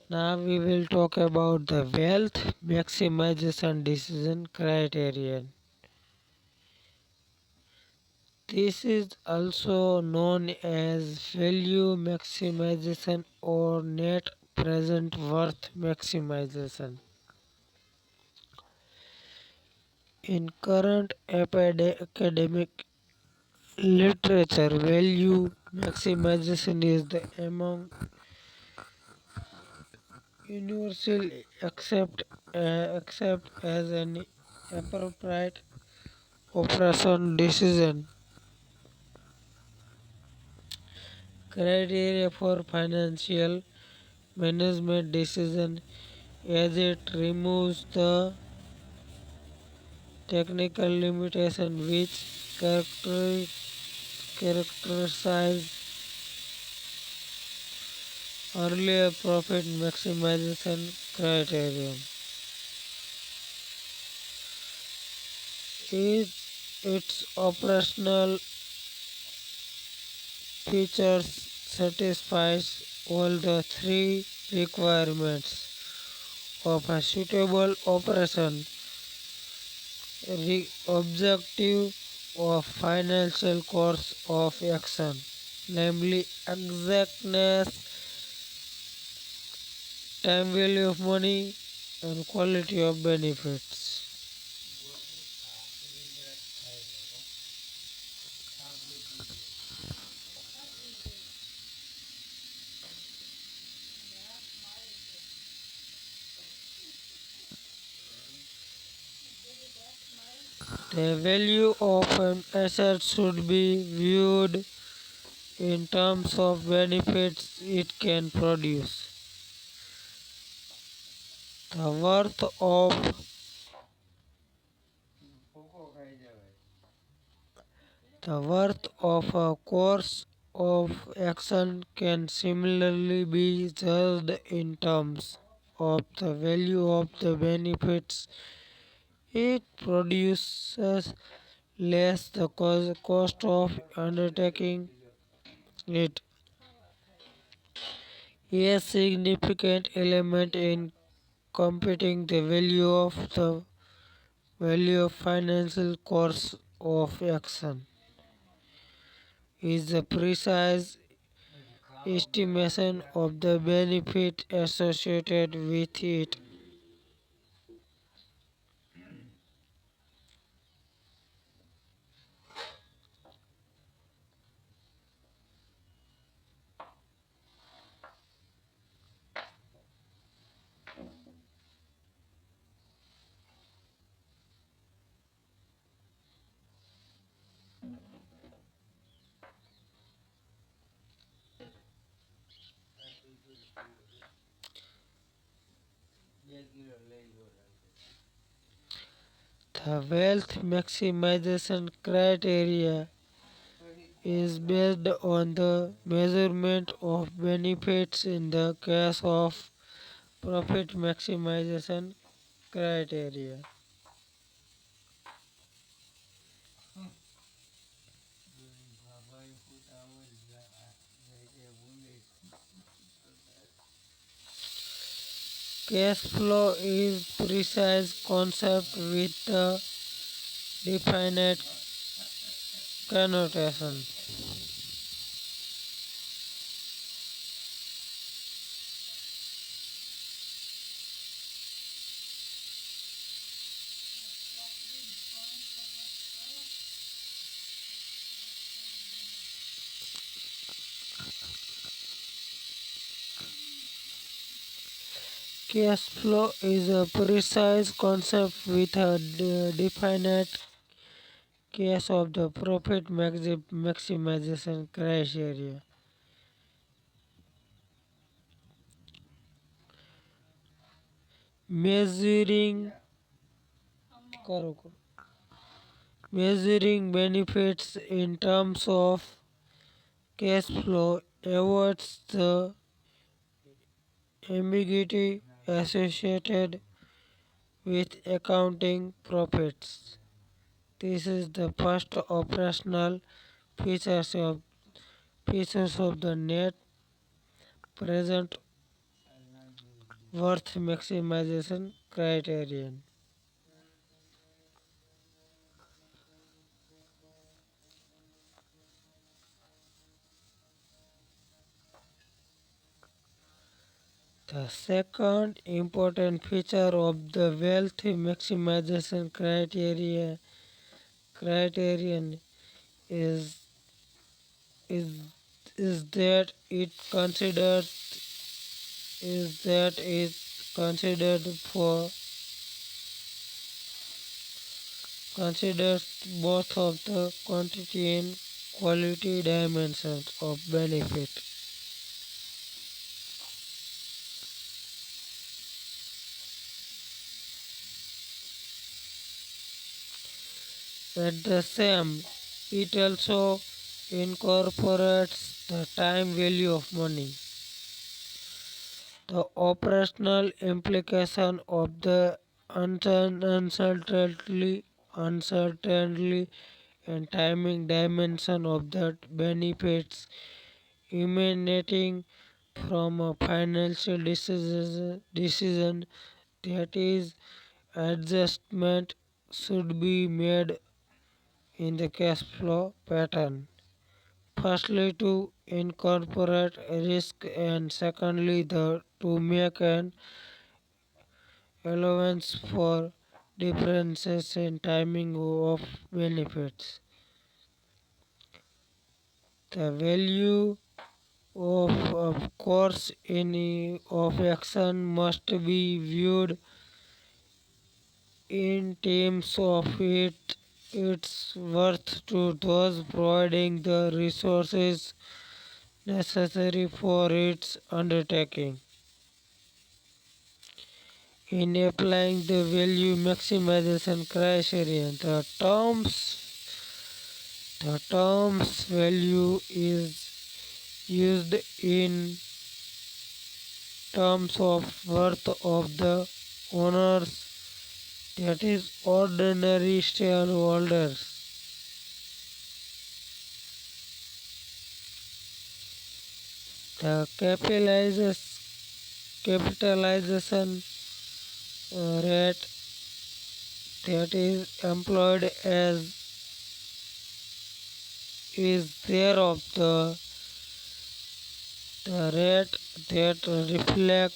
Now we will talk about the wealth maximization decision criterion. This is also known as value maximization or net present worth maximization. In current academic literature, value maximization is the among universal accept as an appropriate operation decision criteria for financial management decision, as it removes the technical limitation which characterize earlier profit maximization criterion. Its operational features satisfies all the three requirements of a suitable operation, objective of financial course of action, namely exactness, time value of money, and quality of benefits. The value of an asset should be viewed in terms of benefits it can produce. The worth of the worth of a course of action can similarly be judged in terms of the value of the benefits it produces less the cost of undertaking it. A significant element in computing the value of financial course of action is the precise estimation of the benefit associated with it. The wealth maximization criteria is based on the measurement of benefits in the case of profit maximization criteria. Cash flow is precise concept with a definite connotation. Cash flow is a precise concept with a definite case of the profit maximization criteria. Measuring करो करो. Measuring benefits in terms of cash flow avoids the ambiguity associated with accounting profits. This is the first operational features of the net present worth maximization criterion. The second important feature of the wealth maximization criterion is is is that it considers both of the quantity and quality dimensions of benefit. At the same, it also incorporates the time value of money, the operational implication of the uncertainty and timing dimension of that benefits emanating from a financial decision that is adjustment should be made in the cash flow pattern. Firstly, to incorporate risk, and secondly, to make an allowance for differences in timing of benefits. The value of course of action must be viewed in terms of its worth to those providing the resources necessary for its undertaking. In applying the value maximization criterion, the terms value is used in terms of worth of the owners, that is ordinary shareholders. The capitalization rate that is employed as is there of the rate that reflect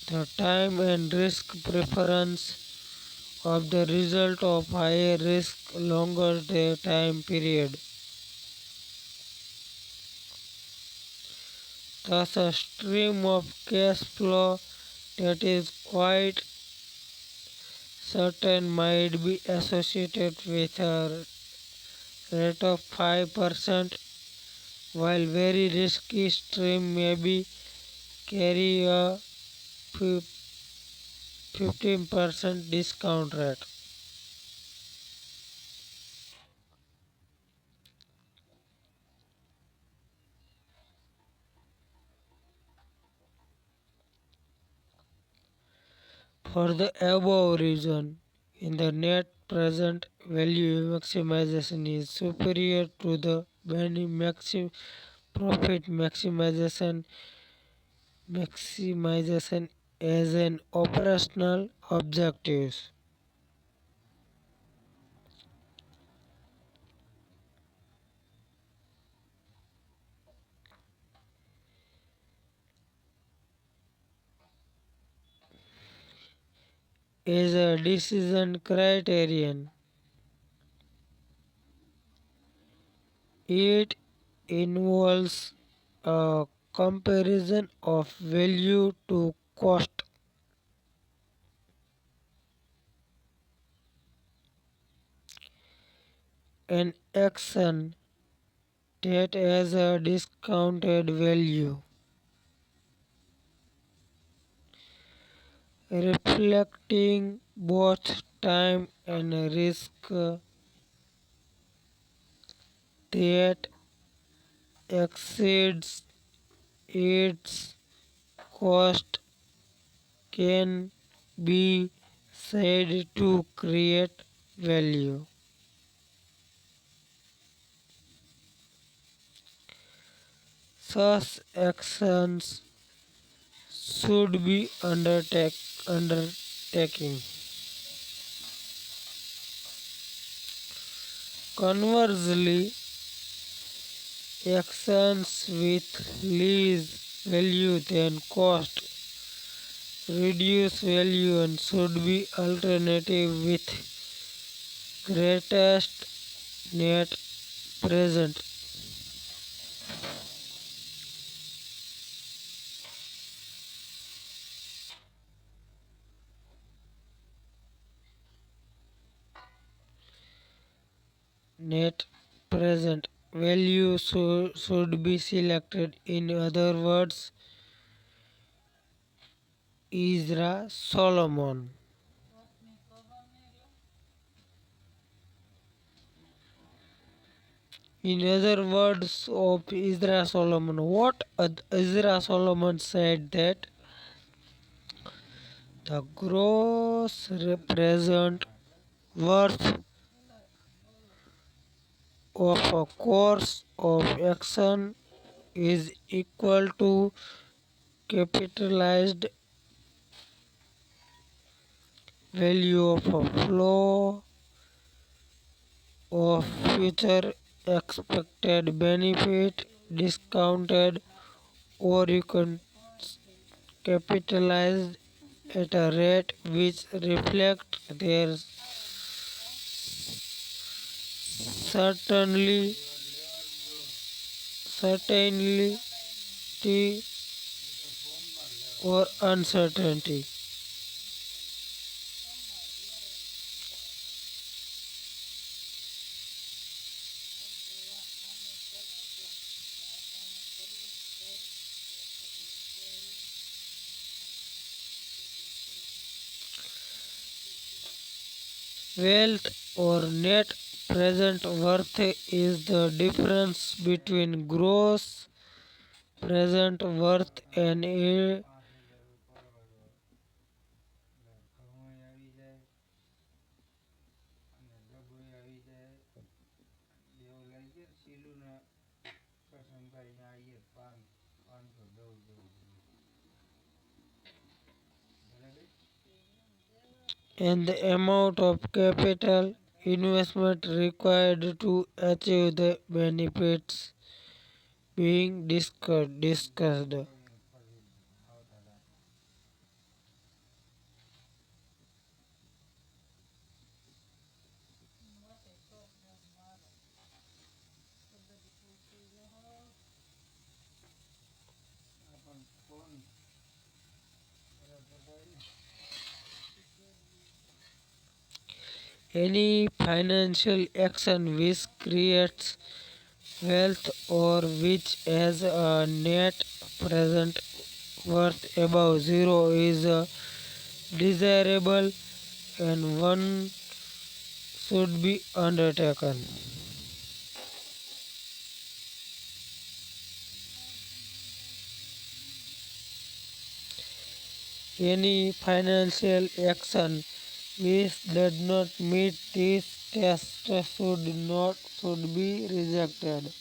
the time and risk preference of the result of higher risk longer the time period. Thus, a stream of cash flow that is quite certain might be associated with a rate of 5%, while very risky stream may be carry a 15% discount rate. For the above reason, in the net present value maximization is superior to the profit maximization as an operational objective. As a decision criterion, it involves a comparison of value to cost. An action that has a discounted value, reflecting both time and risk that exceeds its cost can be said to create value. Such actions should be undertaking. Conversely, actions with less value than cost reduce value and should be alternative with greatest net present. Net present value should be selected. In other words, Ezra Solomon. In other words of Ezra Solomon, what Ezra Solomon said that the gross present worth of a course of action is equal to capitalized value of a flow of future expected benefit discounted, or you can capitalize at a rate which reflects their certainly certainty or uncertainty. Wealth or net present worth is the difference between gross present worth and a ઘઉં આવી જાય અને લઘુએ આવી જાય દેવું લઈ ગયા શીલુના કરશનભાઈને આવીએ 510 જેવું બરાબર. and the amount of capital investment required to achieve the benefits being discussed. Any financial action which creates wealth or which has a net present worth above zero is desirable and one should be undertaken. Any financial action which does not meet this test should be rejected.